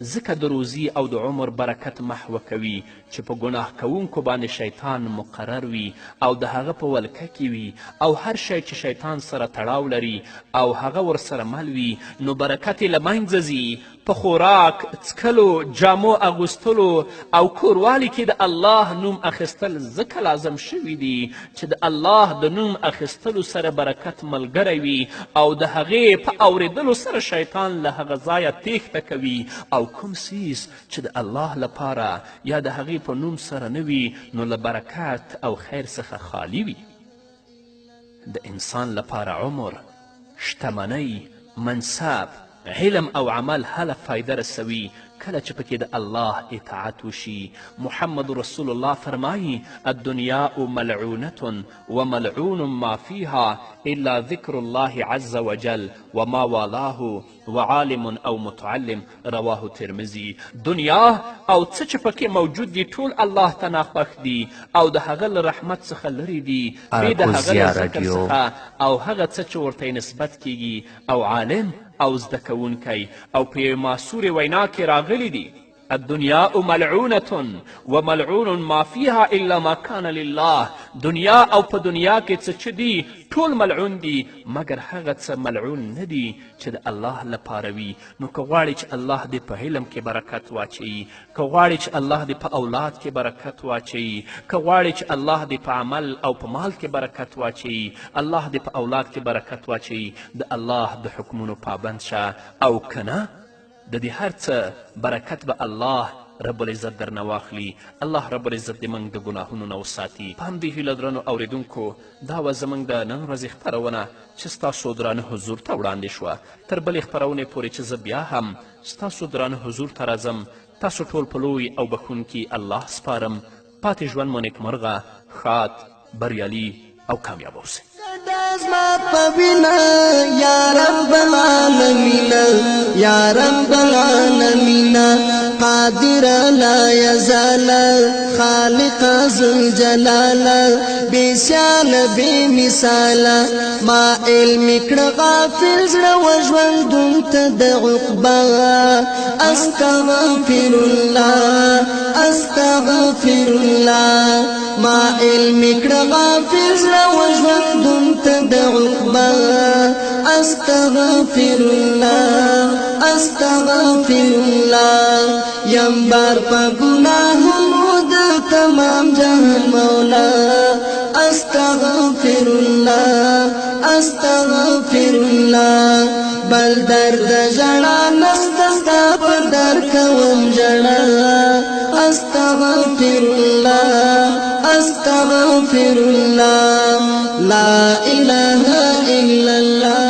ځکه د روزي او د عمر برکت محوه کوي چې په ګناه کوونکو باندې شیطان مقرر وي او د هغه په ولکه کې وي او هر شی چې شیطان سره تړاو لري او هغه ورسره مل وي نو برکت یې له منځه ځي. په خوراک، څکلو، جامو اغوستلو او کوروالي کې د الله نوم اخیستل ځکه لازم شوي دي چې د الله د نوم اخیستلو سره برکت ملګری وي او د هغې په اورېدلو سره شیطان له هغه ځایه تیښته کوي او کوم څیز چې د الله لپاره یا د هغې په نوم سره نه وي نو له برکت او خیر څخه خالی وي. د انسان لپاره عمر، شتمنۍ، منصب، علم او عمل هله فایده رسوي کله چې پکې د الله اطاعت وشي. محمد رسول الله فرمایي الدنیا ملعونة وملعون ما فيها الا ذکر الله عز وجل وما والاه وعالم او متعلم. رواه ترمذي. دنیا او څه چې پکې موجود دي ټول الله ته ناخوښ دي او د هغه له رحمت څخه لرې دي، بې د هغه له ذکر څخه او هغه څه چې ورته نسبت کیږي، او عالم او زده کوونکی. او په یوې معصورې وینا کې راغلی دي الدنیا ملعونة وملعون ما فيها الا ما كان لله. دنیا او په دنیا کې څه چې دي ټول ملعون دي مګر هغه څه ملعون نه دي چې د الله لپاره وي. نو که غواړې چې الله دې په علم کې برکت واچوي، که غواړې چې الله دې په اولاد کې برکت واچوي، که غواړې چې الله دې په عمل او په مال کې برکت واچوي، الله دې په اولاد کې برکت واچوي، د الله د حکمونو پابند شه. او که نه د دې هر څه برکت به الله رب العزت درنه واخلي. الله رب العزت دې موږ د ګناهونو نه وساتي. په همدې هیله درنو اوریدونکو دا وه زموږ د نن ورځې خپرونه چې ستاسو درانه حضور ته وړاندې شوه. تر بلې خپرونې پورې چې زه بیا هم ستاسو درانه حضور ته راځم، تاسو ټول په لوی او بخونکي الله سپارم. پاتې ژوند مو نیکمرغه، ښاد، بریالي او کامیاب اوسئ. زما پوینا یا رب العالمین یا رب العالمین قادر لا یزال خالق ذل جلال بیسیال بی مثال ما علم کړه غافل زړه وژوندون ته د عقبا استغفر الله استغفر الله ما علم کړه غافل زړه وژوندون ته د عقبا استغفر الله استغفر الله یم بار په ګناهونو د تمام جهان مولا استغفر الله استغفر الله بل درد ژړا نسته ستا پر در کوم ژړا استغفر الله استغفر الله لا اله الا الله